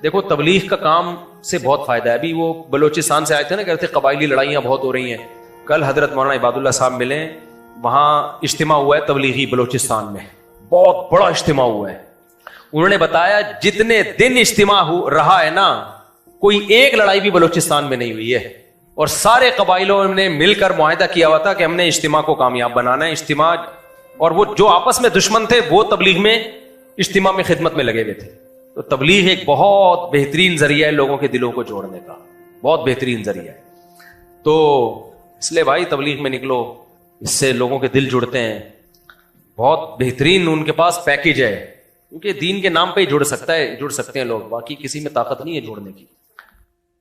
دیکھو تبلیغ کا کام سے بہت فائدہ ہے. ابھی وہ بلوچستان سے آئے تھے نا, کہتے قبائلی لڑائیاں بہت ہو رہی ہیں. کل حضرت مولانا عباد اللہ صاحب ملے, وہاں اجتماع ہوا ہے تبلیغی بلوچستان میں, بہت بڑا اجتماع ہوا ہے. انہوں نے بتایا جتنے دن اجتماع رہا ہے نا, کوئی ایک لڑائی بھی بلوچستان میں نہیں ہوئی ہے, اور سارے قبائلوں نے مل کر معاہدہ کیا ہوا تھا کہ ہم نے اجتماع کو کامیاب بنانا ہے. اجتماع, اور وہ جو آپس میں دشمن تھے وہ تبلیغ میں اجتماع میں خدمت میں لگے ہوئے تھے. تو تبلیغ ایک بہت بہترین ذریعہ ہے لوگوں کے دلوں کو جوڑنے کا, بہت بہترین ذریعہ ہے. تو اس لیے بھائی تبلیغ میں نکلو, اس سے لوگوں کے دل جڑتے ہیں. بہت بہترین ان کے پاس پیکیج ہے, کیونکہ دین کے نام پہ ہی جڑ سکتے ہیں لوگ, باقی کسی میں طاقت نہیں ہے جوڑنے کی.